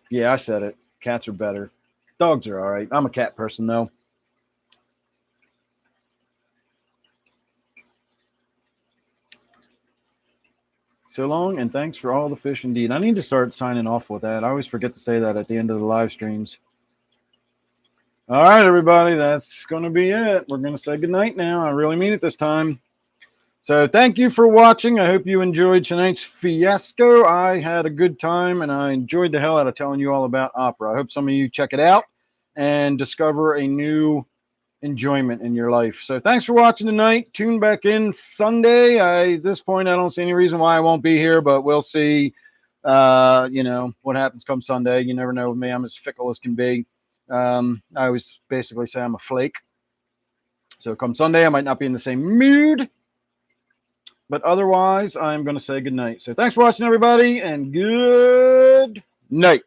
Yeah, I said it. Cats are better. Dogs are all right. I'm a cat person, though. So long, and thanks for all the fish indeed. I need to start signing off with that. I always forget to say that at the end of the live streams. All right, everybody, that's going to be it. We're going to say goodnight now. I really mean it this time. So thank you for watching. I hope you enjoyed tonight's fiasco. I had a good time, and I enjoyed the hell out of telling you all about opera. I hope some of you check it out and discover a new enjoyment in your life. So thanks for watching tonight. Tune back in Sunday. At this point, I don't see any reason why I won't be here, but we'll see. You know what happens come Sunday. You never know with me. I'm as fickle as can be. I always basically say I'm a flake. So come Sunday, I might not be in the same mood, but otherwise, I'm going to say goodnight. So thanks for watching, everybody, and good night.